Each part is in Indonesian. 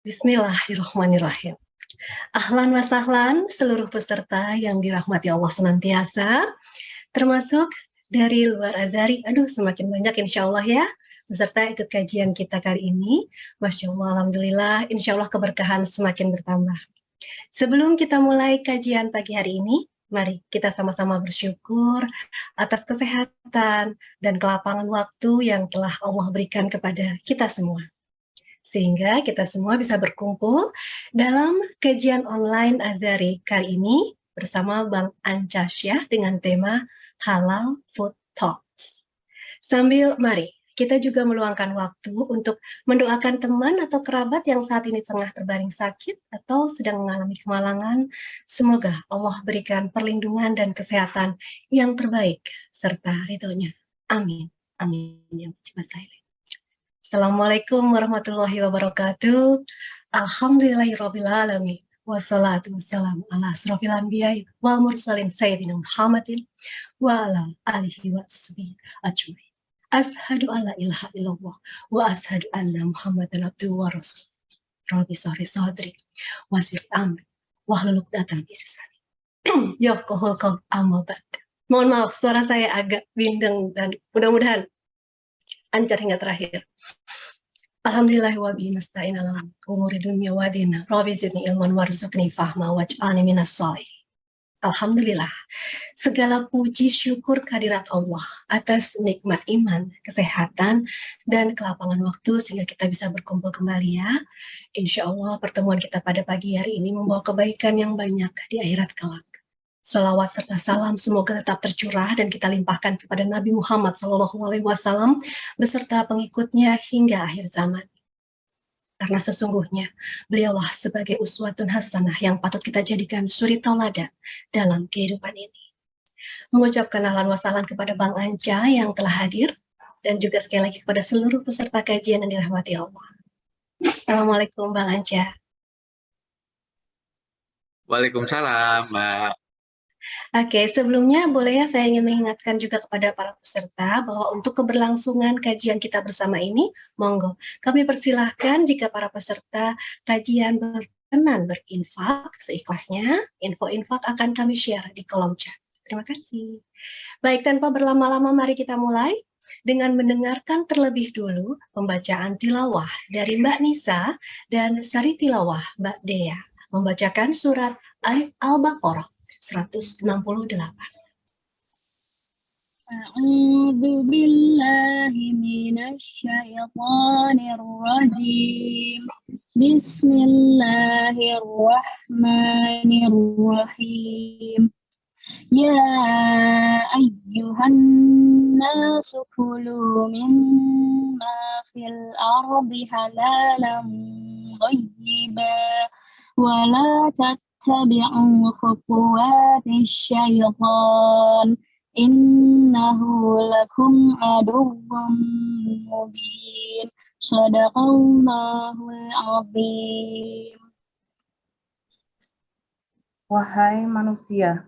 Bismillahirrahmanirrahim. Ahlan wa sahlan seluruh peserta yang dirahmati Allah senantiasa, termasuk dari luar Azari. Aduh, semakin banyak insya Allah ya peserta ikut kajian kita kali ini. Masya Allah, Alhamdulillah, insya Allah keberkahan semakin bertambah. Sebelum kita mulai kajian pagi hari ini, mari kita sama-sama bersyukur atas kesehatan dan kelapangan waktu yang telah Allah berikan kepada kita semua. Sehingga kita semua bisa berkumpul dalam kajian online Azari kali ini bersama Bang Ancasyah dengan tema Halal Food Talks. Sambil mari kita juga meluangkan waktu untuk mendoakan teman atau kerabat yang saat ini tengah terbaring sakit atau sedang mengalami kemalangan. Semoga Allah berikan perlindungan dan kesehatan yang terbaik serta ridhonya. Amin. Amin. Yang Assalamualaikum warahmatullahi wabarakatuh. Alhamdulillahirrabbilalamin. Wassalatu wassalamu ala asrofil anbiya'i wal mursalin sayyidina Muhammadin wa ala alihi wa sahbihi ajmain. Ashhadu an la ilaha illallah wa ashhadu anna Muhammadan abduhu wa rasul. Rabbi sahri sadri wasir amri wahlul 'uqdatam min lisani. Yafqahul qaul amma ba'd. Mohon maaf, suara saya agak bindeng dan mudah-mudahan lancar hingga terakhir. Alhamdulillah wa bihi nasta'in ala umuri dunya wa dina. Rabbi zidni ilman warzuqni fahma waj'alni minas sholihin. Alhamdulillah, segala puji syukur kehadirat Allah atas nikmat iman, kesehatan, dan kelapangan waktu sehingga kita bisa berkumpul kembali ya. Insya Allah pertemuan kita pada pagi hari ini membawa kebaikan yang banyak di akhirat kelak. Salawat serta salam semoga tetap tercurah dan kita limpahkan kepada Nabi Muhammad SAW beserta pengikutnya hingga akhir zaman. Karena sesungguhnya beliaulah sebagai uswatun hasanah yang patut kita jadikan suri tauladan dalam kehidupan ini. Mengucapkan ahlan wa sahlan kepada Bang Anca yang telah hadir dan juga sekali lagi kepada seluruh peserta kajian yang dirahmati Allah. Assalamualaikum Bang Anca. Waalaikumsalam, Mbak. Oke, sebelumnya boleh ya saya ingin mengingatkan juga kepada para peserta bahwa untuk keberlangsungan kajian kita bersama ini, monggo kami persilahkan jika para peserta kajian berkenan berinfak seikhlasnya, info infak akan kami share di kolom chat. Terima kasih. Baik, tanpa berlama-lama mari kita mulai dengan mendengarkan terlebih dulu pembacaan tilawah dari Mbak Nisa dan sari tilawah Mbak Dea membacakan surat Al-Baqarah 168. A'udzu billahi minasy syaithanir rajim. Bismillahirrahmanirrahim. Ya ayyuhan nasu kulu mimma fil ardi halalan thayyiban wa la tattabi'u khutuwatis syaitan innahu lakum aduwwun mubin. Shadaqallahul azim. Wahai manusia,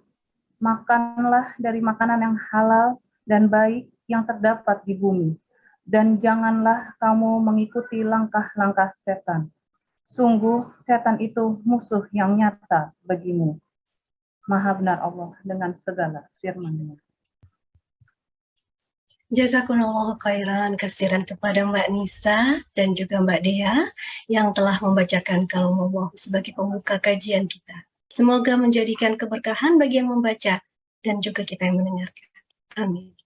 makanlah dari makanan yang halal dan baik yang terdapat di bumi, dan janganlah kamu mengikuti langkah-langkah setan. Sungguh, setan itu musuh yang nyata bagimu. Maha benar Allah dengan segala firman-Nya. Jazakumullah khairan kasiran kepada Mbak Nisa dan juga Mbak Dea yang telah membacakan kalam Allah sebagai pembuka kajian kita. Semoga menjadikan keberkahan bagi yang membaca dan juga kita yang mendengarkan. Amin.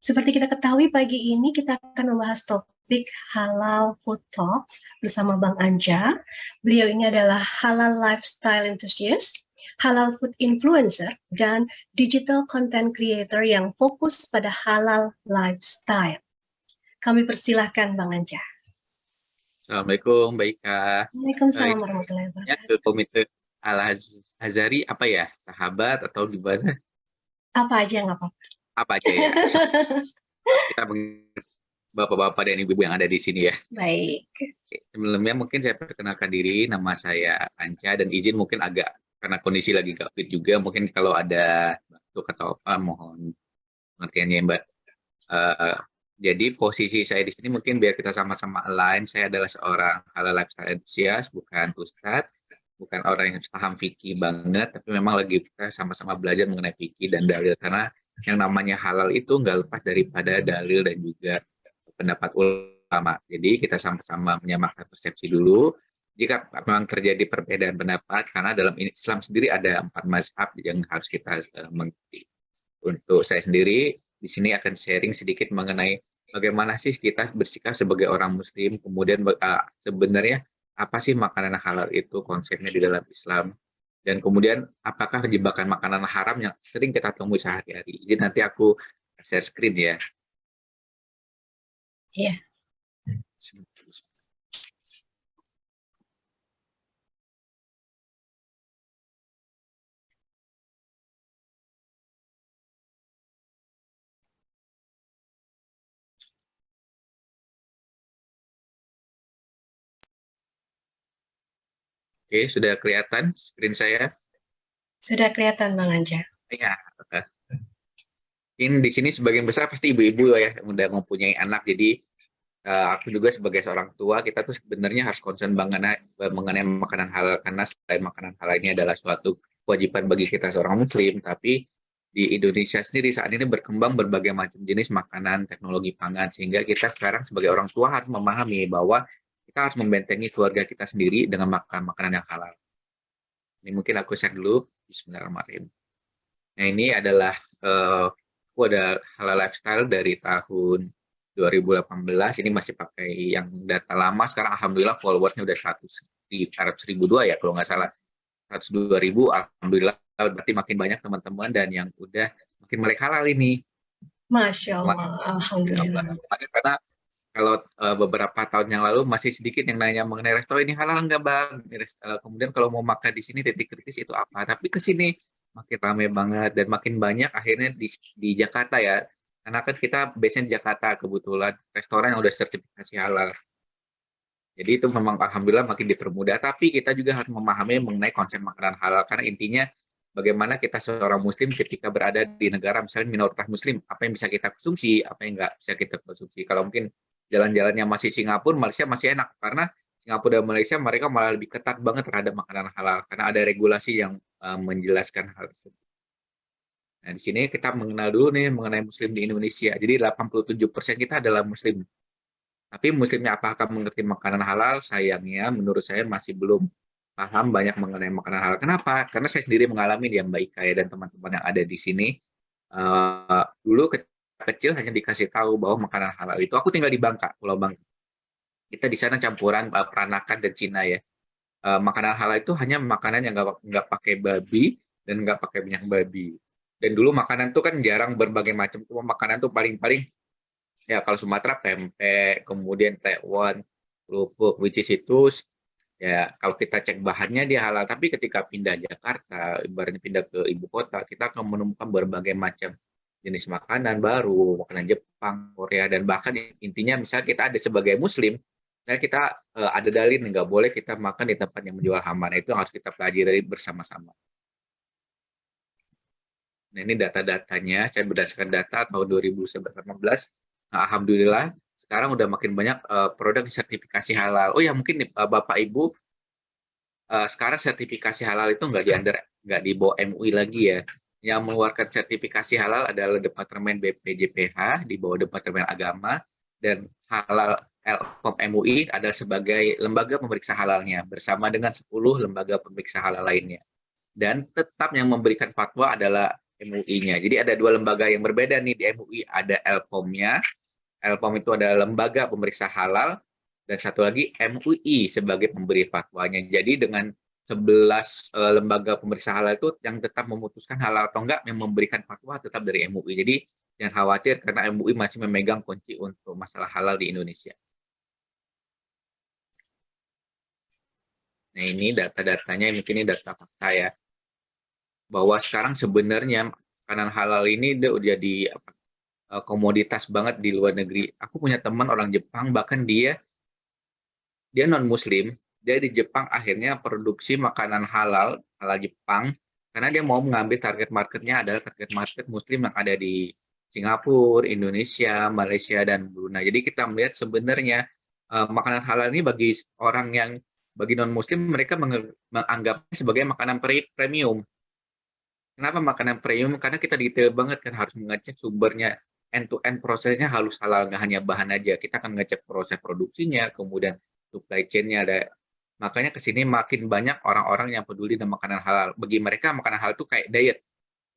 Seperti kita ketahui pagi ini kita akan membahas topik Halal Food Talks bersama Bang Anja. Beliau ini adalah halal lifestyle enthusiast, halal food influencer, dan digital content creator yang fokus pada halal lifestyle. Kami persilahkan Bang Anja. Assalamualaikum, Mbak Ika. Waalaikumsalam warahmatullahi Ya, wabarakatuh. ke Komite Al-Azhari apa ya? Sahabat atau di mana? Apa aja nggak apa-apa. Apa aja ya? Kita bapak-bapak dan ibu-ibu yang ada di sini ya. Baik. Sebelumnya mungkin saya perkenalkan diri, nama saya Anca dan izin mungkin agak karena kondisi lagi COVID juga, mungkin kalau ada batuk atau apa, mohon pengertiannya Mbak. Eh, jadi posisi saya di sini mungkin biar kita sama-sama align, saya adalah seorang halal lifestyle enthusiast, bukan ustadz, bukan orang yang paham fikih banget, tapi memang lagi kita sama-sama belajar mengenai fikih dan dalil, karena yang namanya halal itu nggak lepas daripada dalil dan juga pendapat ulama. Jadi kita sama-sama menyamakan persepsi dulu. Jika memang terjadi perbedaan pendapat, karena dalam Islam sendiri ada 4 mazhab yang harus kita mengerti. Untuk saya sendiri, di sini akan sharing sedikit mengenai bagaimana sih kita bersikap sebagai orang Muslim, kemudian sebenarnya apa sih makanan halal itu, konsepnya di dalam Islam, dan kemudian apakah jebakan makanan haram yang sering kita temui sehari-hari. Jadi nanti aku share screen ya. Iya. Oke, sudah kelihatan screen saya? Sudah kelihatan Bang Anja. Ya. Ini di sini sebagian besar pasti ibu-ibu ya yang udah mempunyai anak. Jadi aku juga sebagai seorang tua, kita tuh sebenarnya harus concern mengenai makanan halal, karena selain makanan halal ini adalah suatu kewajiban bagi kita seorang Muslim, tapi di Indonesia sendiri saat ini berkembang berbagai macam jenis makanan, teknologi pangan, sehingga kita sekarang sebagai orang tua harus memahami bahwa kita harus membentengi keluarga kita sendiri dengan makan makanan yang halal. Ini mungkin aku share dulu. Bismillahirrahmanirrahim. Nah, ini adalah aku ada halal lifestyle dari tahun 2018. Ini masih pakai yang data lama. Sekarang alhamdulillah followersnya udah 100.002 ya kalau nggak salah. 102.000, alhamdulillah berarti makin banyak teman-teman dan yang udah makin melek halal ini. Masya Allah, alhamdulillah. Karena kalau beberapa tahun yang lalu masih sedikit yang nanya mengenai restoran ini halal nggak Bang? Kemudian kalau mau makan di sini titik kritis itu apa? Tapi ke sini makin ramai banget dan makin banyak akhirnya di Jakarta ya. Karena kan kita base-nya di Jakarta, kebetulan restoran yang udah sertifikasi halal. Jadi itu memang alhamdulillah makin dipermudah, tapi kita juga harus memahami mengenai konsep makanan halal, karena intinya bagaimana kita seorang muslim ketika berada di negara misalnya minoritas muslim, apa yang bisa kita konsumsi, apa yang nggak bisa kita konsumsi. Kalau mungkin jalan-jalannya masih Singapura, Malaysia masih enak, karena Singapura dan Malaysia mereka malah lebih ketat banget terhadap makanan halal, karena ada regulasi yang menjelaskan hal tersebut. Nah, di sini kita mengenal dulu nih mengenai muslim di Indonesia. Jadi 87% kita adalah muslim. Tapi muslimnya apakah mengerti makanan halal? Sayangnya menurut saya masih belum paham banyak mengenai makanan halal. Kenapa? Karena saya sendiri mengalami di Mbak Ika dan teman-teman yang ada di sini. Dulu kecil hanya dikasih tahu bahwa makanan halal itu, aku tinggal di Bangka, Pulau Bangka. Kita di sana campuran Peranakan dan Cina ya. Makanan halal itu hanya makanan yang nggak pakai babi dan nggak pakai minyak babi. Dan dulu makanan itu kan jarang berbagai macam. Cuma makanan tuh paling-paling ya kalau Sumatera pempek, kemudian tekwan, kerupuk, which is itu ya kalau kita cek bahannya dia halal. Tapi ketika pindah Jakarta, ibaratnya pindah ke ibu kota, kita akan menemukan berbagai macam jenis makanan baru, makanan Jepang, Korea, dan bahkan intinya misalnya kita ada sebagai Muslim, misalnya kita ada dalil nggak boleh kita makan di tempat yang menjual hama. Nah, itu yang harus kita pelajari bersama-sama. Nah, ini data-datanya, saya berdasarkan data tahun 2018. Nah, alhamdulillah sekarang udah makin banyak produk sertifikasi halal. Oh ya, mungkin Bapak Ibu sekarang sertifikasi halal itu nggak di bawah MUI lagi ya. Yang mengeluarkan sertifikasi halal adalah Departemen BPJPH di bawah Departemen Agama, dan halal LPOM MUI adalah sebagai lembaga pemeriksa halalnya bersama dengan 10 lembaga pemeriksa halal lainnya. Dan tetap yang memberikan fatwa adalah MUI-nya. Jadi ada 2 lembaga yang berbeda nih di MUI, ada LPOM-nya. LPOM itu adalah lembaga pemeriksa halal, dan satu lagi MUI sebagai pemberi fatwanya. Jadi dengan 11 lembaga pemeriksa halal itu yang tetap memutuskan halal atau enggak, yang memberikan fatwa tetap dari MUI. Jadi jangan khawatir karena MUI masih memegang kunci untuk masalah halal di Indonesia. Nah, ini data-datanya, mungkin ini data fakta ya. Bahwa sekarang sebenarnya makanan halal ini udah jadi komoditas banget di luar negeri. Aku punya teman orang Jepang, bahkan dia non muslim, dia di Jepang akhirnya produksi makanan halal Jepang, karena dia mau mengambil target marketnya adalah target market Muslim yang ada di Singapura, Indonesia, Malaysia, dan Brunei. Jadi kita melihat sebenarnya makanan halal ini bagi non-Muslim mereka menganggapnya sebagai makanan premium. Kenapa makanan premium? Karena kita detail banget kan, harus mengecek sumbernya, end-to-end prosesnya harus halal, nggak hanya bahan aja. Kita akan ngecek proses produksinya, kemudian supply chain-nya ada. Makanya kesini makin banyak orang-orang yang peduli dengan makanan halal. Bagi mereka makanan halal itu kayak diet,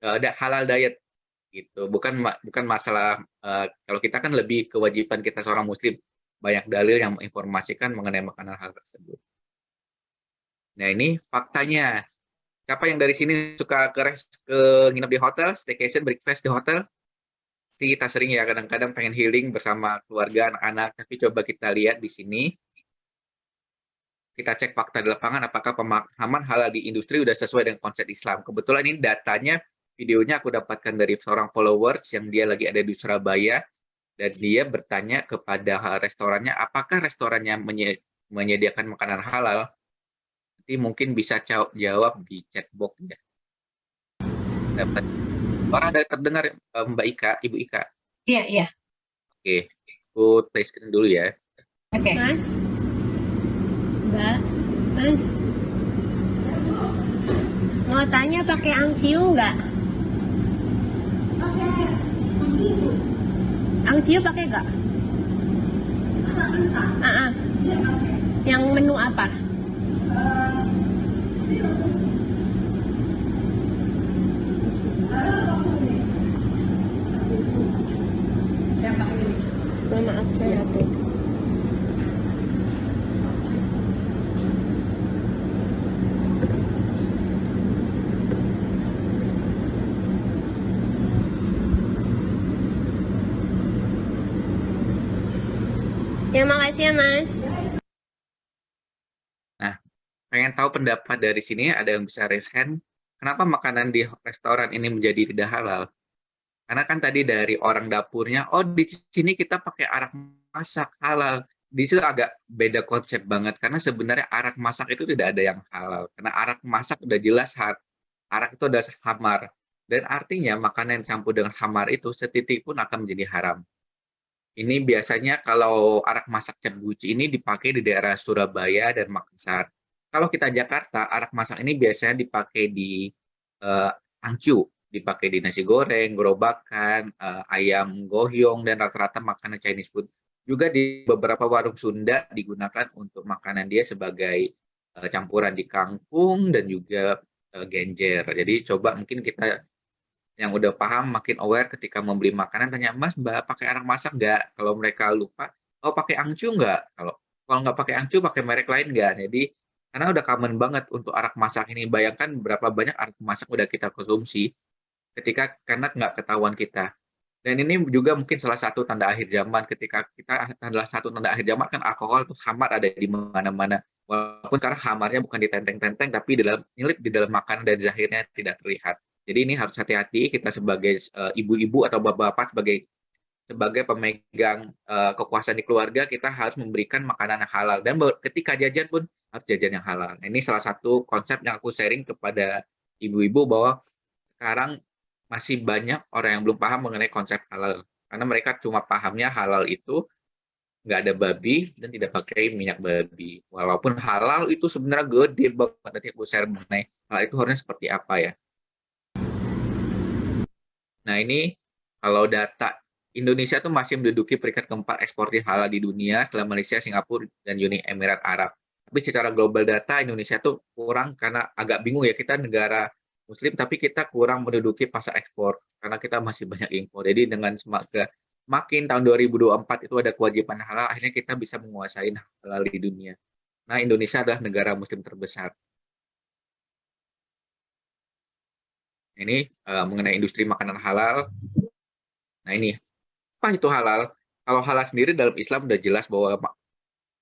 ada halal diet gitu. Bukan masalah kalau kita kan lebih kewajiban kita seorang Muslim, banyak dalil yang menginformasikan mengenai makanan halal tersebut. Nah ini faktanya. Siapa yang dari sini suka nginep di hotel, staycation, breakfast di hotel? Kita sering ya, kadang-kadang pengen healing bersama keluarga, anak-anak. Tapi coba kita lihat di sini, kita cek fakta di lapangan, apakah pemahaman halal di industri udah sesuai dengan konsep Islam. Kebetulan ini datanya, videonya aku dapatkan dari seorang followers yang dia lagi ada di Surabaya, dan dia bertanya kepada restorannya, apakah restorannya menyediakan makanan halal? Nanti mungkin bisa jawab di chat box ya. Dapat. Orang ada terdengar Mbak Ika, Ibu Ika? Iya, iya. Oke, aku play screen dulu ya. Oke. Mas, Mbak, Mas, mau tanya pakai angciu nggak? Angciu pakai nggak? Yang menu apa? Maaf saya tuh. Ya makasih ya Mas. Nah, pengen tahu pendapat dari sini, ada yang bisa raise hand. Kenapa makanan di restoran ini menjadi tidak halal? Karena kan tadi dari orang dapurnya, oh di sini kita pakai arak masak halal. Di situ agak beda konsep banget, karena sebenarnya arak masak itu tidak ada yang halal. Karena arak masak udah jelas arak itu udah hamar. Dan artinya makanan yang campur dengan hamar itu setitik pun akan menjadi haram. Ini biasanya kalau arak masak cap guci ini dipakai di daerah Surabaya dan Makassar. Kalau kita Jakarta, arak masak ini biasanya dipakai di angcu, dipakai di nasi goreng, gerobakan, ayam gohyong, dan rata-rata makanan Chinese food. Juga di beberapa warung Sunda digunakan untuk makanan dia sebagai campuran di kangkung dan juga genjer. Jadi coba mungkin kita yang udah paham makin aware ketika membeli makanan, tanya, Mas, Mbak pakai arak masak nggak? Kalau mereka lupa, oh pakai angcu nggak? Kalau nggak pakai angcu, pakai merek lain nggak? Jadi karena udah common banget untuk arak masak ini. Bayangkan berapa banyak arak masak udah kita konsumsi karena nggak ketahuan kita. Dan ini juga mungkin salah satu tanda akhir zaman, ketika kita adalah satu tanda akhir zaman kan alkohol itu hamar ada di mana-mana. Walaupun sekarang hamarnya bukan di tenteng-tenteng, tapi nyelip di dalam makanan dan zahirnya tidak terlihat. Jadi ini harus hati-hati kita sebagai ibu-ibu atau bapak-bapak sebagai pemegang kekuasaan di keluarga, kita harus memberikan makanan yang halal, dan ketika jajan pun harus jajan yang halal. Nah, ini salah satu konsep yang aku sharing kepada ibu-ibu, bahwa sekarang masih banyak orang yang belum paham mengenai konsep halal, karena mereka cuma pahamnya halal itu nggak ada babi dan tidak pakai minyak babi. Walaupun halal itu sebenarnya gede banget, nanti aku share mengenai hal itu harusnya seperti apa ya. Nah, ini kalau data Indonesia tuh masih menduduki peringkat keempat eksportir halal di dunia setelah Malaysia, Singapura, dan Uni Emirat Arab. Tapi secara global data Indonesia tuh kurang, karena agak bingung ya, kita negara Muslim tapi kita kurang menduduki pasar ekspor karena kita masih banyak impor. Jadi dengan makin tahun 2024 itu ada kewajiban halal, akhirnya kita bisa menguasai halal di dunia. Nah, Indonesia adalah negara Muslim terbesar. Ini mengenai industri makanan halal. Nah, ini apa itu halal? Kalau halal sendiri dalam Islam udah jelas bahwa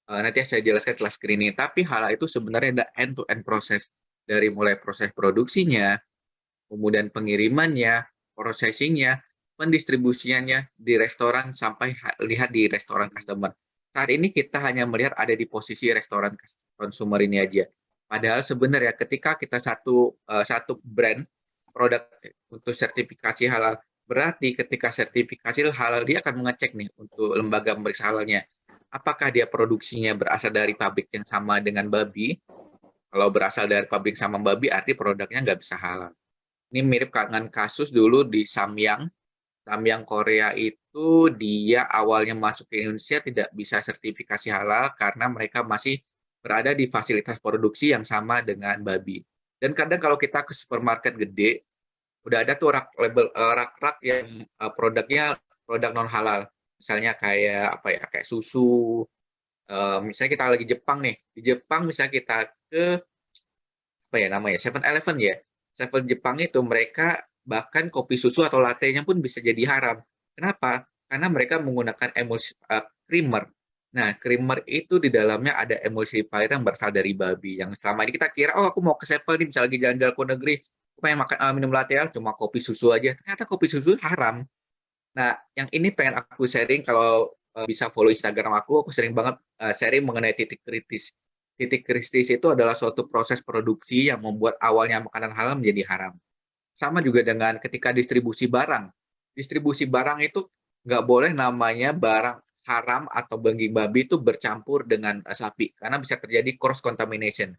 nanti saya jelaskan setelah screen ini. Tapi halal itu sebenarnya ada end-to-end proses, dari mulai proses produksinya, kemudian pengirimannya, processingnya, pendistribusiannya di restoran, sampai lihat di restoran customer. Saat ini kita hanya melihat ada di posisi restoran consumer ini aja. Padahal sebenarnya ketika kita satu brand produk untuk sertifikasi halal, berarti ketika sertifikasi halal dia akan mengecek nih untuk lembaga pemeriksa halalnya, apakah dia produksinya berasal dari pabrik yang sama dengan babi. Kalau berasal dari pabrik sama babi, arti produknya nggak bisa halal. Ini mirip dengan kasus dulu di Samyang. Samyang Korea itu dia awalnya masuk ke Indonesia tidak bisa sertifikasi halal karena mereka masih berada di fasilitas produksi yang sama dengan babi. Dan kadang kalau kita ke supermarket gede, udah ada tuh rak-rak yang produknya produk non halal. Misalnya kayak apa ya, kayak susu. Misalnya kita lagi Jepang nih, di Jepang misalnya kita ke apa ya namanya 7-Eleven ya. 7 Jepang itu mereka bahkan kopi susu atau latte-nya pun bisa jadi haram. Kenapa? Karena mereka menggunakan creamer. Nah, creamer itu di dalamnya ada emulsifier yang berasal dari babi. Yang selama ini kita kira, oh aku mau ke 7 nih, misalnya lagi jalan-jalan ke negeri, aku pengen makan minum latte cuma kopi susu aja. Ternyata kopi susu haram. Nah, yang ini pengen aku sharing kalau bisa follow Instagram aku sering banget sharing mengenai titik kritis. Titik kritis itu adalah suatu proses produksi yang membuat awalnya makanan halal menjadi haram. Sama juga dengan ketika distribusi barang. Distribusi barang itu nggak boleh namanya barang haram atau daging babi itu bercampur dengan sapi, karena bisa terjadi cross contamination.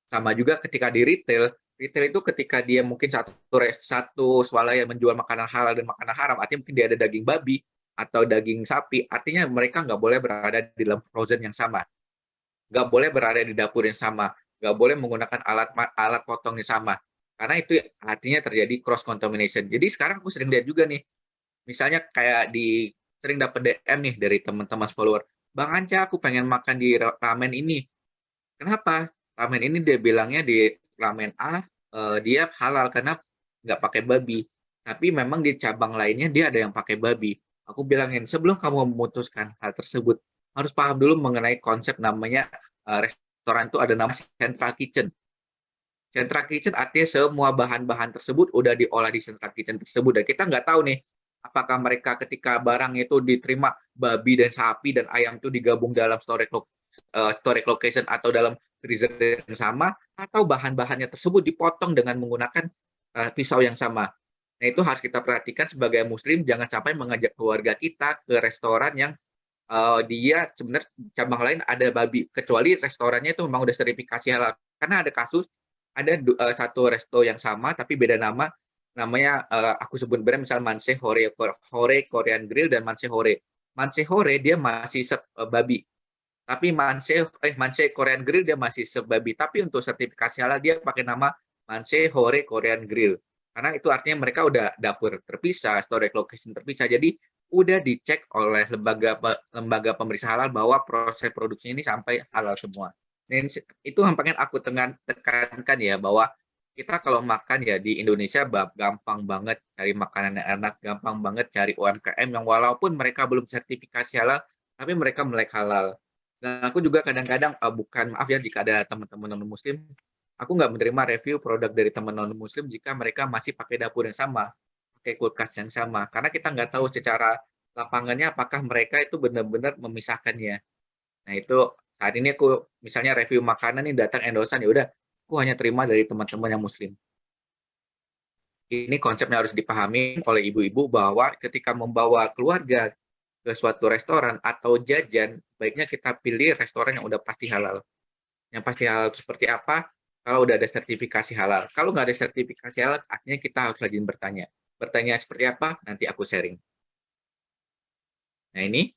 Sama juga ketika di retail itu ketika dia mungkin satu swalayan menjual makanan halal dan makanan haram, artinya mungkin dia ada daging babi atau daging sapi, artinya mereka nggak boleh berada di dalam frozen yang sama. Nggak boleh berada di dapur yang sama, nggak boleh menggunakan alat potong yang sama, karena itu artinya terjadi cross contamination. Jadi sekarang aku sering lihat juga nih, misalnya kayak sering dapat DM nih dari teman-teman follower, Bang Anca aku pengen makan di ramen ini. Kenapa? Ramen ini dia bilangnya di ramen A dia halal karena nggak pakai babi, tapi memang di cabang lainnya dia ada yang pakai babi. Aku bilangin, sebelum kamu memutuskan hal tersebut, harus paham dulu mengenai konsep namanya restoran itu ada nama central kitchen. Central kitchen artinya semua bahan-bahan tersebut udah diolah di central kitchen tersebut, dan kita nggak tahu nih apakah mereka ketika barang itu diterima babi dan sapi dan ayam itu digabung dalam storage location atau dalam freezer yang sama, atau bahan-bahannya tersebut dipotong dengan menggunakan pisau yang sama. Nah, itu harus kita perhatikan sebagai muslim, jangan sampai mengajak keluarga kita ke restoran yang dia sebenarnya cabang lain ada babi, kecuali restorannya itu memang udah sertifikasi halal. Karena ada kasus, ada satu resto yang sama tapi beda nama, namanya aku sebut brand, misal Manse Hore Korean Grill dan Manse Hore. Manse Hore dia masih babi, tapi Manse Korean Grill dia masih babi, tapi untuk sertifikasi halal dia pakai nama Manse Hore Korean Grill, karena itu artinya mereka udah dapur terpisah, storage location terpisah, jadi udah dicek oleh lembaga pemeriksa halal bahwa proses produksinya ini sampai halal semua. Dan itu yang pengen aku tekankan ya, bahwa kita kalau makan ya di Indonesia gampang banget cari makanan yang enak, gampang banget cari UMKM yang walaupun mereka belum sertifikasi halal, tapi mereka melek halal. Dan aku juga kadang-kadang bukan, maaf ya jika ada teman-teman non-muslim, aku nggak menerima review produk dari teman non-muslim jika mereka masih pakai dapur yang sama, pakai kulkas yang sama, karena kita nggak tahu secara lapangannya apakah mereka itu benar-benar memisahkannya. Nah itu saat ini aku misalnya review makanan nih, datang endosan, ya udah aku hanya terima dari teman-teman yang muslim. Ini konsepnya harus dipahami oleh ibu-ibu bahwa ketika membawa keluarga ke suatu restoran atau jajan, baiknya kita pilih restoran yang udah pasti halal. Yang pasti halal seperti apa? Kalau udah ada sertifikasi halal. Kalau nggak ada sertifikasi halal, artinya kita harus rajin bertanya. Bertanya seperti apa? Nanti aku sharing. Nah ini,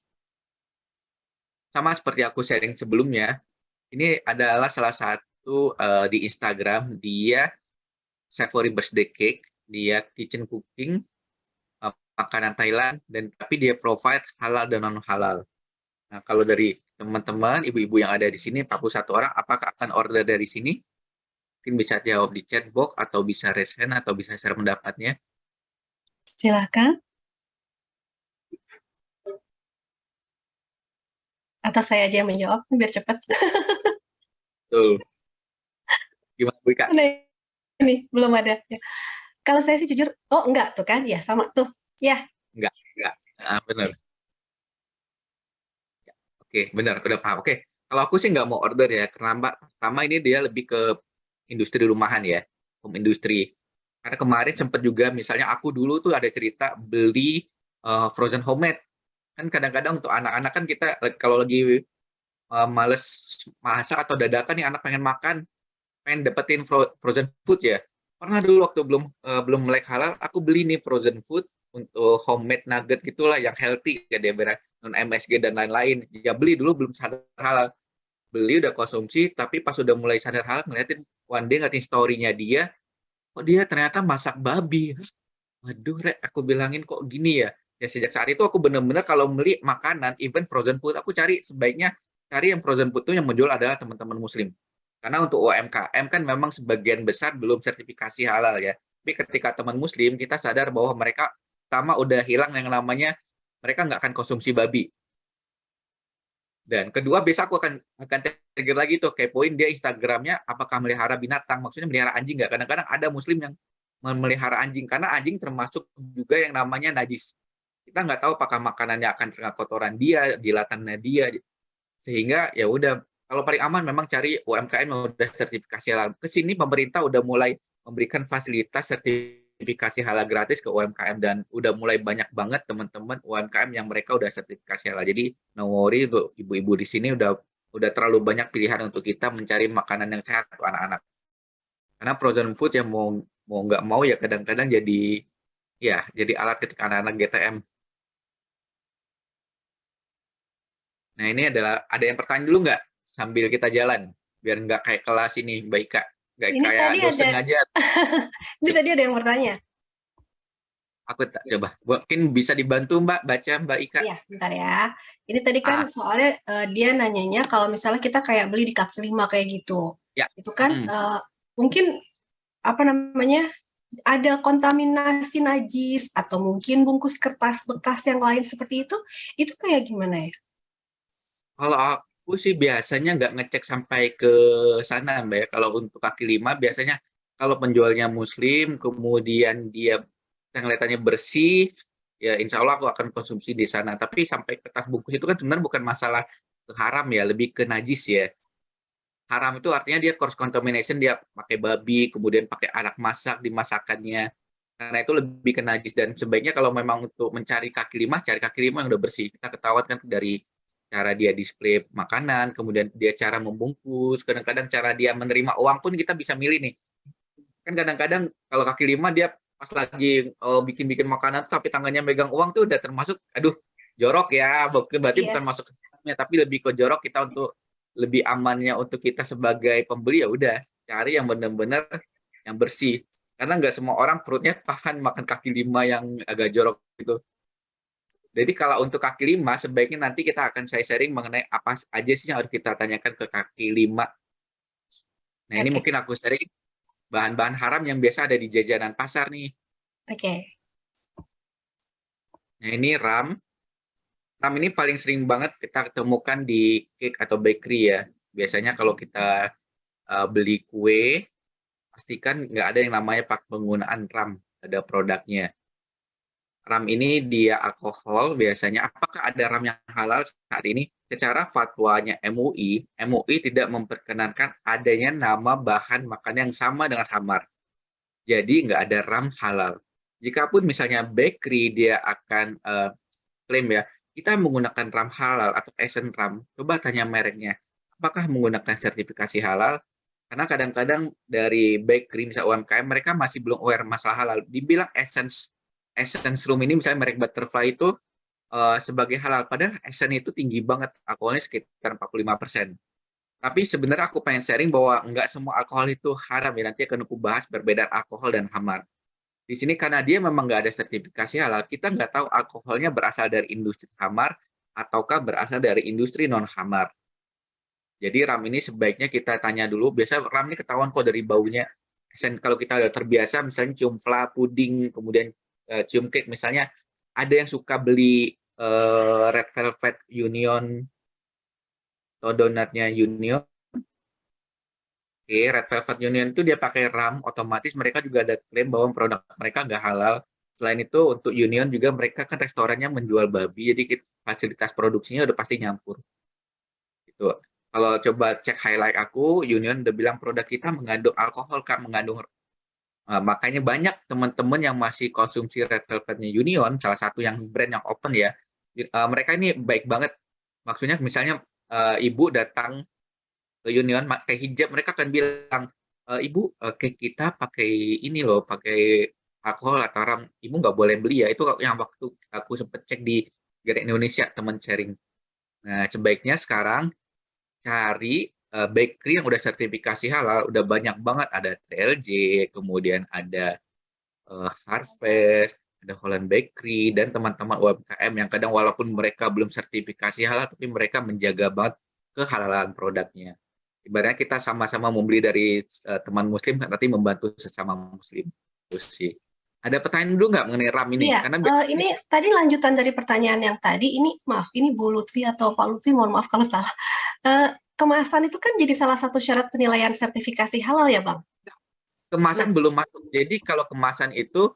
sama seperti aku sharing sebelumnya, ini adalah salah satu di Instagram, dia Savory Birthday Cake, dia kitchen cooking, makanan Thailand, dan tapi dia provide halal dan non halal. Nah, kalau dari teman-teman, ibu-ibu yang ada di sini, 41 orang, apakah akan order dari sini? Mungkin bisa jawab di chat box, atau bisa raise hand, atau bisa share pendapatnya. Silakan. Atau saya aja yang menjawab, biar cepat. Betul. Gimana Bu Ika? Ini belum ada. Ya. Kalau saya sih jujur, oh enggak tuh kan, ya sama tuh, ya. Enggak. Benar. Oke, benar, udah paham. Oke, Kalau aku sih nggak mau order ya, karena pertama ini dia lebih ke industri rumahan ya, home industry. Karena kemarin sempat juga, misalnya aku dulu tuh ada cerita beli frozen homemade. Kan kadang-kadang untuk anak-anak kan kita kalau lagi males masak atau dadakan nih anak pengen dapetin frozen food ya. Pernah dulu waktu belum melek halal, aku beli nih frozen food untuk homemade nugget gitulah yang healthy ya dia non MSG dan lain-lain. Ya beli dulu belum sadar halal. Beli udah konsumsi, tapi pas udah mulai sadar halal ngeliatin one day ngeliatin story-nya dia, kok dia ternyata masak babi. Waduh, Rek, aku bilangin kok gini ya. Ya sejak saat itu aku bener-bener kalau beli makanan, even frozen food, aku sebaiknya cari yang frozen food itu yang menjual adalah teman-teman muslim. Karena untuk UMKM kan memang sebagian besar belum sertifikasi halal ya. Tapi ketika teman muslim, kita sadar bahwa mereka pertama udah hilang yang namanya mereka nggak akan konsumsi babi. Dan kedua, biasa aku akan trigger lagi tuh, kepoin dia Instagramnya, apakah melihara binatang, maksudnya melihara anjing nggak. Kadang-kadang ada muslim yang memelihara anjing, karena anjing termasuk juga yang namanya najis. Kita nggak tahu apakah makanannya akan terkena kotoran dia, jilatannya dia, sehingga ya udah, kalau paling aman memang cari UMKM yang udah sertifikasi halal. Kesini pemerintah udah mulai memberikan fasilitas sertifikasi halal gratis ke UMKM, dan udah mulai banyak banget teman-teman UMKM yang mereka udah sertifikasi halal. Jadi no worry tuh, ibu-ibu di sini udah terlalu banyak pilihan untuk kita mencari makanan yang sehat untuk anak-anak. Karena frozen food yang mau nggak mau ya kadang-kadang jadi alat ketika anak-anak GTM. Nah, ini ada yang pertanyaan dulu nggak sambil kita jalan? Biar nggak kayak kelas ini, Mbak Ika. Nggak Ini kayak tadi dosen ada- ngajar. Ini tadi ada yang bertanya. Aku coba. Mungkin bisa dibantu Mbak, baca Mbak Ika. Iya, bentar ya. Ini tadi kan soalnya dia nanyanya kalau misalnya kita kayak beli di kaki lima kayak gitu. Ya. Itu kan mungkin apa namanya, ada kontaminasi najis atau mungkin bungkus kertas bekas yang lain seperti itu kayak gimana ya? Kalau aku sih biasanya nggak ngecek sampai ke sana, Mbak. Ya. Kalau untuk kaki lima biasanya kalau penjualnya muslim, kemudian dia kelihatannya bersih, ya insya Allah aku akan konsumsi di sana. Tapi sampai kertas bungkus itu kan sebenarnya bukan masalah haram ya, lebih ke najis ya. Haram itu artinya dia cross contamination, dia pakai babi, kemudian pakai anak masak di masakannya. Karena itu lebih ke najis, dan sebaiknya kalau memang untuk mencari kaki lima, cari kaki lima yang udah bersih. Kita ketahuan kan dari cara dia display makanan, kemudian dia cara membungkus, kadang-kadang cara dia menerima uang pun kita bisa milih nih. Kan kadang-kadang kalau kaki lima dia pas lagi bikin-bikin makanan tapi tangannya megang uang tuh udah termasuk, aduh jorok ya, berarti bukan masuk ke dalamnya, tapi lebih ke jorok. Kita untuk lebih amannya untuk kita sebagai pembeli ya udah cari yang benar-benar yang bersih. Karena nggak semua orang perutnya tahan makan kaki lima yang agak jorok gitu. Jadi kalau untuk kaki lima, sebaiknya nanti kita akan saya sharing mengenai apa aja sih yang harus kita tanyakan ke kaki lima. Nah, ini mungkin aku sharing bahan-bahan haram yang biasa ada di jajanan pasar nih. Oke. Nah, ini RAM. RAM ini paling sering banget kita ketemukan di cake atau bakery ya. Biasanya kalau kita beli kue, pastikan nggak ada yang namanya penggunaan RAM pada produknya. RAM ini dia alkohol biasanya. Apakah ada RAM yang halal saat ini? Secara fatwanya MUI tidak memperkenankan adanya nama bahan makanan yang sama dengan khamar. Jadi nggak ada RAM halal. Jikapun misalnya bakery dia akan klaim ya, kita menggunakan RAM halal atau Essence RAM, coba tanya mereknya. Apakah menggunakan sertifikasi halal? Karena kadang-kadang dari bakery, misalnya UMKM, mereka masih belum aware masalah halal. Dibilang Essence Room ini, misalnya merek Butterfly itu sebagai halal. Padahal Essence itu tinggi banget, alkoholnya sekitar 45%. Tapi sebenarnya aku pengen sharing bahwa nggak semua alkohol itu haram ya. Nanti akan aku bahas perbedaan alkohol dan khamar. Di sini karena dia memang nggak ada sertifikasi halal, kita nggak tahu alkoholnya berasal dari industri khamar ataukah berasal dari industri non-khamar. Jadi RAM ini sebaiknya kita tanya dulu. Biasa RAM ini ketahuan kok dari baunya. Kalau kita udah terbiasa misalnya cium fla, puding, kemudian cium cake misalnya, ada yang suka beli Red Velvet Union atau donatnya Union. Oke, Red Velvet Union itu dia pakai RAM, otomatis mereka juga ada klaim bahwa produk mereka nggak halal. Selain itu untuk Union juga mereka kan restorannya menjual babi, jadi fasilitas produksinya udah pasti nyampur. Gitu. Kalau coba cek highlight aku, Union udah bilang produk kita mengandung alkohol, Kak, mengandung makanya banyak teman-teman yang masih konsumsi Red Velvetnya Union, salah satu yang brand yang open ya. Mereka ini baik banget. Maksudnya misalnya ibu datang ke Union pakai hijab, mereka akan bilang, Ibu, cake kita pakai ini loh, pakai alkohol atau haram. Ibu nggak boleh beli ya. Itu yang waktu aku sempet cek di Gerak Indonesia, teman sharing. Nah, sebaiknya sekarang cari bakery yang udah sertifikasi halal, udah banyak banget, ada TLJ, kemudian ada Harvest, ada Holland Bakery, dan teman-teman UMKM yang kadang walaupun mereka belum sertifikasi halal, tapi mereka menjaga banget kehalalan produknya. Ibaratnya kita sama-sama membeli dari teman muslim, nanti membantu sesama muslim. Terus sih. Ada pertanyaan dulu nggak mengenai RAM ini? Iya, Karena ini tadi lanjutan dari pertanyaan yang tadi, ini maaf, ini Bu Lutfi atau Pak Lutfi, mohon maaf kalau salah. Kemasan itu kan jadi salah satu syarat penilaian sertifikasi halal ya, Bang? kemasan belum masuk. Jadi kalau kemasan itu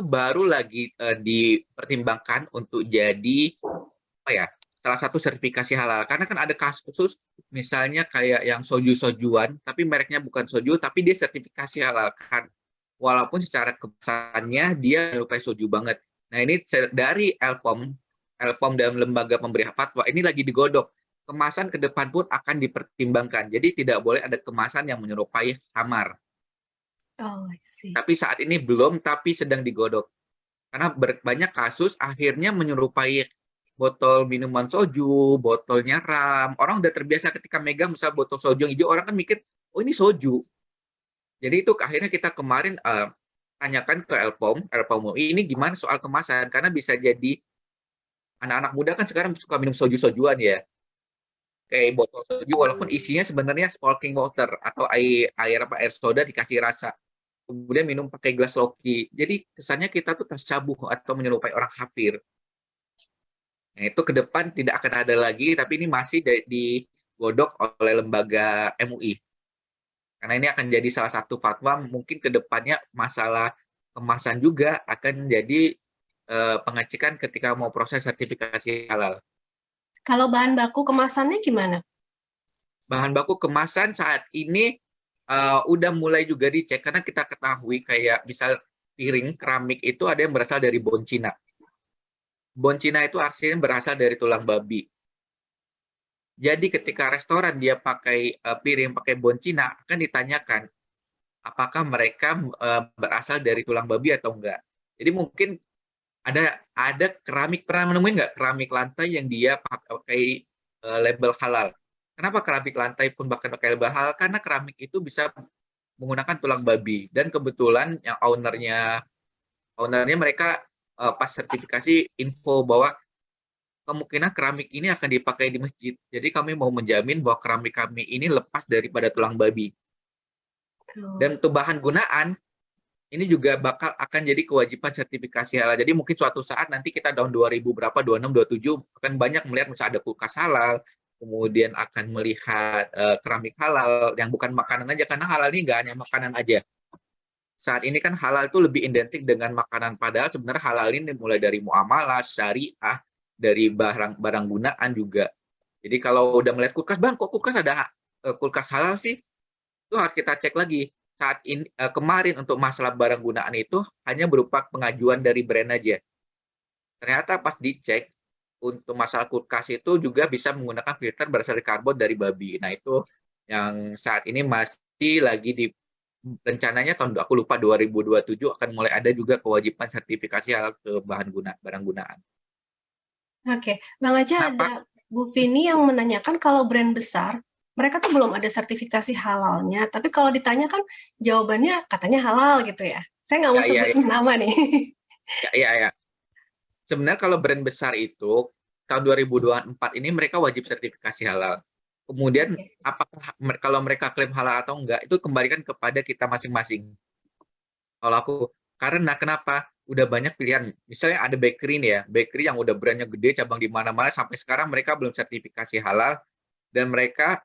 baru lagi dipertimbangkan untuk jadi apa ya, salah satu sertifikasi halal. Karena kan ada kasus misalnya kayak yang soju-sojuan, tapi mereknya bukan soju, tapi dia sertifikasi halal kan. Walaupun secara kemasannya dia menyerupai soju banget. Nah ini dari LPOM dan lembaga pemberi fatwa ini lagi digodok. Kemasan ke depan pun akan dipertimbangkan. Jadi tidak boleh ada kemasan yang menyerupai khamar. Oh, I see. Tapi saat ini belum, tapi sedang digodok. Karena banyak kasus akhirnya menyerupai botol minuman soju, botolnya ram. Orang udah terbiasa ketika megang misal botol soju yang hijau, orang kan mikir, oh ini soju. Jadi itu akhirnya kita kemarin tanyakan ke LPOM UI, ini gimana soal kemasan? Karena bisa jadi anak-anak muda kan sekarang suka minum soju-sojuan ya. Kayak botol soju, walaupun isinya sebenarnya sparkling water atau air soda dikasih rasa. Kemudian minum pakai gelas loki. Jadi kesannya kita tuh tasyabuh atau menyerupai orang kafir. Nah, itu ke depan tidak akan ada lagi, tapi ini masih digodok oleh lembaga MUI. Karena ini akan jadi salah satu fatwa, mungkin ke depannya masalah kemasan juga akan jadi pengecekan ketika mau proses sertifikasi halal. Kalau bahan baku kemasannya gimana? Bahan baku kemasan saat ini udah mulai juga dicek, karena kita ketahui kayak misal piring keramik itu ada yang berasal dari bon Cina. Bon Cina itu artinya berasal dari tulang babi. Jadi ketika restoran dia pakai piring pakai bon Cina, akan ditanyakan apakah mereka berasal dari tulang babi atau enggak. Jadi mungkin ada keramik, pernah menemuin nggak keramik lantai yang dia pakai label halal? Kenapa keramik lantai pun bahkan pakai label halal? Karena keramik itu bisa menggunakan tulang babi, dan kebetulan yang ownernya mereka pas sertifikasi info bahwa kemungkinan keramik ini akan dipakai di masjid. Jadi kami mau menjamin bahwa keramik kami ini lepas daripada tulang babi. Dan untuk bahan gunaan ini juga akan jadi kewajiban sertifikasi halal. Jadi mungkin suatu saat nanti kita tahun 2000 berapa, 26, 27 akan banyak melihat misalnya ada kulkas halal, kemudian akan melihat keramik halal yang bukan makanan aja, karena halal ini nggak hanya makanan aja. Saat ini kan halal itu lebih identik dengan makanan, padahal sebenarnya halal ini mulai dari muamalah, syariah, dari barang gunaan juga. Jadi kalau udah melihat kulkas, Bang, kok kulkas ada kulkas halal sih? Itu harus kita cek lagi. Saat ini kemarin untuk masalah barang gunaan itu hanya berupa pengajuan dari brand aja. Ternyata pas dicek untuk masalah kulkas itu juga bisa menggunakan filter berasal dari karbon dari babi. Nah itu yang saat ini masih lagi di rencananya tahun aku lupa 2027 akan mulai ada juga kewajiban sertifikasi halal ke barang gunaan. Oke, Bang Aja, ada Bu Vini yang menanyakan kalau brand besar mereka tuh belum ada sertifikasi halalnya, tapi kalau ditanya kan jawabannya katanya halal gitu ya. Saya nggak mau sebutin nama nih. Ya. Sebenarnya kalau brand besar itu tahun 2024 ini mereka wajib sertifikasi halal. Kemudian apakah kalau mereka klaim halal atau enggak itu kembalikan kepada kita masing-masing. Kalau aku, karena kenapa? Udah banyak pilihan. Misalnya ada bakery nih ya, bakery yang udah brandnya gede, cabang di mana-mana, sampai sekarang mereka belum sertifikasi halal, dan mereka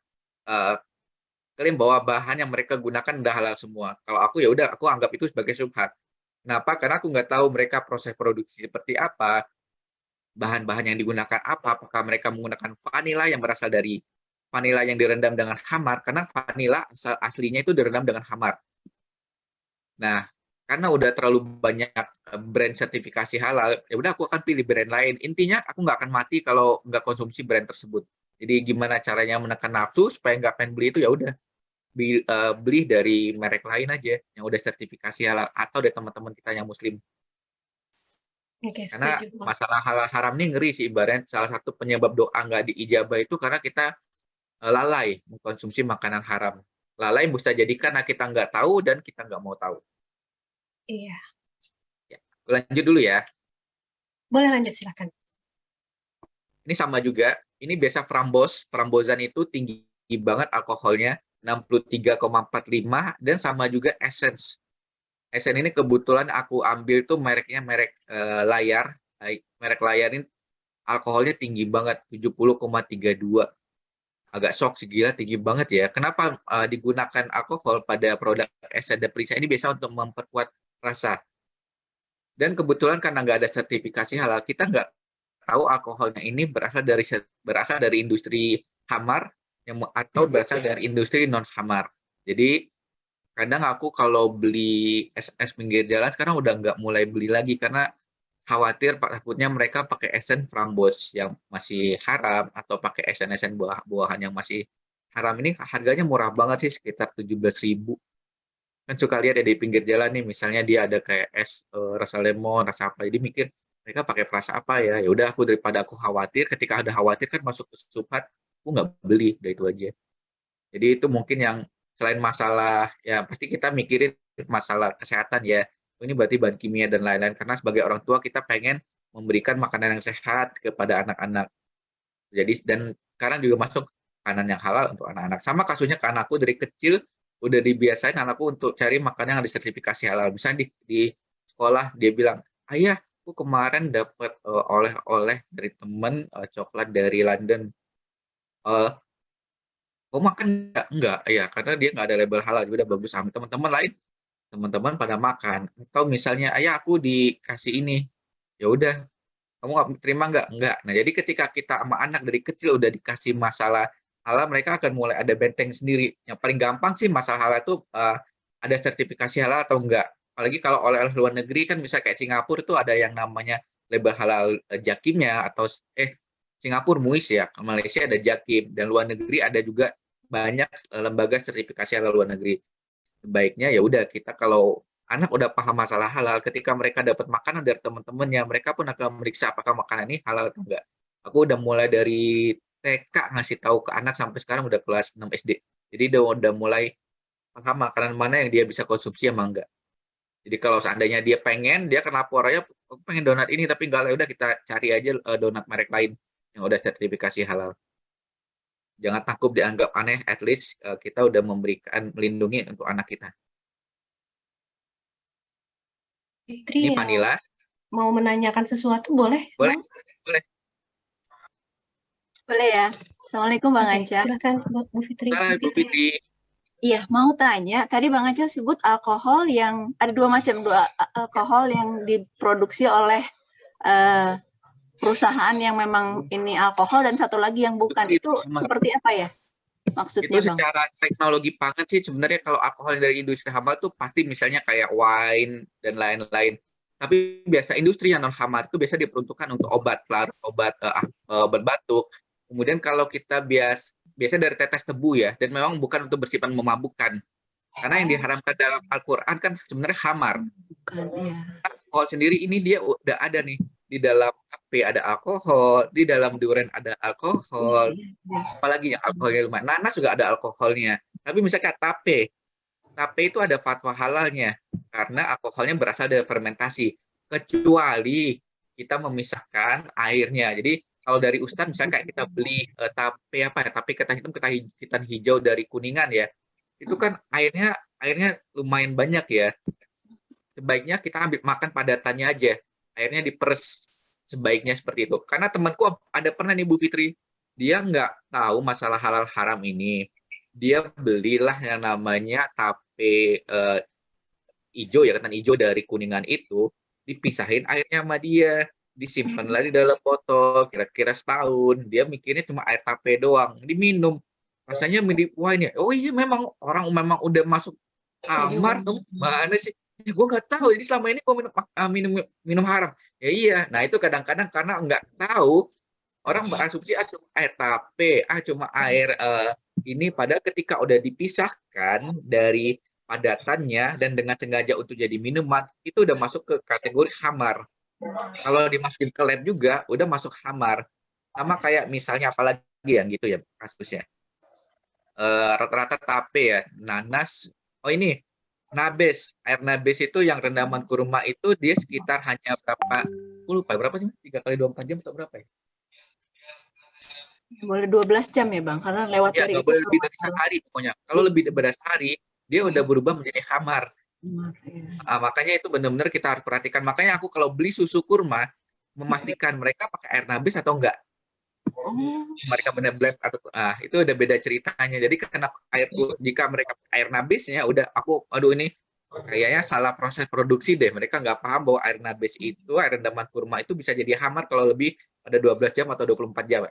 klaim bahwa bahan yang mereka gunakan udah halal semua. Kalau aku ya udah, aku anggap itu sebagai syubhat. Kenapa? Karena aku nggak tahu mereka proses produksi seperti apa, bahan-bahan yang digunakan apa, apakah mereka menggunakan vanila yang berasal dari vanila yang direndam dengan hamar, karena vanila aslinya itu direndam dengan hamar. Nah, karena udah terlalu banyak brand sertifikasi halal, ya udah aku akan pilih brand lain. Intinya aku nggak akan mati kalau nggak konsumsi brand tersebut. Jadi gimana caranya menekan nafsu supaya nggak pengen beli itu, ya udah beli dari merek lain aja yang udah sertifikasi halal atau dari teman-teman kita yang muslim. Oke, Karena setuju. masalah halal haram ini ngeri sih, ibaratnya salah satu penyebab doa nggak diijabah itu karena kita lalai mengkonsumsi makanan haram. Lalai bisa jadi karena kita nggak tahu dan kita nggak mau tahu. Iya. Ya, lanjut dulu ya. Boleh lanjut, silakan. Ini sama juga. Ini biasa frambosan itu tinggi banget alkoholnya, 63,45, dan sama juga Essence. Essence ini kebetulan aku ambil tuh mereknya merek layar. Merek layar ini alkoholnya tinggi banget, 70,32. Agak shock sih, gila tinggi banget ya. Kenapa digunakan alkohol pada produk Essence de Prisa ini biasa untuk memperkuat rasa. Dan kebetulan karena nggak ada sertifikasi halal, kita nggak tahu alkoholnya ini berasal dari industri hamar atau berasal dari industri non hamar. Jadi kadang aku kalau beli es pinggir jalan sekarang udah nggak mulai beli lagi karena khawatir takutnya mereka pakai esen frambos yang masih haram atau pakai esen buah-buahan yang masih haram. Ini harganya murah banget sih, sekitar 17.000. Kan suka lihat ya di pinggir jalan nih, misalnya dia ada kayak es rasa lemon, rasa apa, jadi mikir mereka pakai rasa apa ya. Ya udah, aku daripada aku khawatir, ketika ada khawatir kan masuk ke subhat, aku nggak beli, udah itu aja. Jadi itu mungkin yang selain masalah, ya pasti kita mikirin masalah kesehatan ya. Ini berarti bahan kimia dan lain-lain, karena sebagai orang tua kita pengen memberikan makanan yang sehat kepada anak-anak. Jadi dan sekarang juga masuk makanan yang halal untuk anak-anak. Sama kasusnya ke anakku, dari kecil udah dibiasain anakku untuk cari makanan yang disertifikasi halal. Misalnya di sekolah dia bilang, ayah, aku kemarin dapat oleh-oleh dari temen coklat dari London. Kau makan nggak? Enggak, ya karena dia nggak ada label halal, udah bagus. Sama teman-teman lain, teman-teman pada makan. Atau misalnya, ayah aku dikasih ini, ya udah, kamu nggak terima nggak? Enggak. Nah, jadi ketika kita sama anak dari kecil udah dikasih masalah halal, mereka akan mulai ada benteng sendiri. Yang paling gampang sih masalah halal itu ada sertifikasi halal atau enggak. Apalagi kalau oleh-oleh luar negeri kan bisa kayak Singapura itu ada yang namanya label halal jakimnya, atau Singapura MUIS ya, Malaysia ada jakim, dan luar negeri ada juga banyak lembaga sertifikasi halal luar negeri. Sebaiknya ya udah, kita kalau anak udah paham masalah halal, ketika mereka dapat makanan dari teman-temannya, mereka pun akan meriksa apakah makanan ini halal atau enggak. Aku udah mulai dari TK ngasih tahu ke anak sampai sekarang udah kelas 6 SD. Jadi udah mulai paham makanan mana yang dia bisa konsumsi sama enggak. Jadi kalau seandainya dia pengen, dia akan lapor aja, aku pengen donat ini tapi enggak, udah kita cari aja donat merek lain yang udah sertifikasi halal. Jangan takut dianggap aneh, at least kita udah melindungi untuk anak kita. Fitri Ini vanilla. mau menanyakan sesuatu, boleh? Boleh, Bang? boleh. Boleh ya. Assalamualaikum Bang Oke, Anca. silakan Bu Fitri. Hai, Bu Fitri. Iya, mau tanya. Tadi Bang Anca sebut alkohol yang ada dua alkohol yang diproduksi oleh perusahaan yang memang ini alkohol, dan satu lagi yang bukan. Itu seperti apa ya maksudnya, Itu Bang? secara teknologi pangan sih sebenarnya kalau alkohol dari industri hambar tuh pasti misalnya kayak wine dan lain-lain. Tapi biasa industri yang non hambar itu biasa diperuntukkan untuk obat batuk. Kemudian kalau kita biasa dari tetes tebu ya, dan memang bukan untuk bersifat memabukkan. Karena yang diharamkan dalam Al-Quran kan sebenarnya hamar. Bukan, ya. Alkohol sendiri ini dia udah ada nih. Di dalam ape ada alkohol, di dalam durian ada alkohol, apalagi yang alkoholnya lumayan. Nanas juga ada alkoholnya. Tapi misalnya tape itu ada fatwa halalnya karena alkoholnya berasal dari fermentasi. Kecuali kita memisahkan airnya. Jadi kalau dari Ustadz misalnya kayak kita beli tape ketan hijau dari Kuningan ya, itu kan airnya lumayan banyak ya. Sebaiknya kita ambil makan padatannya aja. Airnya diperes sebaiknya seperti itu. Karena temanku ada pernah nih Bu Fitri, dia nggak tahu masalah halal haram ini. Dia belilah yang namanya tape hijau ya, ketan hijau dari Kuningan itu, dipisahin airnya sama dia. disimpan lagi dalam botol, kira-kira setahun. Dia mikirnya cuma air tape doang, diminum. Rasanya mirip wine ya. Oh iya, memang orang memang udah masuk kamar tuh. Mana sih? Ya gue nggak tahu. Jadi selama ini gue minum haram. Ya iya. Nah itu kadang-kadang karena nggak tahu, orang berasumsi cuma air tape, cuma air ini. Padahal ketika udah dipisahkan dari padatannya dan dengan sengaja untuk jadi minuman, itu udah masuk ke kategori khamar. Kalau dimasukin ke lab juga udah masuk khamar. Sama kayak misalnya apalagi yang gitu ya kasusnya. Rata-rata tape ya, nanas. Oh ini nabes, air nabes itu yang rendaman kurma itu dia sekitar hanya berapa? Aku lupa berapa sih? 3 kali 24 jam atau berapa ya? Boleh 12 jam ya Bang, karena lewat Ya dari nggak itu boleh lebih dari sehari pokoknya. Kalau lebih dari sehari dia udah berubah menjadi khamar. Makanya itu benar-benar kita harus perhatikan. Makanya aku kalau beli susu kurma memastikan mereka pakai air nabis atau enggak. Mereka benar-benar atau itu udah beda ceritanya. Jadi jika mereka pakai air nabisnya udah aduh ini kayaknya salah proses produksi deh. Mereka nggak paham bahwa air nabis itu, air rendaman kurma itu bisa jadi khamar kalau lebih pada 12 jam atau 24 jam.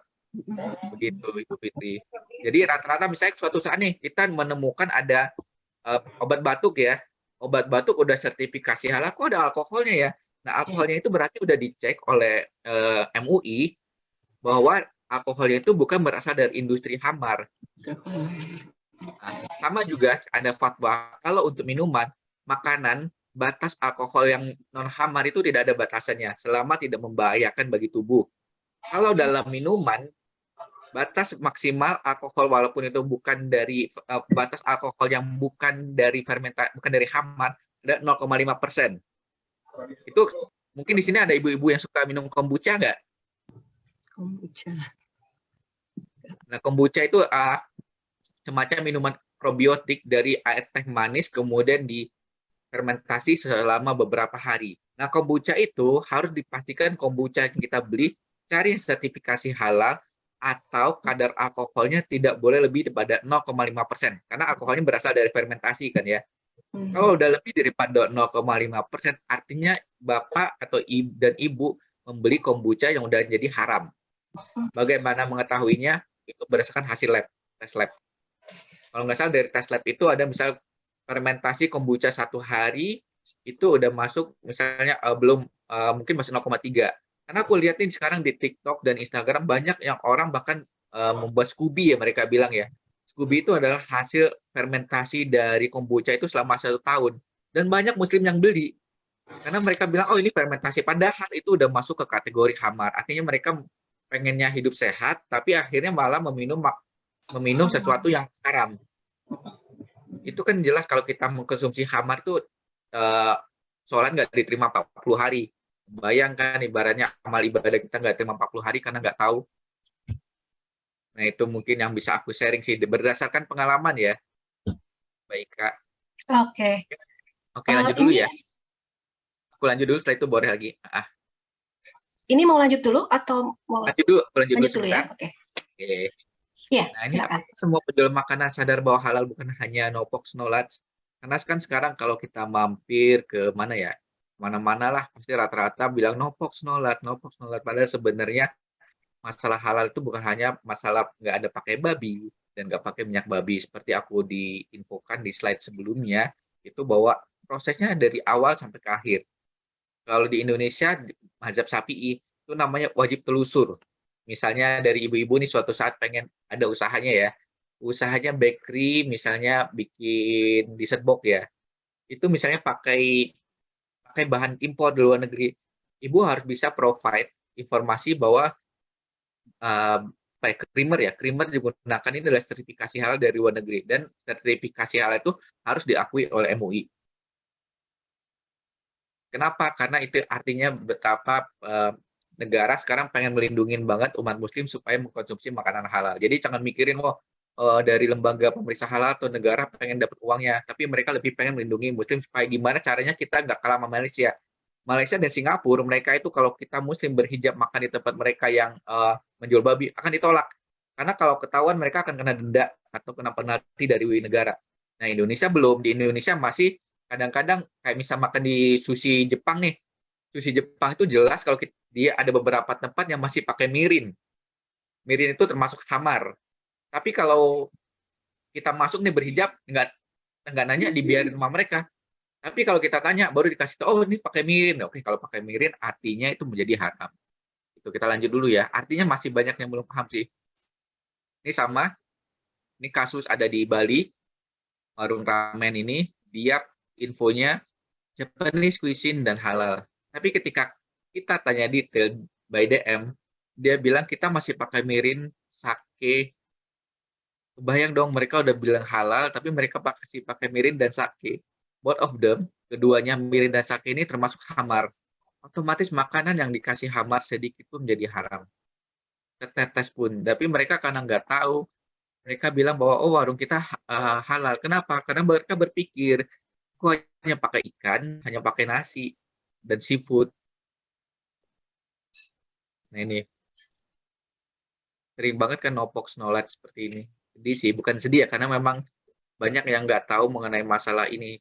Begitu Ibu Fitri. Jadi rata-rata misalnya suatu saat nih kita menemukan ada obat batuk ya. Obat batuk udah sertifikasi halal, kok ada alkoholnya ya. Nah, alkoholnya itu berarti udah dicek oleh MUI bahwa alkoholnya itu bukan berasal dari industri khamar. Nah, sama juga ada fatwa kalau untuk minuman, makanan, batas alkohol yang non khamar itu tidak ada batasannya selama tidak membahayakan bagi tubuh. Kalau dalam minuman, batas maksimal alkohol walaupun itu bukan dari batas alkohol yang bukan dari fermentasi, bukan dari khamar, ada 0,5%. Itu mungkin di sini ada ibu-ibu yang suka minum kombucha nggak? Kombucha. Nah, kombucha itu semacam minuman probiotik dari air teh manis kemudian difermentasi selama beberapa hari. Nah, kombucha itu harus dipastikan kombucha yang kita beli cari sertifikasi halal atau kadar alkoholnya tidak boleh lebih daripada 0,5%. Karena alkoholnya berasal dari fermentasi kan ya. Kalau udah lebih daripada 0,5%, artinya bapak atau dan ibu membeli kombucha yang udah jadi haram. Bagaimana mengetahuinya? Itu berdasarkan hasil lab, tes lab. Kalau nggak salah dari tes lab itu ada misal fermentasi kombucha 1 hari, itu udah masuk misalnya mungkin masih 0,3. Karena aku lihat nih sekarang di TikTok dan Instagram banyak yang orang bahkan membuat Scooby ya mereka bilang ya. Scooby itu adalah hasil fermentasi dari kombucha itu selama 1 tahun. Dan banyak muslim yang beli. Karena mereka bilang, oh ini fermentasi. Padahal itu udah masuk ke kategori khamar. Artinya mereka pengennya hidup sehat, tapi akhirnya malah meminum sesuatu yang haram. Itu kan jelas kalau kita mengkonsumsi khamar itu sholat nggak diterima 40 hari. Bayangkan ibaratnya amal ibadah kita nggak terima 40 hari karena nggak tahu. Nah itu mungkin yang bisa aku sharing sih berdasarkan pengalaman ya. Baik Kak. Oke. Oke lanjut dulu ya. Aku lanjut dulu setelah itu boleh lagi. Ini mau lanjut dulu atau mau lanjut dulu ya? Oke. Ya, nah ini silakan. semua penjual makanan sadar bahwa halal bukan hanya no pork no lard. Karena kan sekarang kalau kita mampir ke mana ya, mana-mana lah pasti rata-rata bilang no pork no lard, no pork no lard. Padahal sebenarnya masalah halal itu bukan hanya masalah nggak ada pakai babi dan nggak pakai minyak babi seperti aku diinfokan di slide sebelumnya itu bahwa prosesnya dari awal sampai ke akhir. Kalau di Indonesia mazhab Syafi'i itu namanya wajib telusur. Misalnya dari ibu-ibu nih suatu saat pengen ada usahanya ya. Usahanya bakery misalnya bikin dessert box ya. Itu misalnya pakai bahan impor dari luar negeri. Ibu harus bisa provide informasi bahwa creamer ya. Creamer digunakan ini adalah sertifikasi halal dari luar negeri dan sertifikasi halal itu harus diakui oleh MUI. Kenapa? Karena itu artinya betapa negara sekarang pengen melindungi banget umat muslim supaya mengkonsumsi makanan halal. Jadi jangan mikirin dari lembaga pemeriksa halal atau negara pengen dapat uangnya, tapi mereka lebih pengen melindungi muslim supaya gimana caranya kita nggak kalah sama Malaysia. Malaysia dan Singapura mereka itu kalau kita muslim berhijab makan di tempat mereka yang menjual babi akan ditolak. Karena kalau ketahuan mereka akan kena denda atau kena penalti dari negara. Nah Indonesia belum. Di Indonesia masih kadang-kadang kayak misal makan di sushi Jepang nih. Sushi Jepang itu jelas kalau dia ada beberapa tempat yang masih pakai mirin. Mirin itu termasuk khamar. Tapi kalau kita masuk nih berhijab, nggak nanya, dibiarin sama mereka. Tapi kalau kita tanya, baru dikasih tahu, oh ini pakai mirin. Oke, kalau pakai mirin artinya itu menjadi haram. Itu kita lanjut dulu ya. Artinya masih banyak yang belum paham sih. Ini sama, ini kasus ada di Bali, warung ramen ini, dia infonya Japanese cuisine dan halal. Tapi ketika kita tanya detail by DM, dia bilang kita masih pakai mirin, sake. Bayang dong, mereka udah bilang halal, tapi mereka masih pakai mirin dan sake. Both of them, keduanya mirin dan sake ini termasuk hamar. Otomatis makanan yang dikasih hamar sedikit pun menjadi haram. Setetes pun. Tapi mereka karena nggak tahu, mereka bilang bahwa oh warung kita halal. Kenapa? Karena mereka berpikir, kok hanya pakai ikan, hanya pakai nasi, dan seafood. Nah ini. Sering banget kan no box, no light seperti ini. Jadi sih, bukan sedih ya, karena memang banyak yang nggak tahu mengenai masalah ini.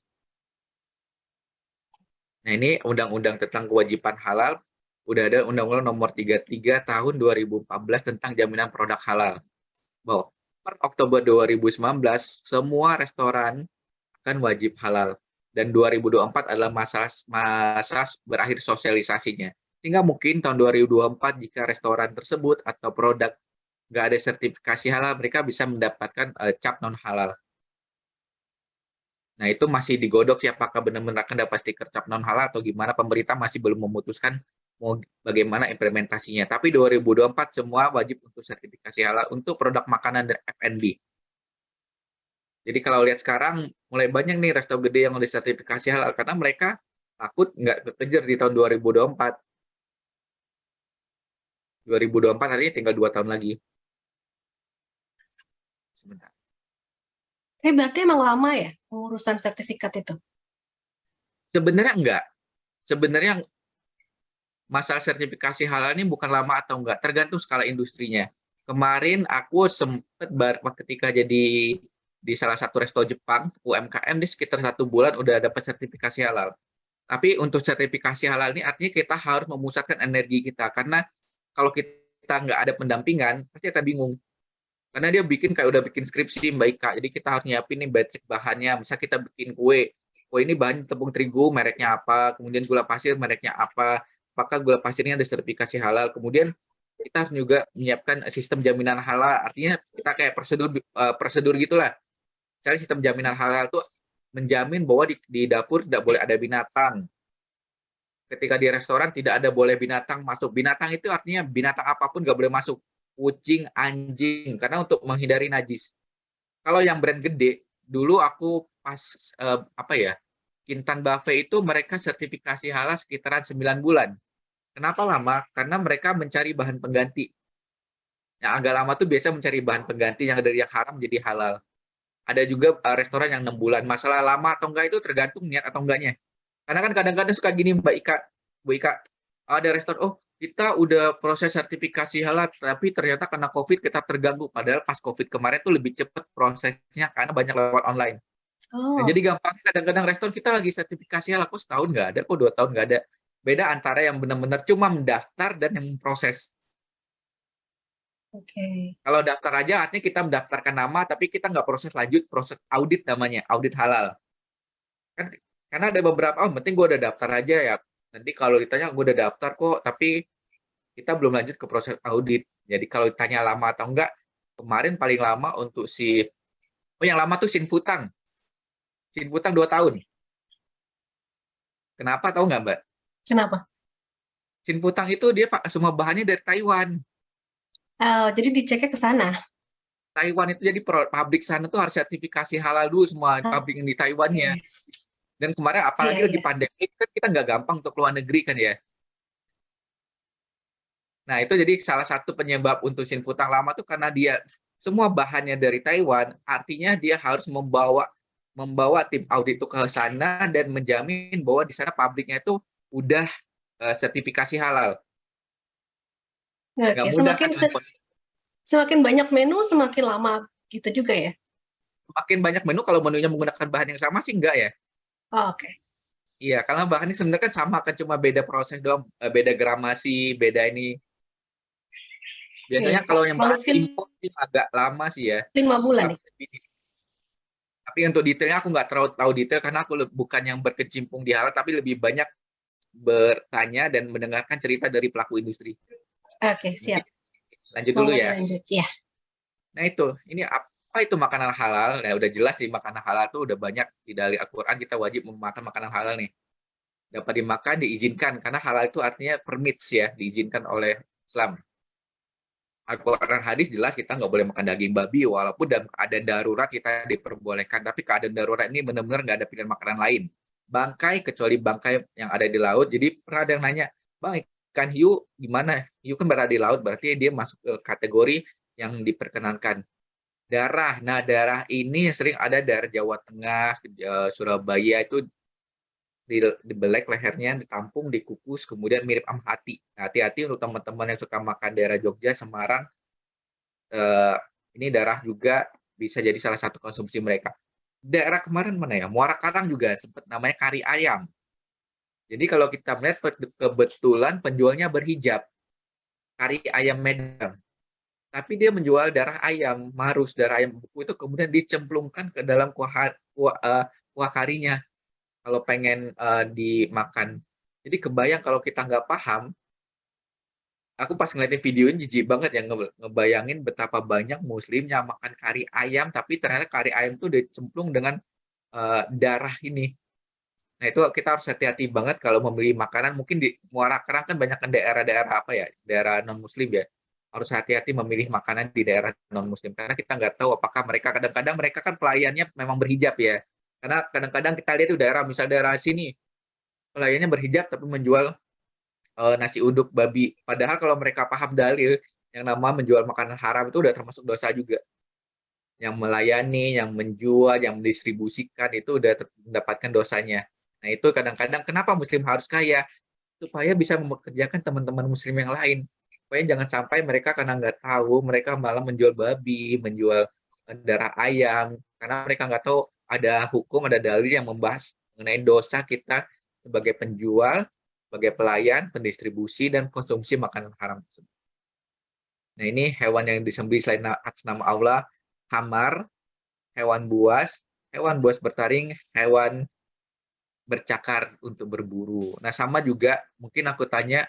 Nah ini undang-undang tentang kewajiban halal, udah ada Undang-Undang Nomor 33 Tahun 2014 tentang jaminan produk halal. Bahwa per Oktober 2019, semua restoran akan wajib halal. Dan 2024 adalah masa berakhir sosialisasinya. Sehingga mungkin tahun 2024 jika restoran tersebut atau produk nggak ada sertifikasi halal, mereka bisa mendapatkan cap non-halal. Nah, itu masih digodok sih apakah benar-benar akan dapat stiker cap non-halal atau gimana, pemerintah masih belum memutuskan mau bagaimana implementasinya. Tapi 2024 semua wajib untuk sertifikasi halal untuk produk makanan dan F&B. Jadi kalau lihat sekarang, mulai banyak nih resto gede yang udah sertifikasi halal, karena mereka takut nggak kekejar di tahun 2024. 2024 artinya tinggal 2 tahun lagi. Sebentar. Tapi berarti emang lama ya pengurusan sertifikat itu? Sebenarnya enggak. Sebenarnya masalah sertifikasi halal ini bukan lama atau enggak, tergantung skala industrinya. Kemarin aku sempat ketika jadi di salah satu resto Jepang, UMKM, di sekitar 1 bulan udah dapat sertifikasi halal. Tapi untuk sertifikasi halal ini artinya kita harus memusatkan energi kita, karena kalau kita nggak ada pendampingan, pasti kita bingung. Karena dia udah bikin skripsi Mbak Ika, jadi kita harus nyiapin nih basic bahannya. Misal kita bikin kue ini bahan tepung terigu, mereknya apa, kemudian gula pasir mereknya apa, apakah gula pasirnya ada sertifikasi halal, kemudian kita harus juga menyiapkan sistem jaminan halal, artinya kita kayak prosedur gitulah. Misalnya sistem jaminan halal itu menjamin bahwa di dapur tidak boleh ada binatang. Ketika di restoran tidak ada boleh binatang masuk. Binatang itu artinya binatang apapun nggak boleh masuk. Kucing, anjing, karena untuk menghindari najis. Kalau yang brand gede, dulu aku pas Kintan Buffet itu mereka sertifikasi halal sekitaran 9 bulan. Kenapa lama? Karena mereka mencari bahan pengganti. Yang agak lama tuh biasa mencari bahan pengganti yang dari yang haram jadi halal. Ada juga restoran yang 6 bulan. Masalah lama atau enggak itu tergantung niat atau enggaknya. Karena kan kadang-kadang suka gini Bu Ika, ada restoran, kita udah proses sertifikasi halal, tapi ternyata karena COVID kita terganggu. Padahal pas COVID kemarin tuh lebih cepat prosesnya karena banyak lewat online. Oh. Nah, jadi gampang kadang-kadang restoran kita lagi sertifikasi halal, kok setahun nggak ada, kok 2 tahun nggak ada. Beda antara yang benar-benar cuma mendaftar dan yang proses. Oke. Kalau daftar aja artinya kita mendaftarkan nama, tapi kita nggak proses lanjut, proses audit namanya, audit halal. Kan, karena ada beberapa, penting gue udah daftar aja ya. Nanti kalau ditanya gue udah daftar kok, tapi kita belum lanjut ke proses audit. Jadi kalau ditanya lama atau enggak, kemarin paling lama untuk yang lama tuh Sinfutang. Sinfutang 2 tahun. Kenapa tahu nggak Mbak? Kenapa? Sinfutang itu dia semua bahannya dari Taiwan. Jadi diceknya ke sana. Taiwan itu jadi pabrik sana tuh harus sertifikasi halal dulu semua pabrik yang di Taiwannya. Dan kemarin apalagi lagi pandemi kan kita nggak gampang untuk keluar negeri kan ya. Nah itu jadi salah satu penyebab untuk Sinfutang lama tuh karena dia semua bahannya dari Taiwan, artinya dia harus membawa tim audit itu ke sana dan menjamin bahwa di sana pabriknya itu udah sertifikasi halal. Oke, semakin banyak menu semakin lama gitu juga ya? Semakin banyak menu kalau menunya menggunakan bahan yang sama sih enggak ya. Oh, oke. Iya, karena bahannya sebenarnya kan sama kan, cuma beda proses doang, beda gramasi, beda ini. Biasanya Iya, Kak. kalau yang Bang bahan Lutfi impor sih agak lama sih ya. 5 bulan nih. Tapi untuk detailnya aku nggak terlalu tahu detail karena aku bukan yang berkecimpung di halal, tapi lebih banyak bertanya dan mendengarkan cerita dari pelaku industri. Oke, Mungkin siap. lanjut dulu Monggo ya. dilanjut. Ya. Nah itu, ini apa itu makanan halal? Nah udah jelas di makanan halal itu udah banyak di dari Al-Quran kita wajib memakan makanan halal nih. Dapat dimakan, diizinkan. Karena halal itu artinya permits ya, diizinkan oleh Islam. Al-Quran hadis jelas kita nggak boleh makan daging babi, walaupun dalam keadaan darurat kita diperbolehkan. Tapi keadaan darurat ini benar-benar nggak ada pilihan makanan lain. Bangkai, kecuali bangkai yang ada di laut. Jadi pernah ada yang nanya, Bang, ikan hiu gimana? Hiu kan berada di laut, berarti dia masuk ke kategori yang diperkenankan. Darah, nah darah ini sering ada daerah Jawa Tengah, Surabaya itu dibelek lehernya, ditampung, dikukus, kemudian mirip sama hati. Nah, hati-hati untuk teman-teman yang suka makan daerah Jogja, Semarang, ini darah juga bisa jadi salah satu konsumsi mereka. Daerah kemarin mana ya? Muara Karang juga sempat namanya kari ayam. Jadi kalau kita melihat kebetulan penjualnya berhijab, kari ayam Medan. Tapi dia menjual darah ayam, marus, darah ayam beku itu kemudian dicemplungkan ke dalam kuah karinya. Kalau pengen dimakan. Jadi kebayang kalau kita nggak paham, aku pas ngeliatin video ini jijik banget ya ngebayangin betapa banyak muslim yang makan kari ayam, tapi ternyata kari ayam itu dicemplung dengan darah ini. Nah itu kita harus hati-hati banget kalau membeli makanan. Mungkin di Muara Karang kan banyak kan daerah-daerah apa ya, daerah non-muslim ya. Harus hati-hati memilih makanan di daerah non-muslim. Karena kita nggak tahu apakah mereka, kadang-kadang mereka kan pelayannya memang berhijab ya. Karena kadang-kadang kita lihat di daerah, misal daerah sini, pelayannya berhijab tapi menjual nasi uduk babi. Padahal kalau mereka paham dalil, yang nama menjual makanan haram itu udah termasuk dosa juga. Yang melayani, yang menjual, yang mendistribusikan itu udah mendapatkan dosanya. Nah itu kadang-kadang kenapa muslim harus kaya? Supaya bisa mempekerjakan teman-teman muslim yang lain. Supaya jangan sampai mereka karena nggak tahu, mereka malah menjual babi, menjual darah ayam. Karena mereka nggak tahu ada hukum, ada dalil yang membahas mengenai dosa kita sebagai penjual, sebagai pelayan, pendistribusi, dan konsumsi makanan haram tersebut. Nah ini hewan yang disembelih selain atas nama Allah, hamar, hewan buas bertaring, hewan bercakar untuk berburu. Nah sama juga mungkin aku tanya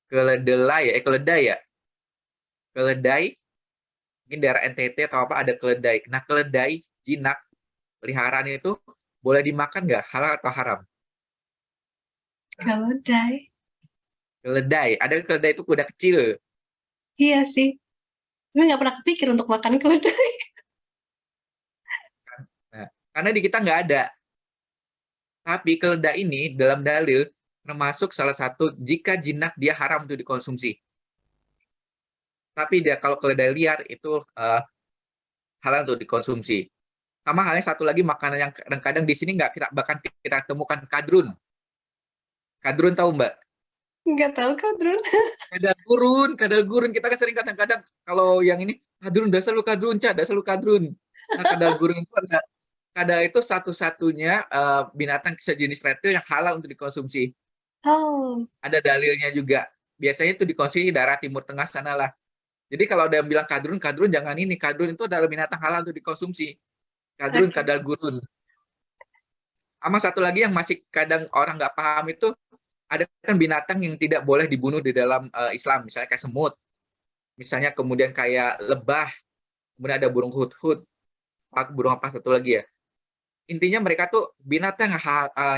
keledai ya, keledai mungkin daerah NTT atau apa ada keledai. Nah keledai jinak peliharaan itu boleh dimakan nggak, halal atau haram? Keledai. Keledai, ada keledai itu kuda kecil. Iya sih. Tapi nggak pernah kepikir untuk makan keledai. Nah, karena di kita nggak ada. Tapi keledai ini dalam dalil termasuk salah satu jika jinak dia haram untuk dikonsumsi. Tapi dia kalau keledai liar itu halal untuk dikonsumsi. Sama halnya satu lagi makanan yang kadang-kadang di sini nggak bahkan kita temukan kadrun. Kadrun tahu Mbak? Nggak tahu Kadrun. Kadal gurun. Kita kan sering kadang-kadang kalau yang ini kadrun, dasar lu kadrun, dasar lu kadrun. Nah, kadal gurun itu ada. Kadal itu satu-satunya binatang sejenis reptil yang halal untuk dikonsumsi. Oh. Ada dalilnya juga. Biasanya itu dikonsumsi daerah Timur Tengah sana lah. Jadi kalau ada yang bilang kadrun jangan ini. Kadrun itu adalah binatang halal untuk dikonsumsi. Kadrun, Okay. kadal gurun. Sama satu lagi yang masih kadang orang nggak paham itu, ada kan binatang yang tidak boleh dibunuh di dalam Islam. Misalnya kayak semut. Misalnya kemudian kayak lebah. Kemudian ada burung hut-hut. Burung apa satu lagi ya. Intinya mereka tuh binatang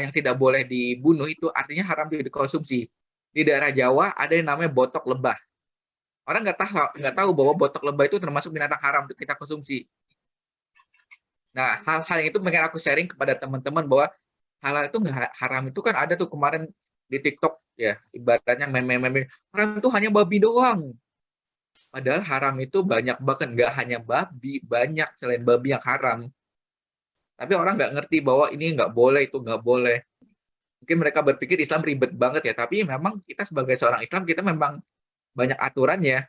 yang tidak boleh dibunuh itu artinya haram dikonsumsi. Di daerah Jawa ada yang namanya botok lebah. Orang nggak tahu bahwa botok lebah itu termasuk binatang haram untuk kita konsumsi. Nah, hal-hal yang itu mungkin aku sharing kepada teman-teman bahwa halal itu nggak haram itu kan ada tuh kemarin di TikTok ya, ibaratnya meme-meme haram itu hanya babi doang. Padahal haram itu banyak banget, nggak hanya babi, banyak selain babi yang haram. Tapi orang nggak ngerti bahwa ini nggak boleh, itu nggak boleh. Mungkin mereka berpikir Islam ribet banget ya, tapi memang kita sebagai seorang Islam, kita memang banyak aturannya.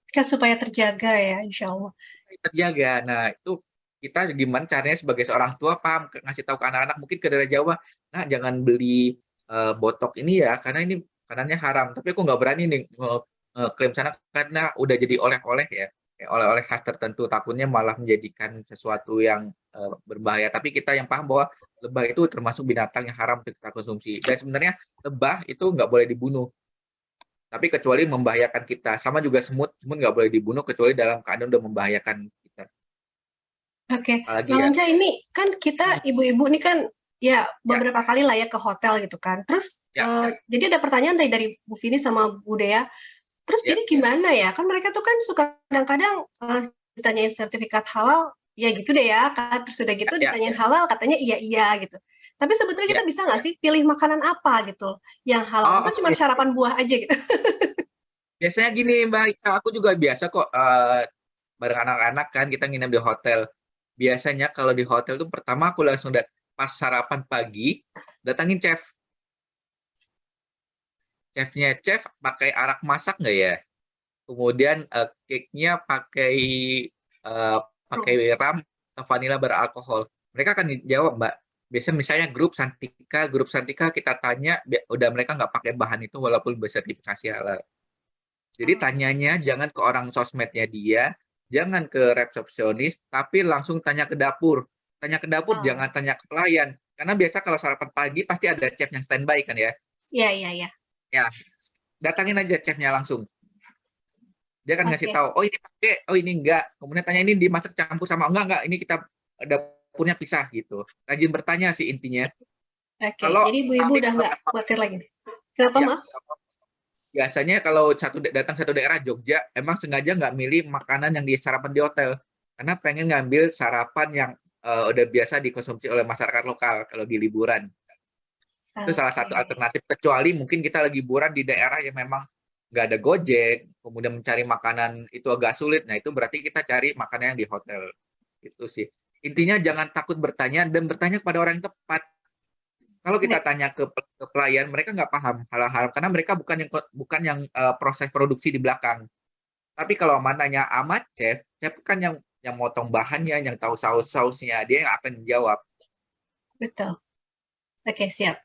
Kan supaya terjaga ya, insya Allah. Terjaga. Nah, itu kita gimana caranya sebagai seorang tua paham, ngasih tahu ke anak-anak, mungkin ke daerah Jawa, nah jangan beli botok ini ya, karena ini makanannya haram. Tapi aku nggak berani nih ngeklaim sana karena udah jadi oleh-oleh ya. Kayak oleh-oleh khas tertentu, takutnya malah menjadikan sesuatu yang berbahaya. Tapi kita yang paham bahwa lebah itu termasuk binatang yang haram untuk kita konsumsi. Dan sebenarnya lebah itu nggak boleh dibunuh, tapi kecuali membahayakan kita. Sama juga semut, semut nggak boleh dibunuh kecuali dalam keadaan udah membahayakan kita. Oke, Apalagi Bang ya, Anca, ini kan kita ibu-ibu nih kan ya ya, beberapa kali lah ya ke hotel gitu kan. Terus ya, jadi ada pertanyaan tadi dari Bu Vini sama Bu Dea. Terus ya, jadi gimana ya? Kan mereka tuh kan suka kadang-kadang ditanyain sertifikat halal, ya gitu deh ya. Kan. Terus udah gitu ya, ditanyain halal, katanya iya gitu. Tapi sebetulnya ya. kita bisa nggak sih pilih makanan apa gitu yang halal? Oh, Masa cuma oke. sarapan buah aja gitu? Biasanya gini Mbak Ika, aku juga biasa kok bareng anak-anak kan kita nginep di hotel. Biasanya kalau di hotel tuh pertama aku langsung pas sarapan pagi datangin chef. Chefnya chef pakai arak masak nggak ya? Kemudian cake-nya eh, pakai ram atau vanilla beralkohol. Mereka akan jawab Mbak. Biasanya misalnya grup Santika kita tanya, udah mereka nggak pakai bahan itu walaupun bersertifikasi halal. Jadi tanyanya jangan ke orang sosmednya dia, jangan ke resepsionis, tapi langsung tanya ke dapur. Tanya ke dapur, jangan tanya ke pelayan. Karena biasa kalau sarapan pagi pasti ada chef yang standby kan ya. Iya. Ya, datangin aja chefnya langsung. Dia akan ngasih Oke. tahu, oh ini pakai, oh ini enggak. Kemudian tanya ini dimasak campur sama enggak, ini kita dapurnya pisah gitu. Rajin bertanya sih intinya. Oke, Kalau jadi ibu-ibu udah nggak khawatir lagi. Kenapa, ya, Maaf? biasanya kalau datang satu daerah Jogja, emang sengaja nggak milih makanan yang disarapan di hotel, karena pengen ngambil sarapan yang udah biasa dikonsumsi oleh masyarakat lokal kalau di liburan. Itu salah satu Oke. alternatif. Kecuali mungkin kita lagi liburan di daerah yang memang nggak ada Gojek, kemudian mencari makanan itu agak sulit. Nah itu berarti kita cari makanan yang di hotel. Itu sih. Intinya jangan takut bertanya dan bertanya kepada orang yang tepat. Kalau kita tanya ke pelayan, mereka nggak paham hal-hal karena mereka bukan yang proses produksi di belakang. Tapi kalau tanya amat chef, chef kan yang motong bahannya, yang tahu saus-sausnya, dia yang akan menjawab. Betul. Oke, siap.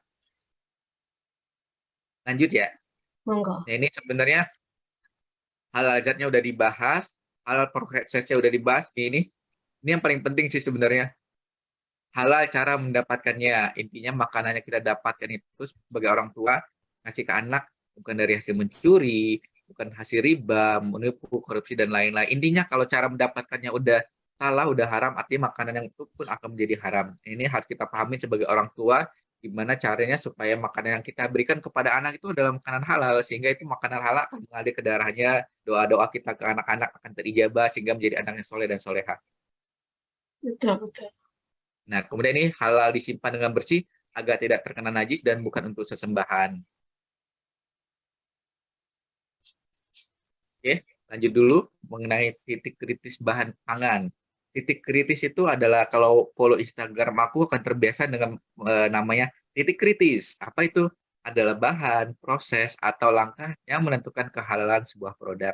Lanjut ya. Monggo. Nah ini sebenarnya halal zatnya udah dibahas, halal prosesnya udah dibahas. Ini yang paling penting sih sebenarnya. Halal cara mendapatkannya. Intinya makanannya kita dapatkan itu sebagai orang tua ngasih ke anak bukan dari hasil mencuri, bukan hasil riba, menipu, korupsi dan lain-lain. Intinya kalau cara mendapatkannya udah salah, udah haram, artinya makanan yang itu pun akan menjadi haram. Ini harus kita pahami sebagai orang tua gimana caranya supaya makanan yang kita berikan kepada anak itu adalah makanan halal sehingga itu makanan halal akan mengalir ke darahnya, doa-doa kita ke anak-anak akan terijabah sehingga menjadi anak yang soleh dan soleha. Betul. Nah, kemudian ini halal disimpan dengan bersih agar tidak terkena najis dan bukan untuk sesembahan. Oke, lanjut dulu mengenai titik kritis bahan pangan. Titik kritis itu adalah kalau follow Instagram aku akan terbiasa dengan namanya titik kritis. Apa itu? Adalah bahan, proses, atau langkah yang menentukan kehalalan sebuah produk.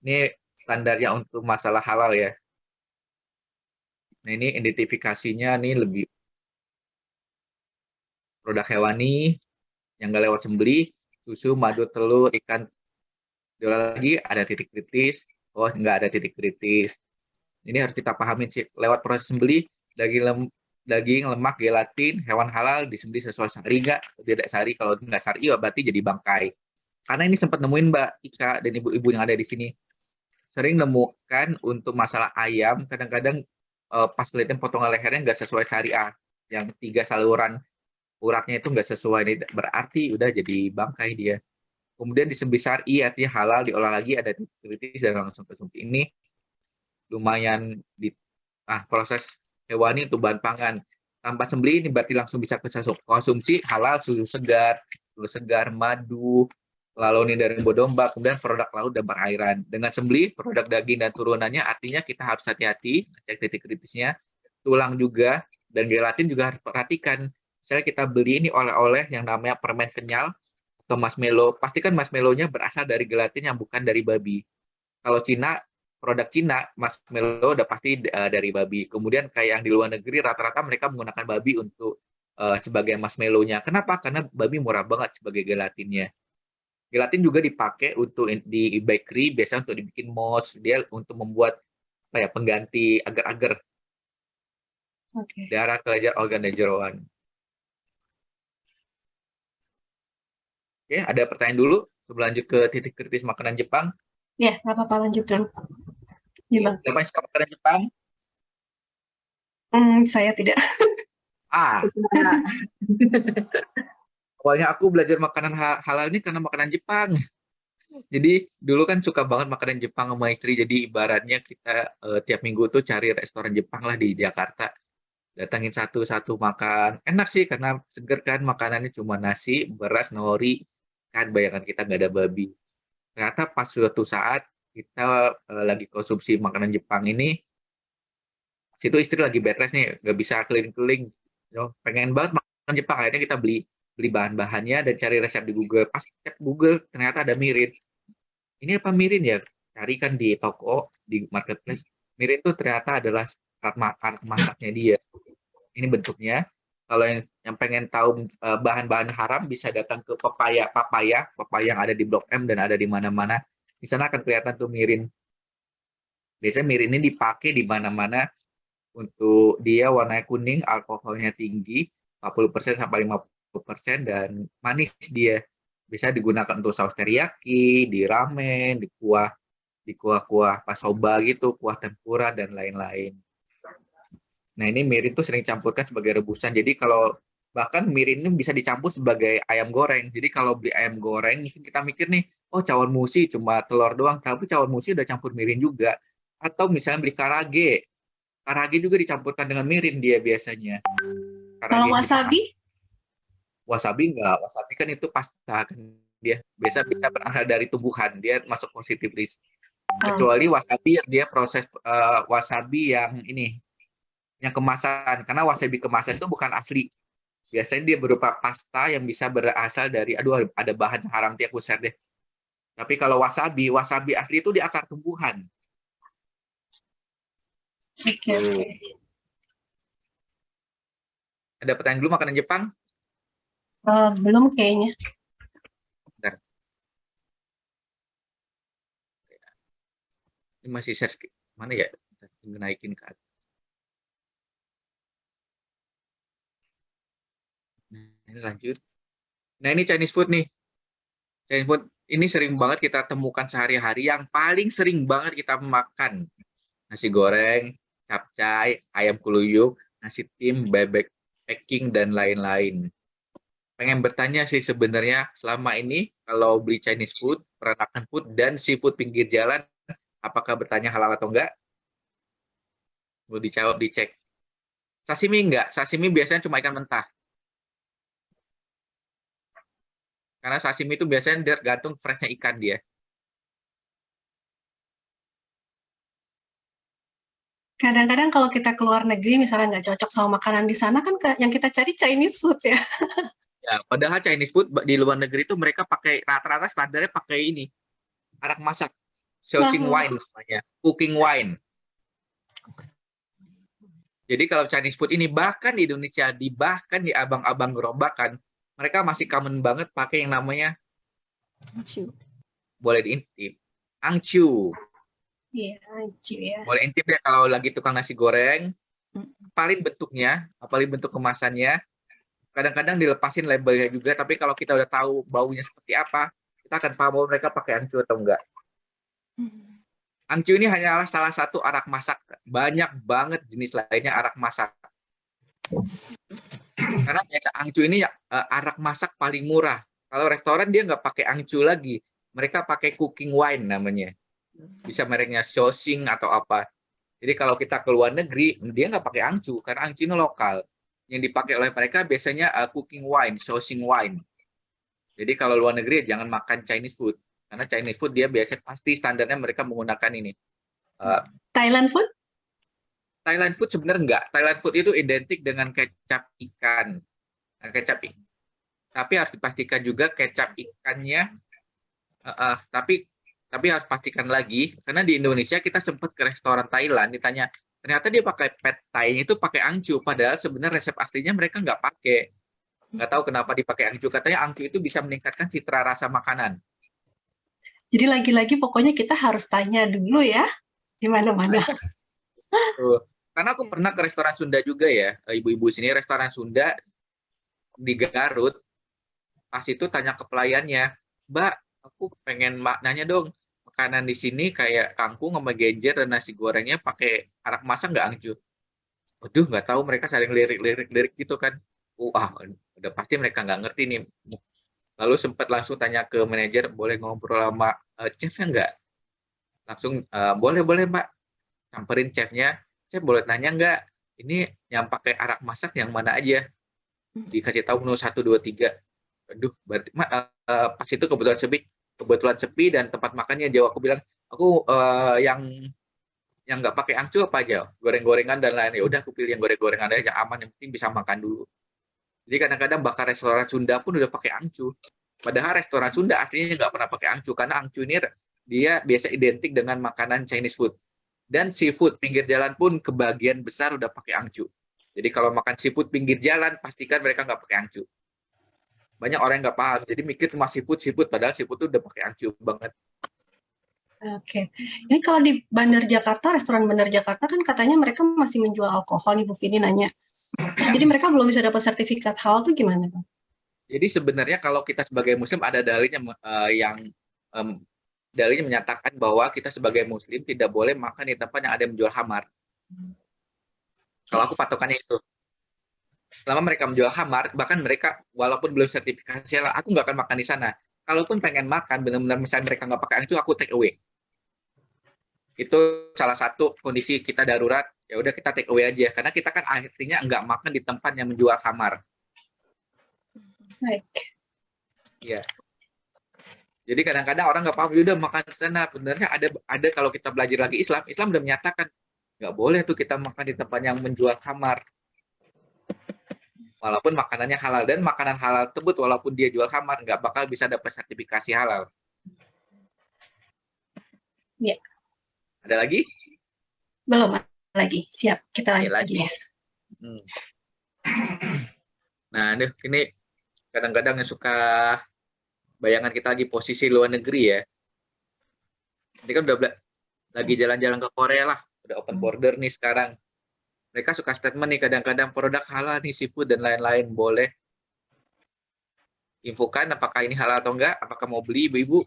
Ini standarnya untuk masalah halal ya. Nah, ini identifikasinya nih lebih produk hewani yang nggak lewat sembelih, susu, madu, telur, ikan. Diolah lagi ada titik kritis, oh nggak ada titik kritis. Ini harus kita pahami sih. Lewat proses sembelih, daging, lemak, gelatin, hewan halal disembelih sesuai syari nggak? Tidak syari, kalau nggak syari ya berarti jadi bangkai. Karena ini sempat nemuin Mbak Ika dan ibu-ibu yang ada di sini. Sering nemukan untuk masalah ayam, kadang-kadang pas kelihatan potongan lehernya nggak sesuai syariah. Yang 3 saluran uratnya itu nggak sesuai, ini berarti udah jadi bangkai dia. Kemudian disembelih syar'i artinya halal, diolah lagi ada titik kritis dan langsung konsumsi. Ini lumayan proses hewani untuk bahan pangan. Tanpa sembelih ini berarti langsung bisa konsumsi halal, susu segar, madu, lalu ini dari domba, kemudian produk laut dan perairan. Dengan sembelih, produk daging dan turunannya artinya kita harus hati-hati, cek titik kritisnya. Tulang juga dan gelatin juga harus perhatikan. Misalnya kita beli ini oleh-oleh yang namanya permen kenyal atau marshmallow, pastikan marshmallow-nya berasal dari gelatin yang bukan dari babi. Kalau produk Cina, marshmallow udah pasti dari babi. Kemudian kayak yang di luar negeri, rata-rata mereka menggunakan babi untuk sebagai marshmallow-nya. Kenapa? Karena babi murah banget sebagai gelatinnya. Gelatin juga dipakai untuk di bakery, biasanya untuk dibikin mousse, dia untuk membuat apa ya, pengganti agar-agar Oke. darah, kelenjar, organ, dan jeroan. Oke, ada pertanyaan dulu sebelum lanjut ke titik kritis makanan Jepang. Ya, nggak apa-apa, lanjut dulu. Gimana? Siapa yang suka makanan Jepang? Saya tidak. Ah, awalnya aku belajar makanan halal ini karena makanan Jepang. Jadi dulu kan suka banget makanan Jepang sama istri. Jadi ibaratnya kita tiap minggu tuh cari restoran Jepang lah di Jakarta. Datangin satu-satu makan. Enak sih karena seger kan, makanannya cuma nasi, beras, nori. Kan bayangan kita nggak ada babi. Ternyata pas suatu saat kita lagi konsumsi makanan Jepang ini, situ istri lagi bed rest nih, nggak bisa keliling-keliling. Pengen banget makan Jepang. Akhirnya kita beli bahan-bahannya dan cari resep di Google. Pas cek Google ternyata ada mirin. Ini apa mirin ya? Cari kan di toko, di marketplace. Mirin itu ternyata adalah alat masaknya dia. Ini bentuknya. Kalau yang pengen tahu bahan-bahan haram bisa datang ke papaya yang ada di Blok M dan ada di mana-mana. Di sana akan kelihatan tuh mirin. Biasanya mirin ini dipakai di mana-mana untuk dia warnanya kuning, alkoholnya tinggi, 40% sampai 50% dan manis dia. Bisa digunakan untuk saus teriyaki, di ramen, di kuah-kuah pas soba gitu, kuah tempura dan lain-lain. Nah, ini mirin tuh sering campurkan sebagai rebusan. Jadi kalau bahkan mirin ini bisa dicampur sebagai ayam goreng. Jadi kalau beli ayam goreng, kita mikir nih, oh cawan musi cuma telur doang. Tapi cawan musi udah campur mirin juga. Atau misalnya beli karage. Karage juga dicampurkan dengan mirin dia biasanya. Kalau wasabi? Wasabi enggak. Wasabi kan itu pasta kan dia. Biasa bisa berasal dari tumbuhan. Dia masuk positif list. Kecuali wasabi yang dia proses wasabi yang ini, yang kemasan. Karena wasabi kemasan itu bukan asli. Biasanya dia berupa pasta yang bisa berasal dari, aduh ada bahan haram tiap pusat deh. Tapi kalau wasabi asli itu di akar tumbuhan. Oke. Ada pertanyaan dulu makanan Jepang? Belum kayaknya. Bentar. Ini masih share mana ya? Naikin ke atas. Nah, ini lanjut. Nah, ini Chinese food nih. Chinese food ini sering banget kita temukan sehari-hari, yang paling sering banget kita makan. Nasi goreng, capcay, ayam kuluyuk, nasi tim, bebek packing, dan lain-lain. Pengen bertanya sih sebenarnya, selama ini kalau beli Chinese food, peranakan food, dan seafood pinggir jalan, apakah bertanya halal atau enggak? Mau dijawab, dicek. Sashimi enggak? Sashimi biasanya cuma ikan mentah. Karena sashimi itu biasanya tergantung freshnya ikan dia. Kadang-kadang kalau kita keluar negeri, misalnya nggak cocok sama makanan di sana, kan yang kita cari Chinese food ya. Ya, padahal Chinese food di luar negeri itu mereka pakai rata-rata standarnya pakai ini, arak masak, shoshing wine namanya, cooking wine. Jadi kalau Chinese food ini bahkan di Indonesia, bahkan di abang-abang gerobakan, mereka masih common banget pakai yang namanya, boleh diintip, angcu. Iya, angcu ya. Boleh intip ya kalau lagi tukang nasi goreng, paling bentuknya, apalagi bentuk kemasannya, kadang-kadang dilepasin labelnya juga, tapi kalau kita udah tahu baunya seperti apa, kita akan paham bahwa mereka pakai angcu atau enggak. Angcu ini hanyalah salah satu arak masak. Banyak banget jenis lainnya arak masak. Karena biasa angcu ini arak masak paling murah. Kalau restoran dia nggak pakai angcu lagi. Mereka pakai cooking wine namanya. Bisa mereknya shoshing atau apa. Jadi kalau kita ke luar negeri, dia nggak pakai angcu. Karena angcu ini lokal. Yang dipakai oleh mereka biasanya cooking wine, shoshing wine. Jadi kalau luar negeri jangan makan Chinese food. Karena Chinese food dia biasa pasti standarnya mereka menggunakan ini. Thailand food? Thailand food sebenarnya enggak. Thailand food itu identik dengan kecap ikan. Nah, kecap ikan. Tapi harus dipastikan juga kecap ikannya. Tapi harus pastikan lagi. Karena di Indonesia kita sempat ke restoran Thailand ditanya, ternyata dia pakai pad thai itu pakai angcu, padahal sebenarnya resep aslinya mereka nggak pakai. Nggak tahu kenapa dipakai angcu, katanya angcu itu bisa meningkatkan citra rasa makanan. Jadi lagi-lagi pokoknya kita harus tanya dulu ya di mana-mana. Tuh. Karena aku pernah ke restoran Sunda juga ya, ibu-ibu sini restoran Sunda di Garut, pas itu tanya ke pelayannya, Mbak, aku pengen nanya dong, makanan di sini kayak kangkung sama genjer dan nasi gorengnya pakai arak masak nggak angcu? Waduh, nggak tahu, mereka saling lirik gitu kan. Udah pasti mereka nggak ngerti nih. Lalu sempat langsung tanya ke manajer, boleh ngobrol sama chefnya nggak? Langsung, boleh Mbak. Samperin chefnya, chef boleh nanya nggak? Ini yang pakai arak masak yang mana aja? Dikasih tahu menu 1, 2, 3. Aduh, berarti pas itu kebetulan sepi dan tempat makannya jauh. Aku bilang, aku yang nggak pakai angcu apa aja, goreng-gorengan dan lain. Ya udah, aku pilih yang goreng-gorengan aja, yang aman, yang penting bisa makan dulu. Jadi kadang-kadang bahkan restoran Sunda pun udah pakai angcu. Padahal restoran Sunda aslinya nggak pernah pakai angcu, karena angcu ini dia biasa identik dengan makanan Chinese food. Dan seafood pinggir jalan pun kebagian besar udah pakai angcu. Jadi kalau makan seafood pinggir jalan, pastikan mereka nggak pakai angcu. Banyak orang yang nggak paham, jadi mikir cuma seafood, padahal seafood itu udah pakai angcu banget. Oke. Ini kalau di Bandar Jakarta, restoran Bandar Jakarta kan katanya mereka masih menjual alkohol nih, Bu Vini nanya. Jadi mereka belum bisa dapat sertifikat halal tuh gimana, Bang? Jadi sebenarnya kalau kita sebagai Muslim ada dalilnya dalilnya menyatakan bahwa kita sebagai Muslim tidak boleh makan di tempat yang ada yang menjual khamar. Kalau aku patokannya itu. Selama mereka menjual khamar, bahkan mereka walaupun belum sertifikasi halal, aku nggak akan makan di sana. Kalaupun pengen makan, benar-benar misalnya mereka nggak pakai angcu, aku take away. Itu salah satu kondisi kita darurat, ya udah kita take away aja, karena kita kan akhirnya nggak makan di tempat yang menjual khamar. Baik. Ya. Jadi kadang-kadang orang nggak paham, udah makan di sana. Sebenarnya ada kalau kita belajar lagi Islam udah menyatakan nggak boleh tuh kita makan di tempat yang menjual khamar. Walaupun makanannya halal, dan makanan halal tersebut walaupun dia jual khamar nggak bakal bisa dapat sertifikasi halal. Ya. Ada lagi? Belum lagi. Siap, kita lanjut lagi ya. Nah, ini kadang-kadang yang suka bayangan kita lagi posisi luar negeri ya. Ini kan udah lagi jalan-jalan ke Korea lah, udah open border nih sekarang. Mereka suka statement nih kadang-kadang, produk halal nih, seafood dan lain-lain boleh. Infokan apakah ini halal atau enggak, apakah mau beli ibu-ibu.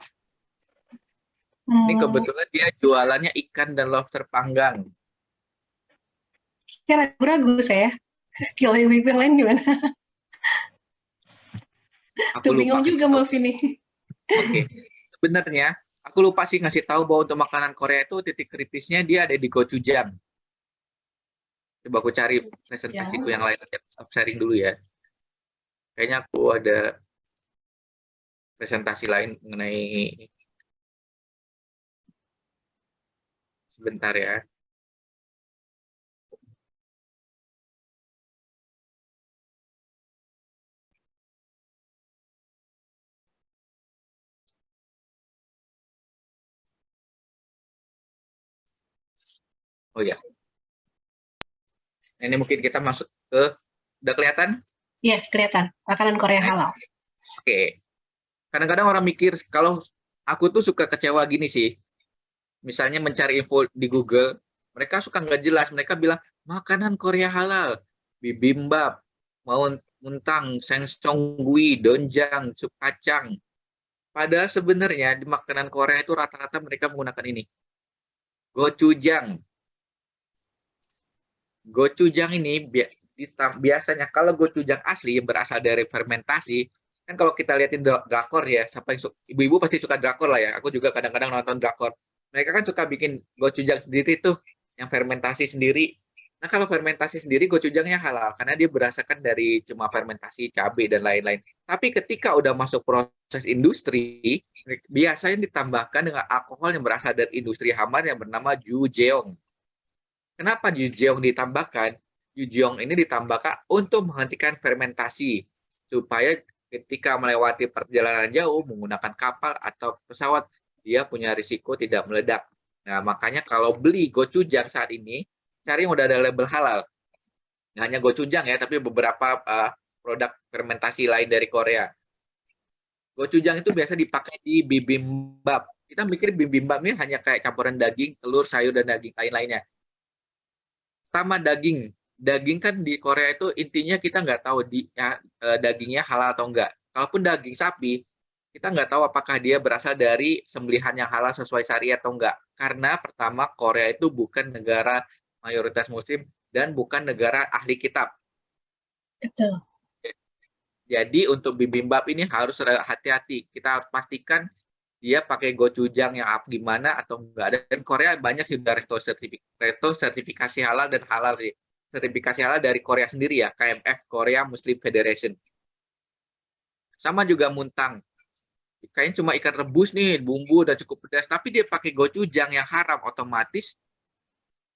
Ini kebetulan dia jualannya ikan dan lobster panggang. Kayak ragu-ragu saya. Kalau ibu-ibu yang lain gimana? Tuh bingung juga Mbak Vini. Oke. Sebenarnya aku lupa sih ngasih tahu bahwa untuk makanan Korea itu titik kritisnya dia ada di gochujang. Coba aku cari presentasiku yang lain, stop sharing dulu ya. Kayaknya aku ada presentasi lain mengenai, sebentar ya. Oh ya. Ini mungkin kita masuk ke, udah kelihatan? Iya, kelihatan. Makanan Korea halal. Oke. Kadang-kadang orang mikir, kalau aku tuh suka kecewa gini sih. Misalnya mencari info di Google, mereka suka nggak jelas. Mereka bilang, makanan Korea halal. Bibimbap, muntang, sengsonggui, donjang, sup kacang. Padahal sebenarnya di makanan Korea itu rata-rata mereka menggunakan ini. Gochujang. Gochujang ini biasanya kalau gochujang asli berasal dari fermentasi, kan kalau kita lihatin drakor ya, siapa yang ibu-ibu pasti suka drakor lah ya. Aku juga kadang-kadang nonton drakor. Mereka kan suka bikin gochujang sendiri tuh, yang fermentasi sendiri. Nah, kalau fermentasi sendiri gochujangnya halal karena dia berasakan dari cuma fermentasi cabai dan lain-lain. Tapi ketika udah masuk proses industri, biasanya ditambahkan dengan alkohol yang berasal dari industri hambar yang bernama jujeong. Kenapa jujeong ditambahkan? Jujeong ini ditambahkan untuk menghentikan fermentasi supaya ketika melewati perjalanan jauh menggunakan kapal atau pesawat, dia punya risiko tidak meledak. Nah, makanya kalau beli gochujang saat ini, cari yang udah ada label halal. Nggak hanya gochujang ya, tapi beberapa produk fermentasi lain dari Korea. Gochujang itu biasa dipakai di bibimbap. Kita mikir bibimbap ini hanya kayak campuran daging, telur, sayur, dan daging lain-lainnya. Sama daging. Daging kan di Korea itu intinya kita nggak tahu dagingnya halal atau enggak. Kalaupun daging sapi, kita nggak tahu apakah dia berasal dari sembelihan yang halal sesuai syariat atau enggak. Karena pertama, Korea itu bukan negara mayoritas muslim dan bukan negara ahli kitab. Betul. Jadi untuk bibimbap ini harus hati-hati. Kita harus pastikan dia pakai gochujang yang gimana atau enggak. Dan Korea banyak sih udah resto sertifikasi halal dan halal sih. Sertifikasi halal dari Korea sendiri ya, KMF, Korea Muslim Federation. Sama juga muntang. Kayaknya cuma ikan rebus nih, bumbu udah cukup pedas, tapi dia pakai gochujang yang haram, otomatis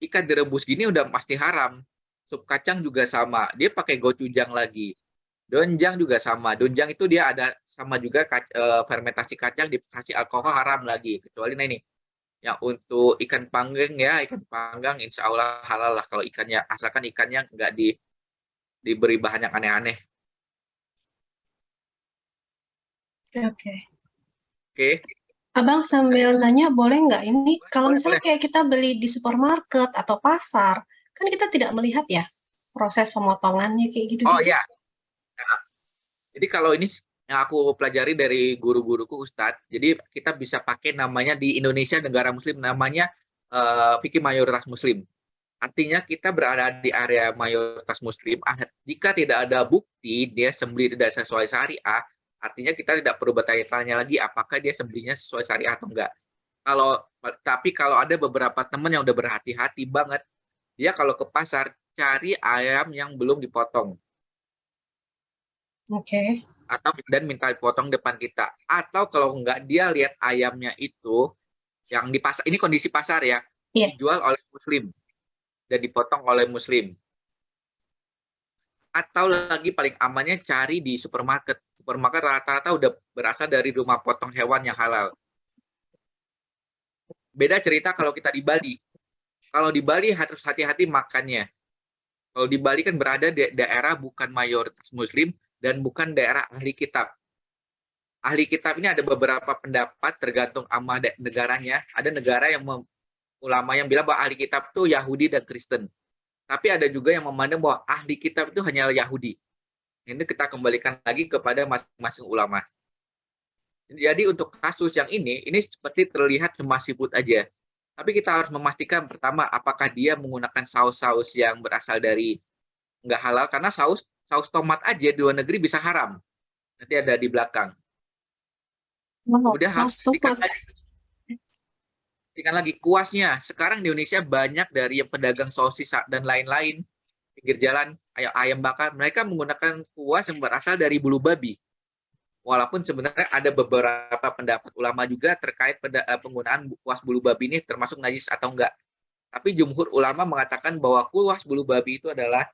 ikan direbus gini udah pasti haram. Sup kacang juga sama, dia pakai gochujang lagi. Doenjang juga sama. Doenjang itu dia ada sama juga fermentasi kacang dikasih alkohol haram lagi. Kecuali ini yang untuk ikan panggang ya, ikan panggang insya Allah halal lah kalau ikannya, asalkan ikannya nggak diberi bahan yang aneh-aneh. Oke. Abang sambil nanya, boleh nggak ini kalau Boleh, misalnya kayak kita beli di supermarket atau pasar, kan kita tidak melihat ya proses pemotongannya kayak gitu-gitu. Oh ya. Nah, jadi kalau ini yang aku pelajari dari guru-guruku Ustadz, jadi kita bisa pakai namanya di Indonesia negara Muslim namanya fikih mayoritas Muslim. Artinya kita berada di area mayoritas Muslim. Jika tidak ada bukti dia sembelih tidak sesuai syariah, artinya kita tidak perlu bertanya-tanya lagi apakah dia sembelihnya sesuai syariah atau enggak. Tapi kalau ada beberapa teman yang udah berhati-hati banget, dia kalau ke pasar cari ayam yang belum dipotong. Oke. Dan minta dipotong depan kita. Atau kalau enggak dia lihat ayamnya itu yang di pasar, ini kondisi pasar ya, dijual oleh Muslim dan dipotong oleh Muslim. Atau lagi paling amannya cari di supermarket. Supermarket rata-rata udah berasal dari rumah potong hewan yang halal. Beda cerita kalau kita di Bali. Kalau di Bali harus hati-hati makannya. Kalau di Bali kan berada di daerah bukan mayoritas Muslim dan bukan daerah ahli kitab. Ahli kitab ini ada beberapa pendapat tergantung sama negaranya. Ada negara yang ulama yang bilang bahwa ahli kitab itu Yahudi dan Kristen. Tapi ada juga yang memandang bahwa ahli kitab itu hanya Yahudi. Ini kita kembalikan lagi kepada masing-masing ulama. Jadi untuk kasus yang ini seperti terlihat cuma siput aja. Tapi kita harus memastikan pertama apakah dia menggunakan saus-saus yang berasal dari nggak halal, karena saus tomat aja di luar negeri bisa haram. Nanti ada di belakang. Kemudian harus pastikan lagi kuasnya. Sekarang di Indonesia banyak dari yang pedagang sosis dan lain-lain pinggir jalan, ayam bakar, mereka menggunakan kuas yang berasal dari bulu babi. Walaupun sebenarnya ada beberapa pendapat ulama juga terkait penggunaan kuas bulu babi ini termasuk najis atau enggak. Tapi jumhur ulama mengatakan bahwa kuas bulu babi itu adalah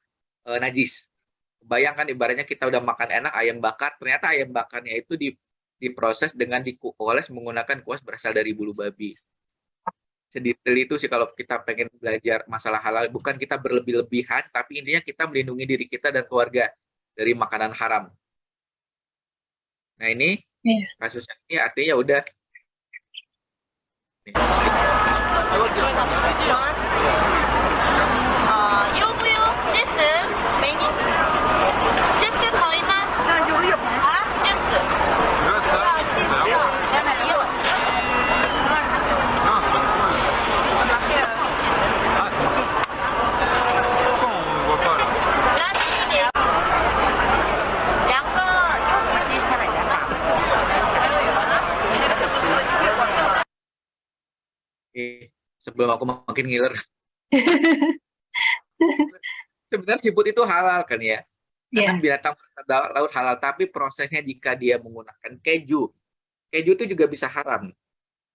najis. Bayangkan ibaratnya kita udah makan enak ayam bakar, ternyata ayam bakarnya itu diproses dengan dioles menggunakan kuas berasal dari bulu babi. Sedetail itu sih kalau kita pengen belajar masalah halal. Bukan kita berlebih-lebihan, tapi intinya kita melindungi diri kita dan keluarga dari makanan haram. Nah ini kasusnya ini artinya udah. Sebelum aku makin ngiler. Sebenarnya siput itu halal kan ya. Karena binatang laut halal, tapi prosesnya jika dia menggunakan keju itu juga bisa haram.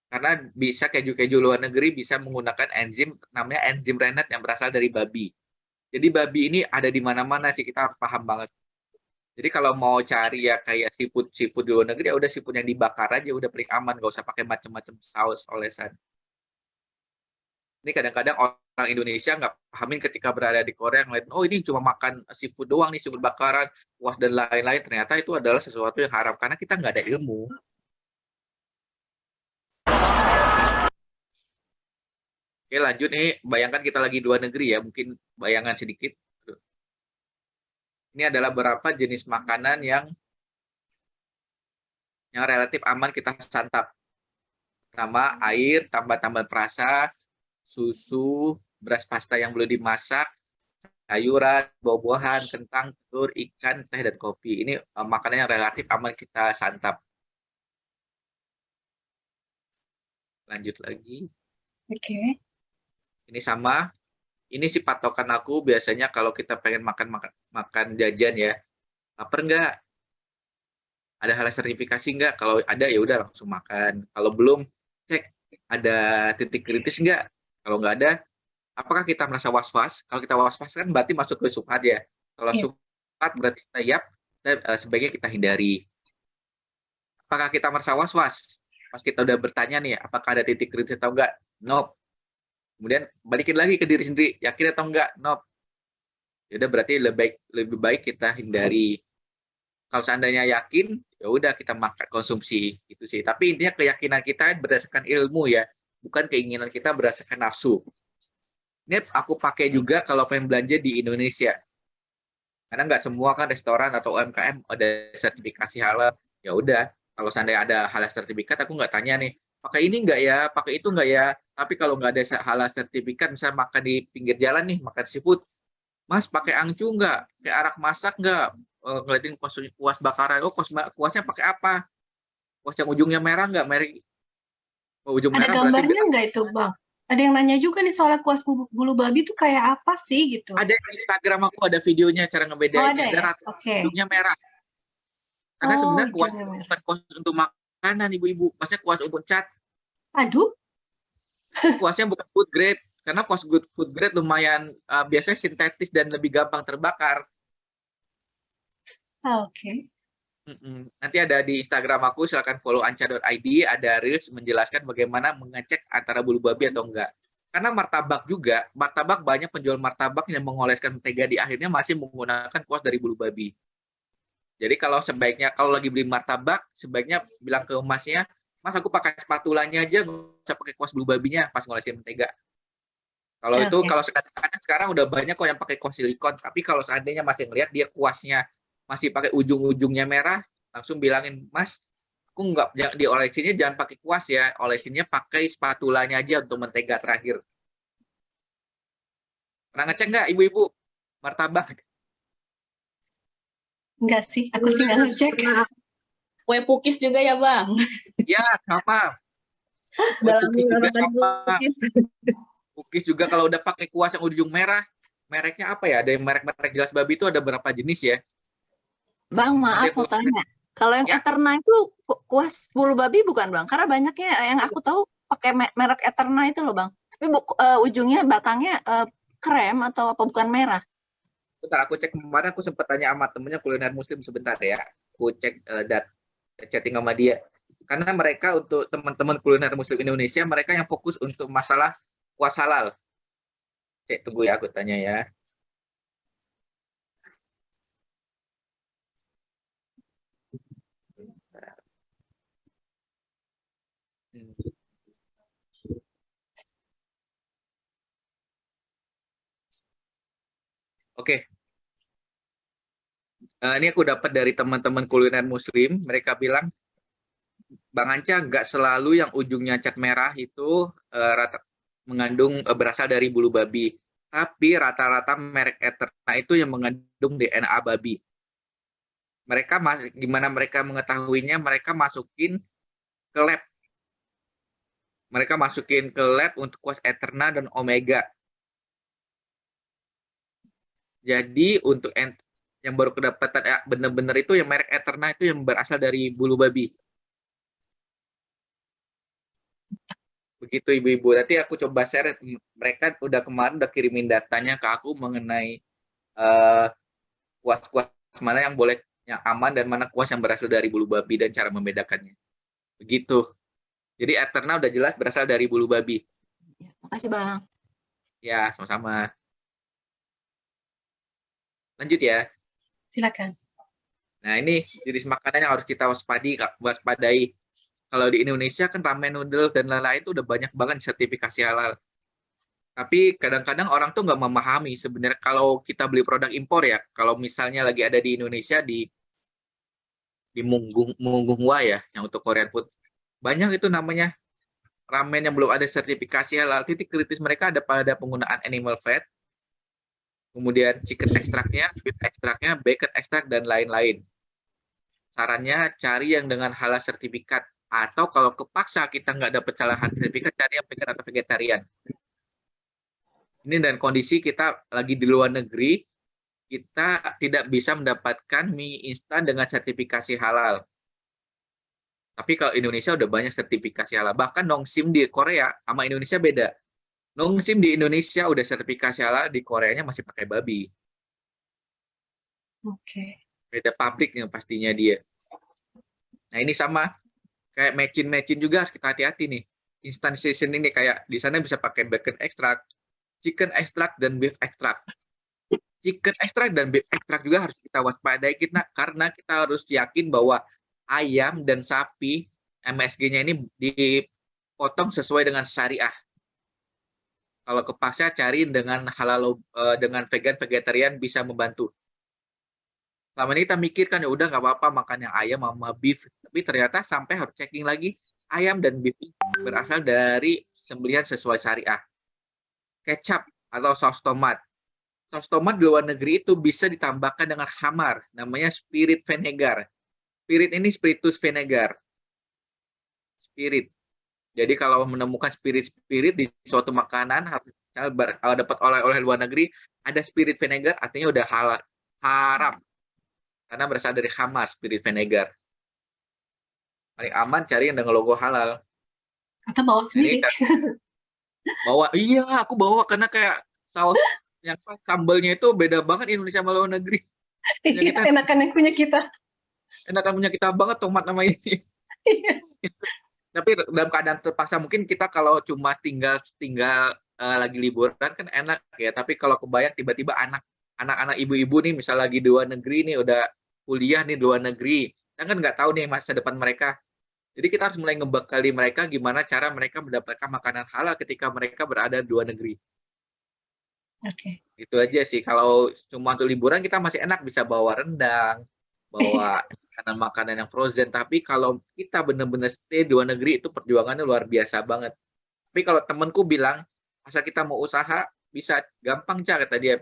Karena bisa keju luar negeri bisa menggunakan enzim, namanya enzim rennet yang berasal dari babi. Jadi babi ini ada di mana-mana sih, kita harus paham banget. Jadi kalau mau cari ya kayak seafood di luar negeri, ya udah seafood yang dibakar aja, udah paling aman, nggak usah pakai macam-macam saus olesan. Ini kadang-kadang orang Indonesia nggak pahamin ketika berada di Korea ngeliat, oh ini cuma makan seafood doang nih, seafood bakaran, kuah dan lain-lain. Ternyata itu adalah sesuatu yang haram karena kita nggak ada ilmu. Oke, lanjut nih. Bayangkan kita lagi di luar negeri ya, mungkin bayangan sedikit. Ini adalah beberapa jenis makanan yang relatif aman kita santap. Pertama, air, tambah-tambah perasa, susu, beras pasta yang belum dimasak, sayuran, buah-buahan, kentang, telur, ikan, teh, dan kopi. Ini makanan yang relatif aman kita santap. Lanjut lagi. Oke. Ini sama. Ini sih patokan aku biasanya kalau kita pengen makan jajan ya. Lapar nggak? Ada halal sertifikasi nggak? Kalau ada ya udah langsung makan. Kalau belum, cek ada titik kritis nggak? Kalau nggak ada, apakah kita merasa was-was? Kalau kita was-was kan berarti masuk ke subhat ya. Kalau Iya. subhat berarti kita sebaiknya kita hindari. Apakah kita merasa was-was? Pas kita udah bertanya nih, apakah ada titik kritis atau enggak? Nope. Kemudian balikin lagi ke diri sendiri, yakin atau enggak? Nope. Ya udah berarti lebih baik kita hindari. Kalau seandainya yakin, ya udah kita makan konsumsi itu sih. Tapi intinya keyakinan kita berdasarkan ilmu ya, bukan keinginan kita berdasarkan nafsu. Ini aku pakai juga kalau pengen belanja di Indonesia. Karena nggak semua kan restoran atau UMKM ada sertifikasi halal. Ya udah, kalau seandainya ada halal sertifikat, aku nggak tanya nih, pakai ini nggak ya, pakai itu nggak ya. Tapi kalau nggak ada halal sertifikat, misalnya makan di pinggir jalan nih, makan seafood, Mas pakai angcu nggak? Kayak arak masak nggak? Ngeliatin kuas bakaran, oh kuasnya pakai apa? Kuas yang ujungnya merah nggak? Ujung Ada merah gambarnya berarti nggak itu, Bang? Ada yang nanya juga nih soal kuas bulu babi itu kayak apa sih gitu. ada di Instagram aku ada videonya cara ngebedain. Oh, ada ya? Rata Oke. ujungnya merah. Karena Oh, sebenarnya kuas ujungnya itu merah. bukan kuas untuk makanan ibu-ibu, maksudnya kuas untuk cat. Aduh, Kuasnya bukan food grade, karena kuas food grade lumayan biasanya sintetis dan lebih gampang terbakar. oke. Nanti ada di Instagram aku, silakan follow anca.id, ada reels menjelaskan bagaimana mengecek antara bulu babi atau enggak. Karena martabak banyak penjual martabak yang mengoleskan mentega di akhirnya masih menggunakan kuas dari bulu babi. Jadi kalau lagi beli martabak, sebaiknya bilang ke emasnya, Mas aku pakai spatulanya aja, nggak usah pakai kuas bulu babinya pas ngolesin mentega. Kalau itu, Oke. kalau sekarang udah banyak kok yang pakai kuas silikon. Tapi kalau seandainya masih ngelihat dia kuasnya masih pakai ujung-ujungnya merah, langsung bilangin, Mas, aku nggak diolesinnya jangan pakai kuas ya, olesinnya pakai spatulanya aja untuk mentega terakhir. Pernah ngecek nggak ibu-ibu martabak? Enggak sih, aku sih nggak ngecek. Kue pukis juga ya Bang? Ya, sama. Dalam Cookies juga makan sama. cookies. Cookies juga kalau udah pakai kuas yang ujung merah, mereknya apa ya? Ada yang merek jelas babi itu ada berapa jenis ya? Bang, maaf mau tanya. Kalau yang Ya. Eterna itu kuas bulu babi bukan, Bang? Karena banyaknya yang aku tahu pakai merek Eterna itu loh, Bang. Tapi ujungnya batangnya krem atau apa, bukan merah. Bentar, aku cek kemarin, aku sempat tanya sama temennya kuliner muslim sebentar ya. Aku cek chatting sama dia. Karena mereka untuk teman-teman kuliner muslim Indonesia, mereka yang fokus untuk masalah kuas halal. Cek, tunggu ya, aku tanya ya. Oke. Ini aku dapat dari teman-teman kuliner muslim, mereka bilang, Bang Anca, nggak selalu yang ujungnya cat merah itu mengandung berasal dari bulu babi. Tapi rata-rata merek Eterna itu yang mengandung DNA babi. Gimana mereka mengetahuinya? Mereka masukin ke lab. Mereka masukin ke lab untuk kuas Eterna dan Omega. Jadi untuk yang baru kedapatan benar-benar itu yang merek Eterna itu yang berasal dari bulu babi. Begitu ibu-ibu. Nanti aku coba share, mereka kemarin udah kirimin datanya ke aku mengenai kuas-kuas mana yang boleh, yang aman, dan mana kuas yang berasal dari bulu babi dan cara membedakannya. Begitu. Jadi Eterna udah jelas berasal dari bulu babi. Makasih, Bang. Ya, sama-sama. Lanjut ya. Silakan. Nah, ini jenis makanan yang harus kita waspadai. Kalau di Indonesia kan ramen noodle dan lain-lain itu udah banyak banget sertifikasi halal. Tapi kadang-kadang orang tuh nggak memahami sebenarnya kalau kita beli produk impor ya, kalau misalnya lagi ada di Indonesia di Munggunghwa ya, yang untuk Korean food, banyak itu namanya ramen yang belum ada sertifikasi halal. Titik kritis mereka ada pada penggunaan animal fat, kemudian chicken ekstraknya, beef ekstraknya, bacon ekstrak, dan lain-lain. Sarannya cari yang dengan halal sertifikat, atau kalau kepaksa kita nggak dapat salahan sertifikat, cari yang vegan atau vegetarian. Ini dan kondisi kita lagi di luar negeri, kita tidak bisa mendapatkan mie instan dengan sertifikasi halal. Tapi kalau Indonesia udah banyak sertifikasi halal. Bahkan Nongsim di Korea sama Indonesia beda. Nongsim di Indonesia udah sertifikasi halal, di Koreanya masih pakai babi. Oke. Beda pabriknya pastinya dia. Nah ini sama, kayak mecin juga harus kita hati-hati nih. Instant seasoning ini kayak di sana bisa pakai bacon ekstrak, chicken ekstrak, dan beef ekstrak. Chicken ekstrak dan beef ekstrak juga harus kita waspadai karena kita harus yakin bahwa ayam dan sapi MSG-nya ini dipotong sesuai dengan syariah. Kalau kepaksa cari dengan halal, dengan vegetarian bisa membantu. Selama ini kita mikirkan ya udah nggak apa-apa makan yang ayam sama beef, tapi ternyata sampai harus checking lagi ayam dan beef berasal dari sembelihan sesuai syariah. Kecap atau saus tomat. Saus tomat di luar negeri itu bisa ditambahkan dengan khamar, namanya spirit vinegar. Spirit ini spiritus vinegar. Spirit. Jadi kalau menemukan spirit di suatu makanan, kalau dapat oleh-oleh luar negeri, ada spirit vinegar, artinya udah haram. Karena berasal dari khamar, spirit vinegar. Paling aman cari yang dengan logo halal. Atau bawa sendiri. Iya, aku bawa karena kayak saus yang sambalnya itu beda banget Indonesia sama luar negeri. Iya, enakan yang punya kita. Enakan punya kita banget tomat nama ini. Tapi dalam keadaan terpaksa mungkin kita kalau cuma tinggal lagi liburan kan enak ya. Tapi kalau kebayang tiba-tiba anak-anak ibu-ibu nih misal lagi di luar negeri nih udah kuliah nih di luar negeri, kita kan nggak tahu nih masa depan mereka. Jadi kita harus mulai ngebekali mereka gimana cara mereka mendapatkan makanan halal ketika mereka berada di luar negeri. Oke. Itu aja sih. Kalau cuma untuk liburan kita masih enak bisa bawa rendang, bawa makanan yang frozen. Tapi kalau kita benar-benar stay di luar negeri itu perjuangannya luar biasa banget. Tapi kalau temanku bilang, asal kita mau usaha bisa gampang kata dia,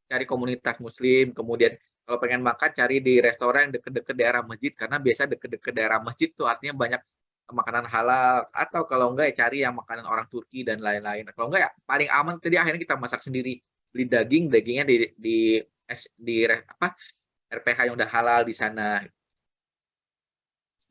cari komunitas muslim, kemudian kalau pengen makan cari di restoran yang deket-deket daerah masjid, karena biasa deket-deket daerah masjid tuh artinya banyak makanan halal, atau kalau enggak ya cari yang makanan orang Turki dan lain-lain. Kalau enggak ya paling aman tadi akhirnya kita masak sendiri, beli dagingnya di RPH yang udah halal di sana.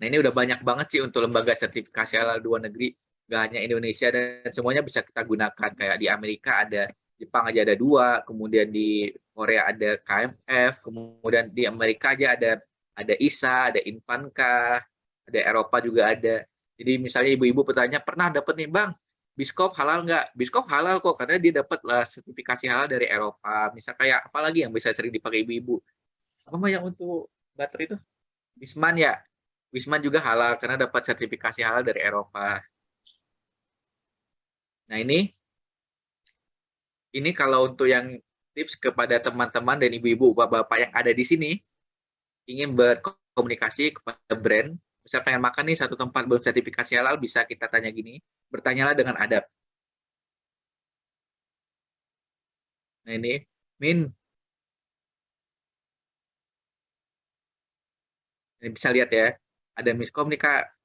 Nah ini udah banyak banget sih untuk lembaga sertifikasi halal luar negeri, gak hanya Indonesia, dan semuanya bisa kita gunakan. Kayak di Amerika ada, Jepang aja ada 2, kemudian di Korea ada KMF, kemudian di Amerika aja ada ISA, ada Infanka, ada Eropa juga ada. Jadi misalnya ibu-ibu bertanya, pernah dapat nih bang, Biskop halal nggak? Biskop halal kok, karena dia dapat sertifikasi halal dari Eropa. Misal kayak apa lagi yang bisa sering dipakai ibu-ibu? Apa yang untuk baterai itu? Wisman ya? Wisman juga halal karena dapat sertifikasi halal dari Eropa. Nah ini kalau untuk yang tips kepada teman-teman dan ibu-ibu, bapak-bapak yang ada di sini, ingin berkomunikasi kepada brand, misal pengen makan nih satu tempat belum sertifikasi halal, bisa kita tanya gini, bertanyalah dengan adab. Nah ini, Min, ini bisa lihat ya, ada miskom nih Kak,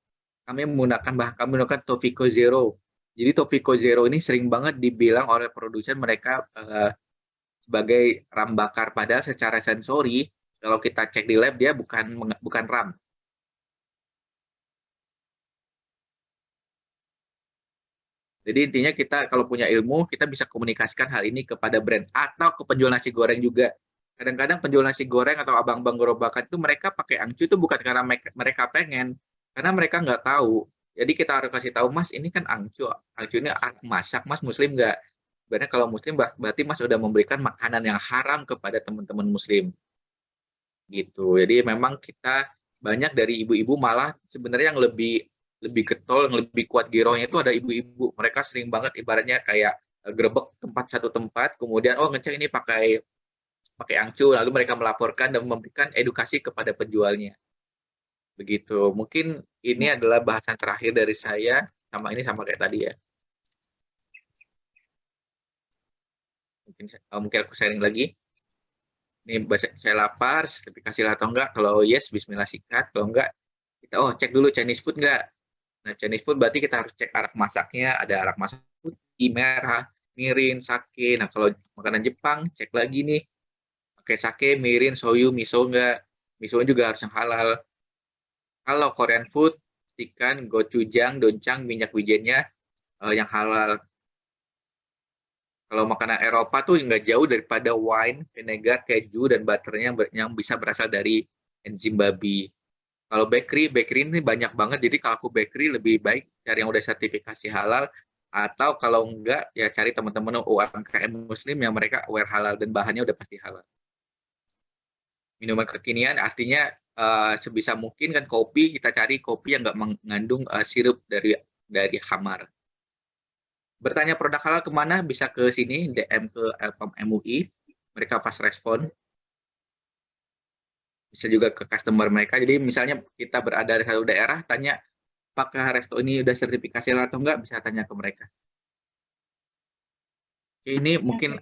kami menggunakan Tofiko Zero. Jadi Tofiko Zero ini sering banget dibilang oleh produsen mereka sebagai ram bakar, padahal secara sensori kalau kita cek di lab dia bukan ram. Jadi intinya kita kalau punya ilmu kita bisa komunikasikan hal ini kepada brand atau ke penjual nasi goreng juga. Kadang-kadang penjual nasi goreng atau abang-abang gerobakan itu mereka pakai angcu itu bukan karena mereka pengen, karena mereka nggak tahu. Jadi kita harus kasih tahu, Mas ini kan angcu ini masak, Mas Muslim nggak? Sebenarnya kalau muslim berarti Mas udah memberikan makanan yang haram kepada teman-teman muslim gitu. Jadi memang kita banyak dari ibu-ibu malah sebenarnya yang lebih lebih getol, yang lebih kuat girohnya itu ada ibu-ibu. Mereka sering banget ibaratnya kayak grebek satu tempat, kemudian oh ngecek ini pakai pakai angcu, lalu mereka melaporkan dan memberikan edukasi kepada penjualnya. Begitu. Mungkin ini adalah bahasan terakhir dari saya, sama ini sama kayak tadi ya. Mungkin aku sharing lagi. Ini saya lapar, sertifikasi atau enggak. Kalau yes, bismillah sikat. Kalau enggak, kita cek dulu Chinese food enggak. Nah, Chinese food berarti kita harus cek arak masaknya. Ada arak masak putih, merah, mirin, sake. Nah, kalau makanan Jepang, cek lagi nih. Pakai sake, mirin, soyu, miso enggak. Miso juga harus yang halal. Kalau Korean food, ikan, gochujang, doncang, minyak wijennya yang halal. Kalau makanan Eropa tuh nggak jauh daripada wine, vinegar, keju, dan butternya yang bisa berasal dari enzim babi. Kalau bakery ini banyak banget. Jadi kalau aku bakery lebih baik cari yang udah sertifikasi halal, atau kalau enggak ya cari teman-teman UMKM Muslim yang mereka aware halal dan bahannya udah pasti halal. Minuman kekinian artinya sebisa mungkin kan kopi, kita cari kopi yang nggak mengandung sirup dari hamar. Bertanya produk halal kemana? Bisa ke sini, DM ke Elpam MUI, mereka fast respon. Bisa juga ke customer mereka. Jadi misalnya kita berada di satu daerah, tanya apakah resto ini udah sertifikasi halal atau enggak, bisa tanya ke mereka. Ini mungkin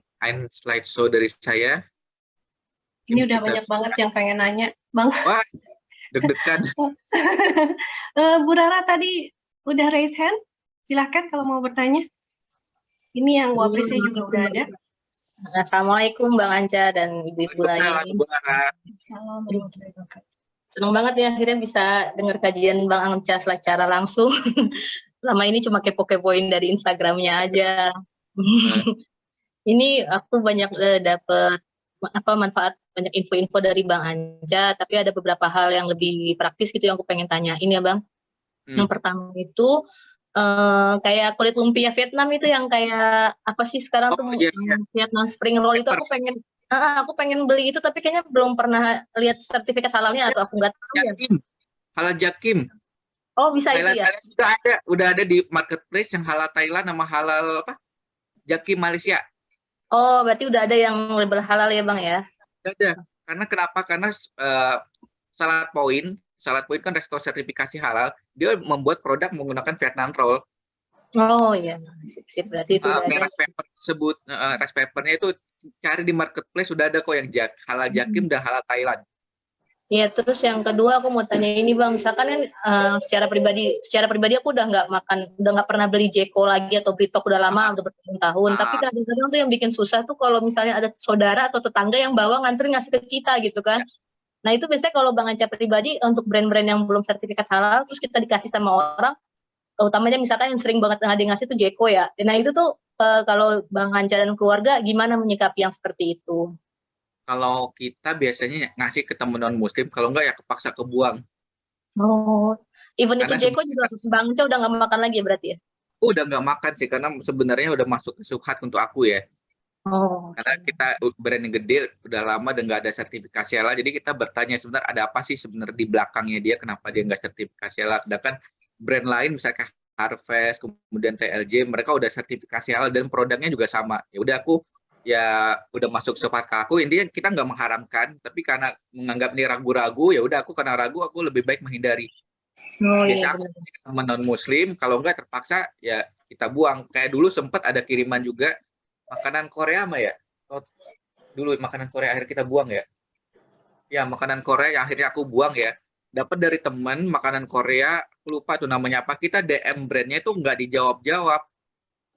slideshow dari saya. Ini udah banyak banget yang pengen nanya, Bang. Wah, deg-degan. Bu Rara tadi udah raise hand, silahkan kalau mau bertanya. Ini yang Waprisnya juga udah ada. Assalamualaikum Bang Anca dan ibu-ibu lain. Assalamualaikum warahmatullahi wabarakatuh. Senang banget ya akhirnya bisa dengar kajian Bang Anca secara langsung. Selama ini cuma kepo-kepoin dari Instagramnya aja. Ini aku banyak dapat manfaat, banyak info-info dari Bang Anca, tapi ada beberapa hal yang lebih praktis gitu yang aku pengen tanyain ya Bang. Yang pertama itu kayak kulit lumpia Vietnam itu yang kayak apa sih sekarang tuh iya. Vietnam spring roll itu aku pengen beli itu, tapi kayaknya belum pernah lihat sertifikat halalnya atau aku nggak tahu ya. Halal Jakim. Oh bisa Thailand, itu ya. Thailand udah ada di marketplace yang halal Thailand sama halal apa? Jakim Malaysia. Oh berarti udah ada yang label halal ya Bang ya. Ada. Karena kenapa? Karena Salad Point kan resto sertifikasi halal, dia membuat produk menggunakan Vietnam roll. Oh iya, sip, berarti itu Merek paper tersebut, rice papernya itu cari di marketplace sudah ada kok yang halal Jakim dan halal Thailand. Iya, terus yang kedua aku mau tanya ini Bang, misalkan kan secara pribadi aku udah nggak pernah beli Jeko lagi atau Britok udah lama, udah bertahun-tahun. Tapi kadang-kadang tuh yang bikin susah tuh kalau misalnya ada saudara atau tetangga yang bawa ngantri ngasih ke kita gitu kan. Nah itu biasanya kalau Bang Anca pribadi untuk brand-brand yang belum sertifikat halal, terus kita dikasih sama orang, utamanya misalkan yang sering banget ngasih tuh Jeko ya. Nah itu tuh kalau Bang Anca dan keluarga gimana menyikapi yang seperti itu? Kalau kita biasanya ngasih ke teman non-muslim, kalau enggak ya kepaksa kebuang. Oh, even Karena itu Jeko juga Bang Anca udah nggak makan lagi ya berarti ya? Udah nggak makan sih, karena sebenarnya udah masuk ke subhat untuk aku ya. Oh. Karena kita brand yang gede udah lama dan nggak ada sertifikasi halal, jadi kita bertanya sebenarnya ada apa sih sebenarnya di belakangnya dia, kenapa dia nggak sertifikasi halal, sedangkan brand lain misalkan Harvest kemudian TLJ mereka udah sertifikasi halal dan produknya juga sama. Ya udah aku ya udah masuk subhat ke aku, intinya kita nggak mengharamkan, tapi karena menganggap ini ragu-ragu, ya udah aku karena ragu aku lebih baik menghindari. Oh, Biasa iya, aku teman non muslim, kalau nggak terpaksa ya kita buang. Kayak dulu sempat ada kiriman juga makanan Korea mah ya. Dulu makanan Korea akhirnya kita buang ya. Ya makanan Korea yang akhirnya aku buang ya. Dapat dari teman makanan Korea, aku lupa tuh namanya apa. Kita DM brandnya itu nggak dijawab-jawab.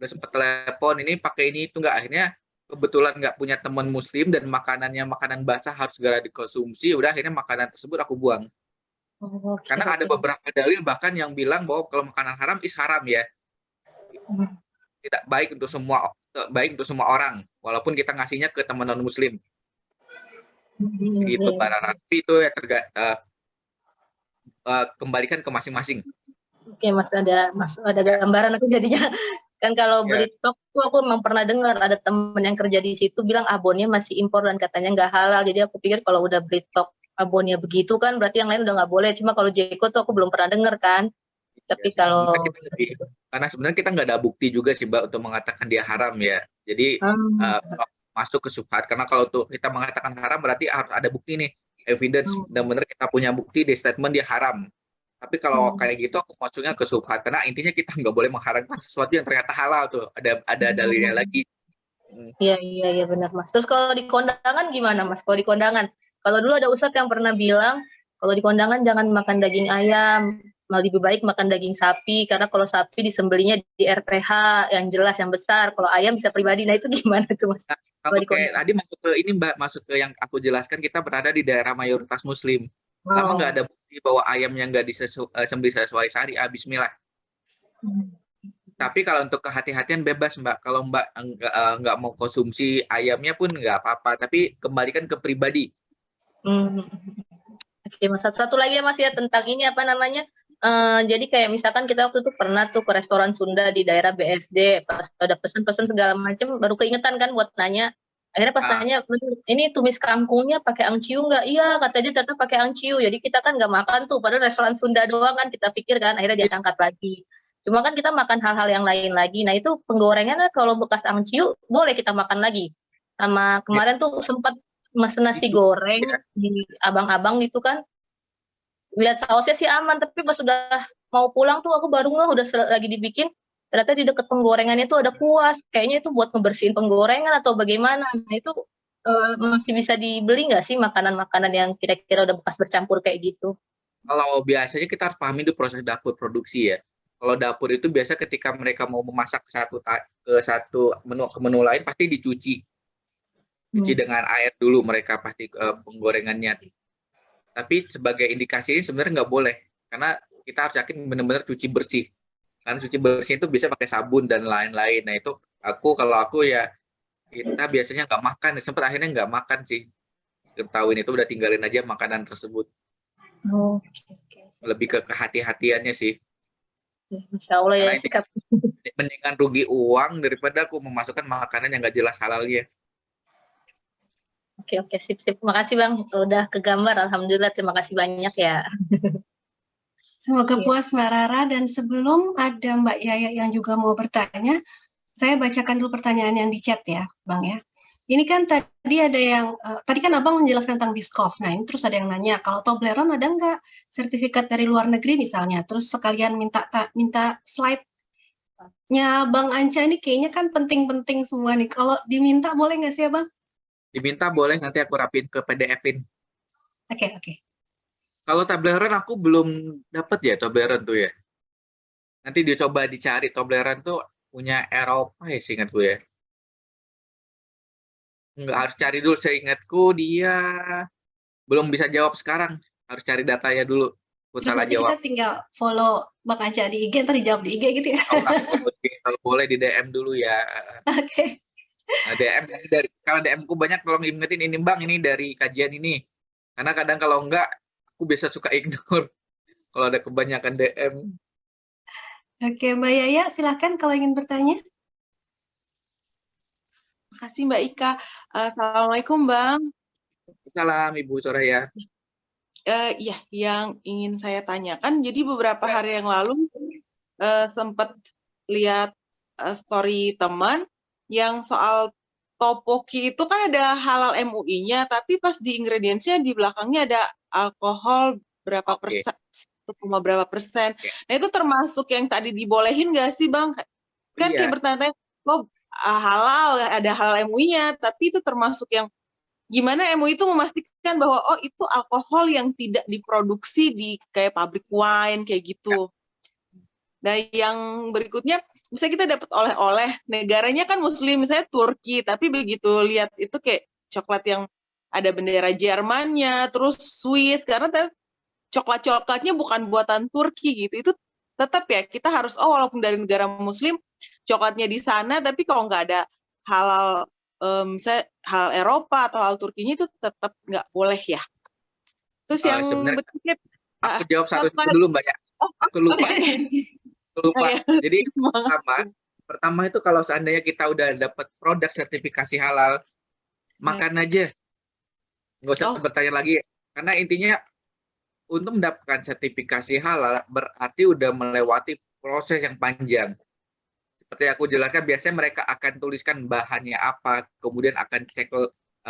Udah sempat telepon ini pakai ini itu nggak, akhirnya kebetulan nggak punya teman muslim dan makanannya makanan basah harus segera dikonsumsi. Udah akhirnya makanan tersebut aku buang. Oh, okay, Karena ada beberapa dalil bahkan yang bilang bahwa kalau makanan haram is haram ya. Tidak baik untuk semua orang, walaupun kita ngasihnya ke teman non muslim. Gitu para rapi itu ya kembalikan ke masing-masing. Oke, Mas ada gambaran aku jadinya Kan kalau Ya, beli tok tuh aku memang pernah dengar ada temen yang kerja di situ bilang abonnya masih impor dan katanya nggak halal. Jadi aku pikir kalau udah beli tok abonnya begitu kan berarti yang lain udah nggak boleh. Cuma kalau Jeko tuh aku belum pernah dengar kan. ya Tapi sih. Sebenarnya kalau kita lebih karena sebenarnya kita nggak ada bukti juga sih Mbak untuk mengatakan dia haram ya. Jadi hmm, kalau masuk ke subhat karena kalau tuh kita mengatakan haram berarti harus ada bukti nih, evidence hmm, benar-benar kita punya bukti di statement dia haram. Tapi kalau hmm, kayak gitu aku masuknya ke subhat karena intinya kita nggak boleh mengharamkan sesuatu yang ternyata halal tuh. Ada dalilnya hmm. lagi. Hmm. Iya, iya, iya benar Mas. Terus kalau di kondangan gimana Mas? Kalau di kondangan, kalau dulu ada ustadz yang pernah bilang, kalau di kondangan jangan makan daging ayam, malah lebih baik makan daging sapi, karena kalau sapi disembelihnya di RPH yang jelas, yang besar. Kalau ayam bisa pribadi. Nah itu gimana tuh Mas? Nah, Kalau kalau di kayak kondangan. tadi masuk ke ini Mbak, masuk ke yang aku jelaskan kita berada di daerah mayoritas Muslim. Lama nggak Oh. ada bukti bahwa ayam yang nggak disembelih sesuai syariah, Bismillah. Hmm. Tapi kalau untuk kehati-hatian bebas Mbak. Kalau Mbak nggak mau konsumsi ayamnya pun nggak apa-apa. Tapi kembalikan ke pribadi. Hmm. Oke, Mas. Satu lagi ya Mas ya tentang ini apa namanya? Jadi kayak misalkan kita waktu itu pernah tuh ke restoran Sunda di daerah BSD, pas ada pesan-pesan segala macam, baru keingetan kan buat nanya. Akhirnya pas Ah, nanya, ini tumis kangkungnya pakai angciu nggak? Iya, kata dia ternyata pakai angciu. Jadi kita kan nggak makan tuh, padahal restoran Sunda doang kan kita pikir kan, akhirnya iya, diangkat lagi. Cuma kan kita makan hal-hal yang lain lagi. Nah itu penggorengannya kalau bekas angciu boleh kita makan lagi. Sama iya, kemarin tuh sempat mesen nasi itu goreng ya. di abang-abang gitu kan, lihat sausnya sih aman tapi pas sudah mau pulang tuh aku baru ngeh udah lagi dibikin ternyata di dekat penggorengannya tuh ada kuas, kayaknya itu buat ngebersihin penggorengan atau bagaimana. Nah itu masih bisa dibeli nggak sih makanan-makanan yang kira-kira udah bekas bercampur kayak gitu? Kalau biasanya kita harus pahami dulu proses dapur produksi ya. Kalau dapur itu biasa ketika mereka mau memasak ke satu menu ke menu lain pasti dicuci, cuci Hmm. dengan air dulu mereka pasti penggorengannya. Tapi sebagai indikasi ini sebenarnya nggak boleh karena kita harus yakin benar-benar cuci bersih. Karena cuci bersih itu bisa pakai sabun dan lain-lain. Nah itu kalau aku ya kita biasanya nggak makan, sempat akhirnya nggak makan sih. Ketahuin itu udah tinggalin aja makanan tersebut. Oh, oke, oke. Lebih ke kehati-hatiannya sih. Masya Allah ya Karena itu sikap. mendingan rugi uang daripada aku memasukkan makanan yang nggak jelas halalnya. Oke, oke, sip, sip. Makasih Bang, udah kegambar. Alhamdulillah, terima kasih banyak ya. Semoga Iya. puas Mbak Rara, dan sebelum ada Mbak Yaya yang juga mau bertanya, saya bacakan dulu pertanyaan yang di chat ya, Bang ya. Ini kan tadi ada yang, tadi kan Abang menjelaskan tentang Biskov. Nah, ini terus ada yang nanya, kalau Toblerone ada nggak sertifikat dari luar negeri misalnya? Terus sekalian minta slide-nya Bang Anca ini kayaknya kan penting-penting semua nih. Kalau diminta boleh nggak sih ya, Bang? Diminta boleh nanti aku rapin ke PDF-in. Oke, oke. Kalau Toblerone aku belum dapat ya Toblerone tuh ya. Nanti dicoba dicari Toblerone tuh punya Eropa ya seingatku ya. Nggak harus cari dulu seingatku dia belum bisa jawab sekarang. Harus cari datanya dulu. Aku Terus salah nanti kita jawab. tinggal follow Bang Anca di IG, ntar dijawab di IG gitu ya. Oh, kalau boleh di DM dulu ya. Oke. Nah, DM dari kalau DM ku banyak tolong ingetin ini Bang ini dari kajian ini. Karena kadang kalau enggak aku biasa suka ignore kalau ada kebanyakan DM. Oke, Mbak Yaya, silahkan kalau ingin bertanya. Makasih Mbak Ika. Assalamualaikum Bang. Salam Ibu Soraya. Ya, yang ingin saya tanyakan, jadi beberapa hari yang lalu sempat lihat story teman yang soal topoki itu kan ada halal MUI-nya, tapi pas di ingredients-nya di belakangnya ada alkohol berapa Oke. persen, 1, berapa persen. Oke. Nah itu termasuk yang tadi dibolehin nggak sih Bang? Kan Iya. kayak bertanya-tanya, kok halal, ada halal MUI-nya, tapi itu termasuk yang gimana MUI itu memastikan bahwa oh itu alkohol yang tidak diproduksi di kayak pabrik wine kayak gitu. Nah yang berikutnya misalnya kita dapat oleh-oleh, negaranya kan Muslim, misalnya Turki, tapi begitu lihat itu kayak coklat yang ada bendera Jermannya, terus Swiss, karena coklat-coklatnya bukan buatan Turki gitu, itu tetap ya kita harus walaupun dari negara Muslim coklatnya di sana, tapi kalau nggak ada halal misalnya hal Eropa atau hal Turkinya itu tetap nggak boleh ya. Terus yang Sebenarnya berikutnya aku jawab satu satu lagi. dulu Mbak ya. Oh, Aku lupa. oke. Aku lupa. Oh, ya. Jadi Pertama itu kalau seandainya kita udah dapat produk sertifikasi halal, makan aja, nggak usah Oh. bertanya lagi. Karena intinya untuk mendapatkan sertifikasi halal berarti udah melewati proses yang panjang. Seperti aku jelaskan, biasanya mereka akan tuliskan bahannya apa, kemudian akan cek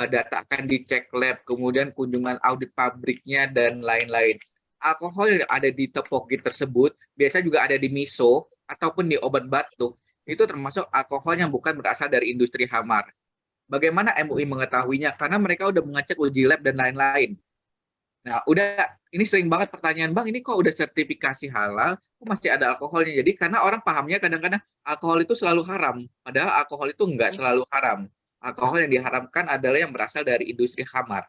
data, akan dicek lab, kemudian kunjungan audit pabriknya, dan lain-lain. Alkohol yang ada di tteokbokki tersebut biasanya juga ada di miso ataupun di obat batuk. Itu termasuk alkohol yang bukan berasal dari industri khamar. Bagaimana MUI mengetahuinya? Karena mereka udah mengecek uji lab dan lain-lain. Nah, ini sering banget pertanyaan, Bang, ini kok udah sertifikasi halal, kok masih ada alkoholnya? Jadi karena orang pahamnya kadang-kadang alkohol itu selalu haram, padahal alkohol itu nggak selalu haram. Alkohol yang diharamkan adalah yang berasal dari industri khamar.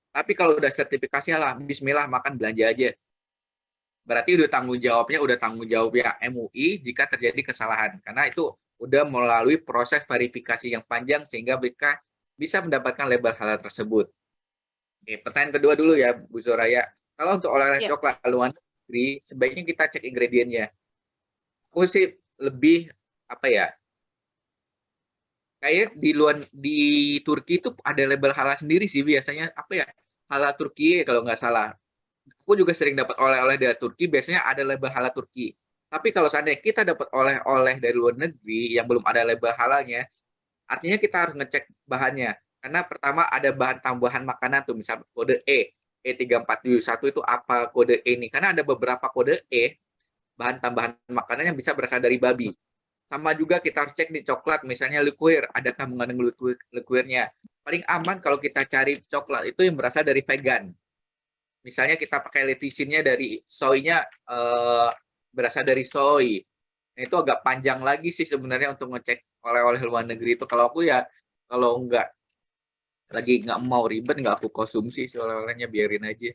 Tapi kalau udah sertifikasi halal, bismillah, makan belanja aja. Berarti udah tanggung jawabnya MUI jika terjadi kesalahan. Karena itu udah melalui proses verifikasi yang panjang sehingga mereka bisa mendapatkan label halal tersebut. Oke, pertanyaan kedua dulu ya, Bu Zoraya. Kalau untuk oleh-oleh coklat luar negeri, sebaiknya kita cek ingredientnya. Aku sih lebih kayak di Turki itu ada label halal sendiri sih biasanya, halal Turki kalau nggak salah. Aku juga sering dapat oleh-oleh dari Turki, biasanya ada label halal Turki. Tapi kalau seandainya kita dapat oleh-oleh dari luar negeri yang belum ada label halalnya, artinya kita harus ngecek bahannya. Karena pertama ada bahan tambahan makanan tuh, misalnya kode E3471 itu apa kode E ini? Karena ada beberapa kode E, bahan tambahan makanan yang bisa berasal dari babi. Sama juga kita harus cek di coklat, misalnya liqueur, adakah mengandung liqueurnya. Paling aman kalau kita cari coklat itu yang berasal dari vegan. Misalnya kita pakai lecitinnya dari soynya berasal dari soy. Nah, itu agak panjang lagi sih sebenarnya untuk ngecek oleh-oleh luar negeri itu. Kalau aku ya, kalau nggak mau ribet, nggak aku konsumsi sih oleh-olehnya, biarin aja.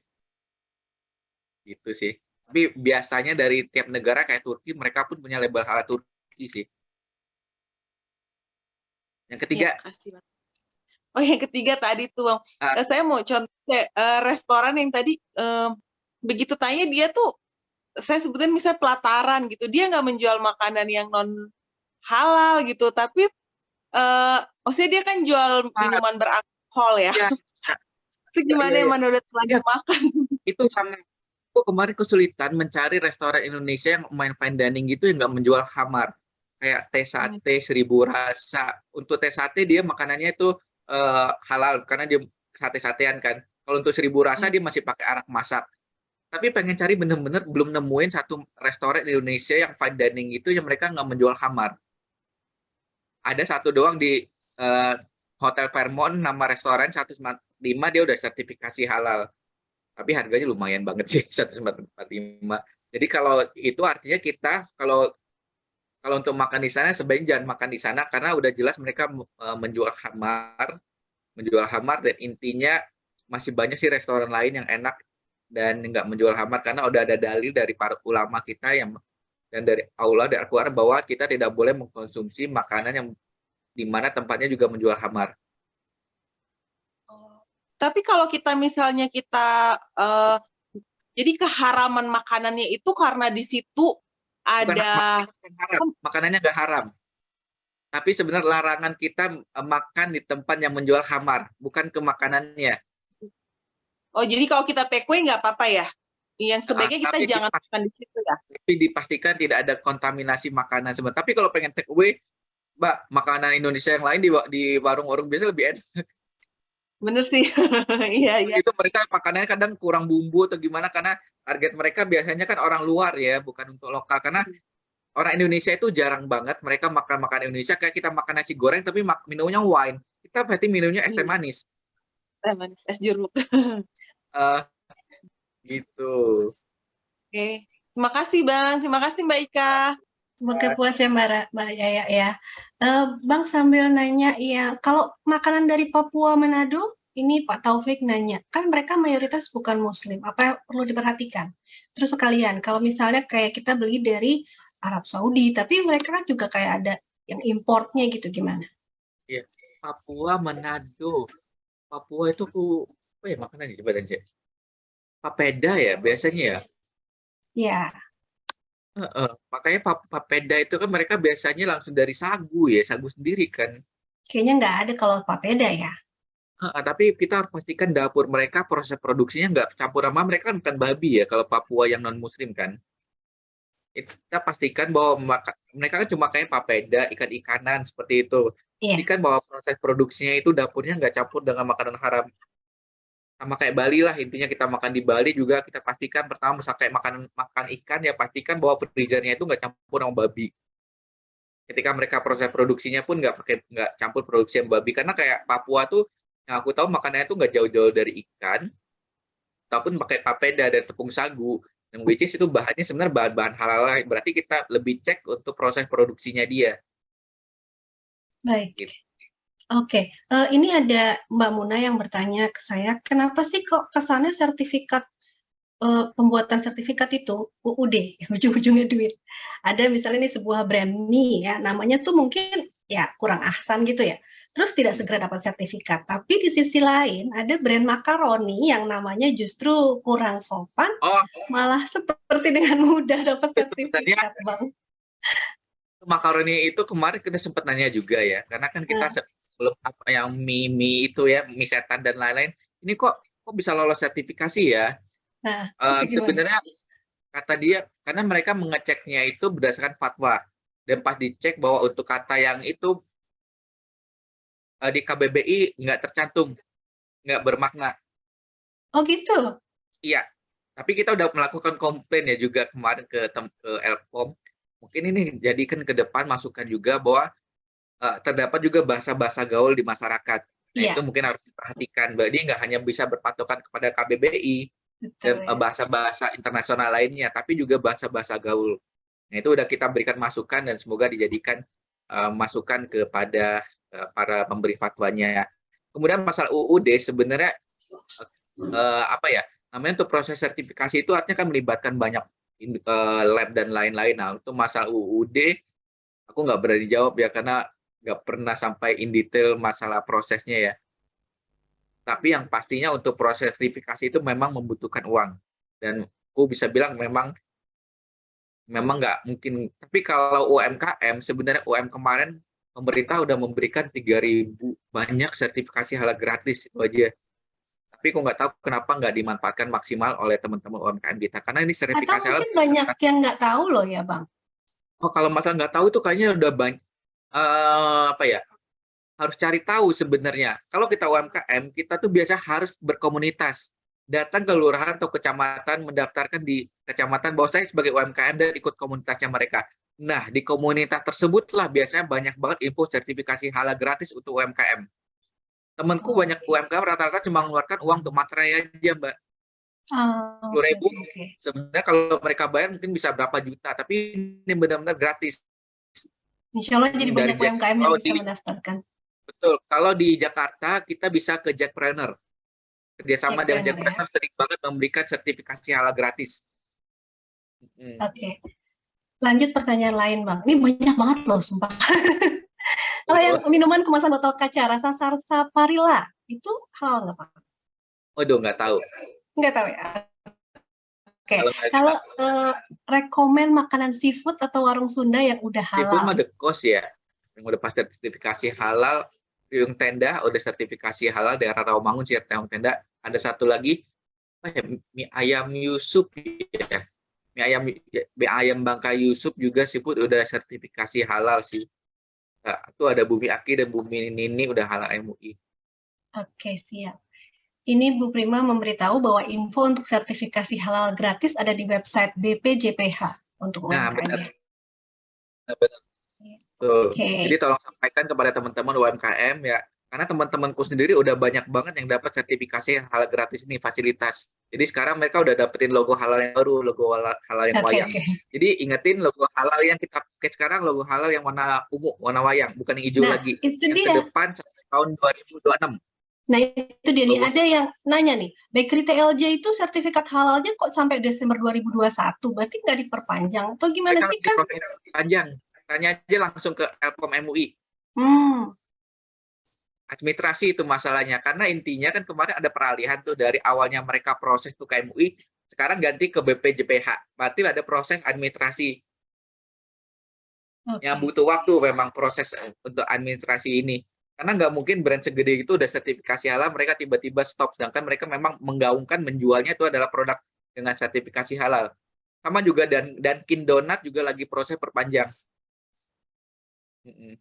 Gitu sih. Tapi biasanya dari tiap negara kayak Turki, mereka pun punya label halal Turki sih. Yang ketiga. Ya, kasih, Bang. Oh, yang ketiga tadi tuh, Bang. Saya mau contoh restoran yang tadi begitu tanya dia tuh, saya sebutin misalnya pelataran gitu, dia nggak menjual makanan yang non halal gitu, tapi maksudnya dia kan jual minuman beralkohol ya. Ya. Itu gimana ya, menurut lagi makan? Itu sama. Aku kemarin kesulitan mencari restoran Indonesia yang main fine dining gitu yang nggak menjual khamar. Kayak teh sate 1000 rasa. Untuk teh sate dia makanannya itu halal karena dia sate-satean kan. Kalau untuk 1000 rasa dia masih pakai arak masak. Tapi pengen cari bener-bener belum nemuin satu restoran Indonesia yang fine dining itu yang mereka nggak menjual khamar. Ada satu doang di Hotel Fairmont, nama restoran 145, dia udah sertifikasi halal. Tapi harganya lumayan banget sih, 145. Jadi kalau itu artinya kita kalau untuk makan di sana sebaiknya jangan makan di sana karena udah jelas mereka menjual khamar dan intinya masih banyak sih restoran lain yang enak dan nggak menjual khamar karena udah ada dalil dari para ulama kita dan dari Allah dan Al-Quran bahwa kita tidak boleh mengkonsumsi makanan yang di mana tempatnya juga menjual khamar. Tapi kalau kita misalnya jadi keharaman makanannya itu karena di situ ada makanannya nggak haram. Tapi sebenarnya larangan kita makan di tempat yang menjual khamar, bukan ke makanannya. Oh, jadi kalau kita take away nggak apa-apa ya? Yang sebaiknya kita jangan makan di situ ya? Tapi dipastikan tidak ada kontaminasi makanan sebenarnya. Tapi kalau pengen take away, Mbak, makanan Indonesia yang lain di warung-warung biasa lebih enak. Bener sih. Iya. Itu mereka makanannya kadang kurang bumbu atau gimana karena target mereka biasanya kan orang luar ya, bukan untuk lokal. Karena orang Indonesia itu jarang banget mereka makan Indonesia kayak kita makan nasi goreng tapi minumnya wine. Kita pasti minumnya es teh manis. Teh manis, es jeruk. Gitu. Oke. Terima kasih, Bang. Terima kasih, Mbak Ika. Semoga puas ya Mbak Yaya ya. Bang sambil nanya ya, kalau makanan dari Papua Manado, ini Pak Taufik nanya, kan mereka mayoritas bukan Muslim, apa yang perlu diperhatikan? Terus sekalian, kalau misalnya kayak kita beli dari Arab Saudi, tapi mereka kan juga kayak ada yang importnya gitu, gimana? Iya, Papua Manado. Papua itu apa ya makanannya coba dan papeda ya biasanya ya? Iya. Heeh. Makanya papeda itu kan mereka biasanya langsung dari sagu ya, sagu sendiri kan. Kayaknya nggak ada kalau papeda ya. Heeh, tapi kita harus pastikan dapur mereka proses produksinya nggak campur sama mereka kan bukan babi ya kalau Papua yang non Muslim kan. Kita pastikan bahwa mereka kan cuma kayak papeda, ikan-ikanan seperti itu. Iya, Pastikan bahwa proses produksinya itu dapurnya nggak campur dengan makanan haram. Sama kayak Bali lah, intinya kita makan di Bali juga kita pastikan pertama misal kayak makan ikan ya pastikan bahwa freezernya itu nggak campur sama babi. Ketika mereka proses produksinya pun nggak campur produksi yang babi karena kayak Papua tuh yang aku tahu makanannya tuh nggak jauh-jauh dari ikan ataupun pakai papeda dan tepung sagu. Yang which is itu bahannya sebenarnya bahan-bahan halal, berarti kita lebih cek untuk proses produksinya dia. baik. Gitu. Oke, ini ada Mbak Muna yang bertanya ke saya, kenapa sih kok kesannya sertifikat pembuatan sertifikat itu UUD, ujung-ujungnya duit. Ada misalnya ini sebuah brand mie ya, namanya tuh mungkin ya kurang ahsan gitu ya. Terus tidak segera dapat sertifikat. Tapi di sisi lain ada brand makaroni yang namanya justru kurang sopan, Oh, malah seperti dengan mudah dapat sertifikat, Bang. makaroni itu kemarin kita sempat nanya juga ya, karena kan kita sebelum apa yang mie itu ya, mie setan dan lain-lain, ini kok bisa lolos sertifikasi ya? Nah, Sebenarnya kata dia karena mereka mengeceknya itu berdasarkan fatwa dan pas dicek bahwa untuk kata yang itu di KBBI nggak tercantum, nggak bermakna. Oh gitu? Iya, tapi kita udah melakukan komplain ya juga kemarin ke Elkom. Mungkin ini jadikan ke depan masukan juga bahwa terdapat juga bahasa-bahasa gaul di masyarakat. Nah, Iya. itu mungkin harus diperhatikan. Jadi nggak hanya bisa berpatokan kepada KBBI dan Betul. bahasa-bahasa internasional lainnya, tapi juga bahasa-bahasa gaul. Nah, itu udah kita berikan masukan dan semoga dijadikan masukan kepada para pemberi fatwanya. Kemudian masalah UUD sebenarnya apa ya? Namanya untuk proses sertifikasi itu artinya kan melibatkan banyak lab dan lain-lain. Nah, untuk masalah UUD aku nggak berani jawab ya karena nggak pernah sampai in detail masalah prosesnya ya. Tapi yang pastinya untuk proses sertifikasi itu memang membutuhkan uang. Dan aku bisa bilang memang nggak mungkin. Tapi kalau UMKM, sebenarnya UM kemarin pemerintah udah memberikan 3.000 banyak sertifikasi halal gratis itu aja. Tapi aku nggak tahu kenapa nggak dimanfaatkan maksimal oleh teman-teman UMKM kita. Karena ini Atau sertifikasi halal. mungkin banyak yang nggak tahu loh ya, Bang. Oh, kalau masalah nggak tahu itu kayaknya udah banyak apa ya? Harus cari tahu sebenarnya. Kalau kita UMKM, kita tuh biasa harus berkomunitas. Datang ke lurahan atau kecamatan, mendaftarkan di kecamatan bahwa saya sebagai UMKM dan ikut komunitasnya mereka. Nah, di komunitas tersebutlah biasanya banyak banget info sertifikasi halal gratis untuk UMKM. Temanku banyak UMKM rata-rata cuma mengeluarkan uang untuk materai aja, Mbak. 10.000. Sebenarnya kalau mereka bayar mungkin bisa berapa juta, tapi ini benar-benar gratis. Insya Allah jadi banyak UMKM yang bisa mendaftarkan. Betul. Kalau di Jakarta kita bisa ke Jackpreneur. Kerjasama dengan Jackpreneur sering banget memberikan sertifikasi halal gratis. Oke. Lanjut pertanyaan lain, Bang. Ini banyak banget loh, sumpah. Kalau yang minuman kemasan botol kaca rasa sarsaparilla itu halal nggak, Pak? Waduh, nggak tahu. Nggak tahu ya. Oke. Kalau rekomen makanan seafood atau warung Sunda yang udah halal? Seafood mah The Coast ya. Yang udah pasti sertifikasi halal. Riung Tenda udah sertifikasi halal, daerah Rawamangun sih Riung Tenda. Ada satu lagi mie ayam Yusuf ya. Mie ayam Bangka Yusuf juga seafood udah sertifikasi halal sih. Nah, itu ada Bumi Aki dan Bumi Nini udah halal MUI. Oke, siap. Ini Bu Prima memberitahu bahwa info untuk sertifikasi halal gratis ada di website BPJPH untuk UMKM. Nah, benar. Benar. Okay. Jadi tolong sampaikan kepada teman-teman UMKM ya, karena teman-temanku sendiri udah banyak banget yang dapat sertifikasi halal gratis ini fasilitas. Jadi sekarang mereka udah dapetin logo halal yang baru, logo halal yang wayang. Jadi ingetin logo halal yang kita pakai sekarang, logo halal yang warna ungu, warna wayang, bukan yang hijau lagi. Itu yang dia. ke depan sampai tahun 2026. Nah itu dia nih, ada yang nanya nih, Bakery TLJ itu sertifikat halalnya kok sampai Desember 2021, berarti nggak diperpanjang atau gimana sih kan? Panjang. Tanya aja langsung ke Elkom MUI. Administrasi itu masalahnya, karena intinya kan kemarin ada peralihan tuh dari awalnya mereka proses tuh ke MUI, sekarang ganti ke BPJPH. Berarti ada proses administrasi. yang Oke. butuh waktu memang proses untuk administrasi ini. Karena nggak mungkin brand segede itu udah sertifikasi halal, mereka tiba-tiba stop. Sedangkan mereka memang menggaungkan, menjualnya itu adalah produk dengan sertifikasi halal. Sama juga Dunkin Donat juga lagi proses perpanjang. Mm-mm.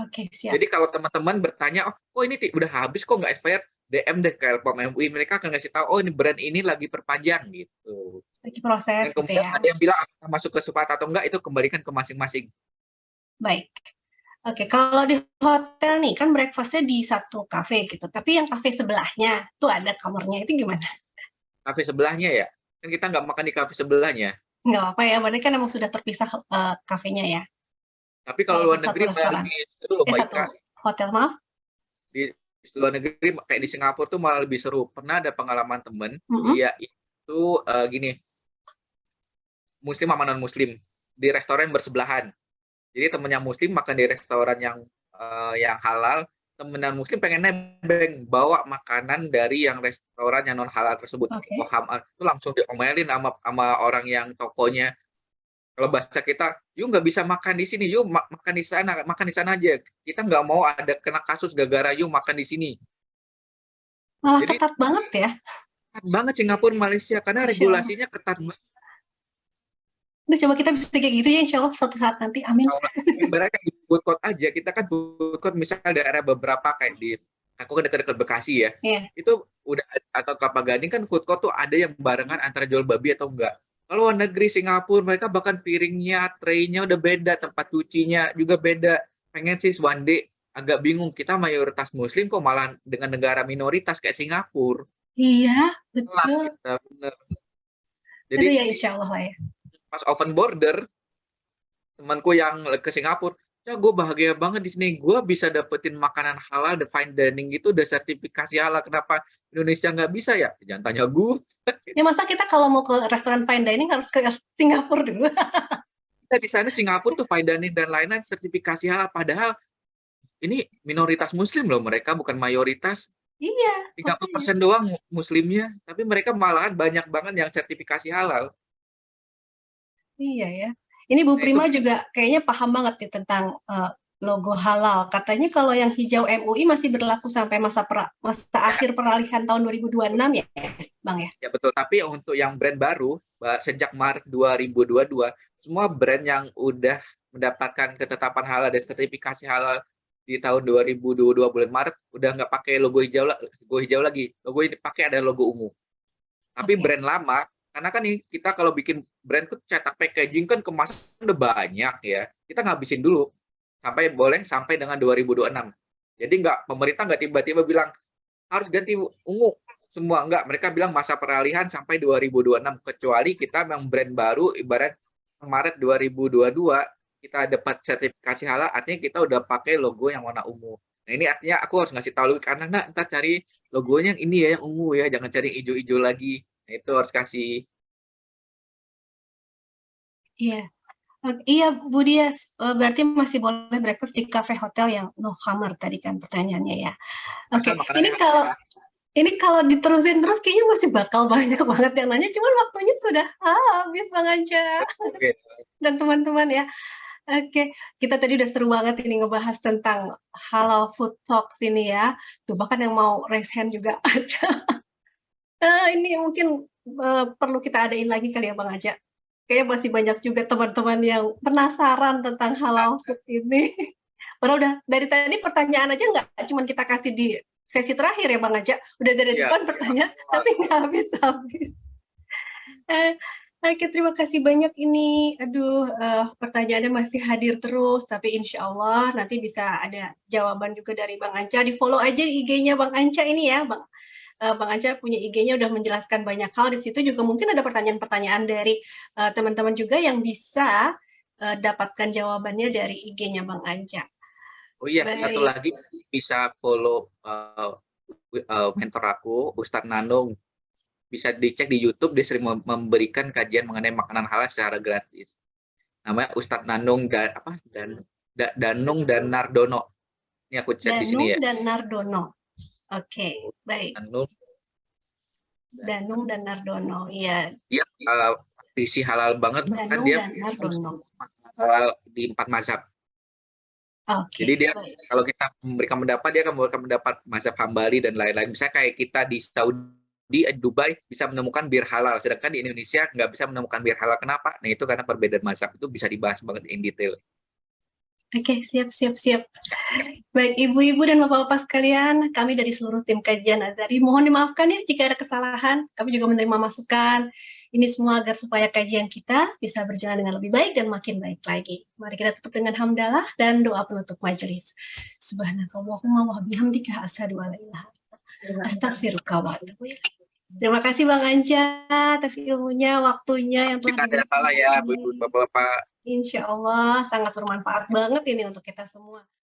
Oke, siap. Jadi kalau teman-teman bertanya, oh kok ini udah habis kok nggak expired, DM deh ke LPOM MUI, mereka akan ngasih tahu, oh ini brand ini lagi perpanjang gitu. Lagi Dan proses gitu kemudian ya. ada yang bilang apakah masuk ke SUPAT atau enggak, itu kembalikan ke masing-masing. Baik. Oke, kalau di hotel nih kan breakfastnya di satu kafe gitu, tapi yang kafe sebelahnya tuh ada kamarnya, itu gimana? Kafe sebelahnya ya, kan kita nggak makan di kafe sebelahnya. Nggak apa ya, berarti kan emang sudah terpisah kafenya ya, Tapi kalau luar walaupun satu negeri malah restoran. lebih seru loh Mbak Satu Ika. hotel, maaf. Di luar negeri kayak di Singapura tuh malah lebih seru. Pernah ada pengalaman temen, Mm-mm. dia itu gini, muslim sama non muslim di restoran bersebelahan. Jadi temennya muslim makan di restoran yang halal, temen non muslim pengen nebeng bawa makanan dari yang restoran yang non halal tersebut. Oke. Wah, itu langsung diomelin sama orang yang tokonya. Kalau bahasa kita, yuk nggak bisa makan di sini, yuk makan di sana aja. Kita nggak mau ada kena kasus gara-gara yuk makan di sini. Malah Jadi ketat banget ya. ketat banget Singapura, Malaysia karena Masya Allah. regulasinya ketat banget. Udah coba kita bisa kayak gitu ya, insya Allah suatu saat nanti, amin. Ibaratnya di food court aja, kita kan food court misalnya daerah beberapa kayak di, aku kan dekat-dekat Bekasi ya, Iya. itu udah, atau Kelapa Gading kan food court tuh ada yang barengan antara jual babi atau enggak. Kalau luar negeri Singapura, mereka bahkan piringnya, tray-nya udah beda, tempat cucinya juga beda. Pengen sih one day, agak bingung, kita mayoritas muslim kok malah dengan negara minoritas kayak Singapura. Iya, Telat betul. kita, bener. Itu Jadi ya insya Allah lah ya. pas open border, temanku yang ke Singapura, ya gue bahagia banget di sini, gue bisa dapetin makanan halal, the fine dining itu udah sertifikasi halal, kenapa Indonesia nggak bisa ya? Jangan tanya gue. Ya masa kita kalau mau ke restoran fine dining harus ke Singapura dulu? Kita di sana Singapura tuh fine dining dan lain-lain sertifikasi halal, padahal ini minoritas muslim loh, mereka bukan mayoritas. Iya. 30% doang muslimnya, tapi mereka malahan banyak banget yang sertifikasi halal. Iya ya. Ini Bu Nah, Prima itu juga kayaknya paham banget nih tentang logo halal. Katanya kalau yang hijau MUI masih berlaku sampai masa akhir peralihan tahun 2026 ya, Bang ya? ya betul, tapi untuk yang brand baru sejak Maret 2022, semua brand yang udah mendapatkan ketetapan halal dan sertifikasi halal di tahun 2022 bulan Maret udah nggak pakai logo hijau lagi. Logo ini pakai ada logo ungu. Tapi Oke. brand lama, karena kan kita kalau bikin brand tuh cetak packaging kan kemasan udah banyak ya. Kita ngabisin dulu sampai dengan 2026. Jadi pemerintah nggak tiba-tiba bilang harus ganti ungu semua, enggak. Mereka bilang masa peralihan sampai 2026, kecuali kita memang brand baru, ibarat Maret 2022 kita dapat sertifikasi halal, artinya kita udah pakai logo yang warna ungu. Nah ini artinya aku harus ngasih tahu ke anak, nah ntar cari logonya yang ini ya, yang ungu ya, jangan cari hijau-hijau lagi. Nah itu harus kasih. Iya. Iya, Bu Dias, berarti masih boleh breakfast di cafe hotel yang no kamar tadi kan pertanyaannya ya. Oke, Asal makanannya ini kalau diterusin terus kayaknya masih bakal banyak banget yang nanya, cuman waktunya sudah habis Bang Anca Oke. dan teman-teman ya. Oke, kita tadi udah seru banget ini ngebahas tentang halal food talks ini ya. Tuh bahkan yang mau raise hand juga ada. Ini mungkin perlu kita adain lagi kali ya Bang Anca. Kayaknya masih banyak juga teman-teman yang penasaran tentang halal food ini. Padahal udah dari tadi pertanyaan aja nggak cuma kita kasih di sesi terakhir ya Bang Aja. Udah dari depan pertanyaan, tapi nggak habis-habis. Oke, terima kasih banyak ini. Aduh, pertanyaannya masih hadir terus, tapi insya Allah nanti bisa ada jawaban juga dari Bang Anca. Di follow aja IG-nya Bang Anca ini ya, Bang. Bang Anca punya IG-nya udah menjelaskan banyak hal. Di situ juga mungkin ada pertanyaan-pertanyaan dari teman-teman juga yang bisa dapatkan jawabannya dari IG-nya Bang Anca. Oh iya, satu lagi bisa follow mentor aku, Ustadz Nanung. Bisa dicek di YouTube, dia sering memberikan kajian mengenai makanan halal secara gratis. Namanya Ustadz Nanung Danung dan Nardono. Ini aku cek di sini ya. Danung dan Nardono. Oke, baik. Danung dan Nardono, iya. Dia isi halal banget, bahkan Danung dia dan Nardono. halal di 4 mazhab. Oke, Jadi dia baik. kalau kita memberikan pendapat, dia akan memberikan pendapat mazhab Hambali dan lain-lain. Misalnya kayak kita di Saudi, Dubai bisa menemukan bir halal, sedangkan di Indonesia nggak bisa menemukan bir halal. Kenapa? Nah itu karena perbedaan mazhab itu bisa dibahas banget in detail. Oke, siap. Baik, ibu-ibu dan bapak-bapak sekalian, kami dari seluruh tim kajian Azhari, mohon dimaafkan ya jika ada kesalahan. Kami juga menerima masukan. Ini semua agar supaya kajian kita bisa berjalan dengan lebih baik dan makin baik lagi. Mari kita tutup dengan hamdalah dan doa penutup majelis. Subhanakallahumma wa bihamdika asyhadu an la ilaha illa anta astaghfiruka wa atubu ilaik. Terima kasih Bang Anja atas ilmunya, waktunya yang telah Jika ada salah ya, diberikan. ibu-ibu, bapak-bapak. Insya Allah sangat bermanfaat banget ini untuk kita semua.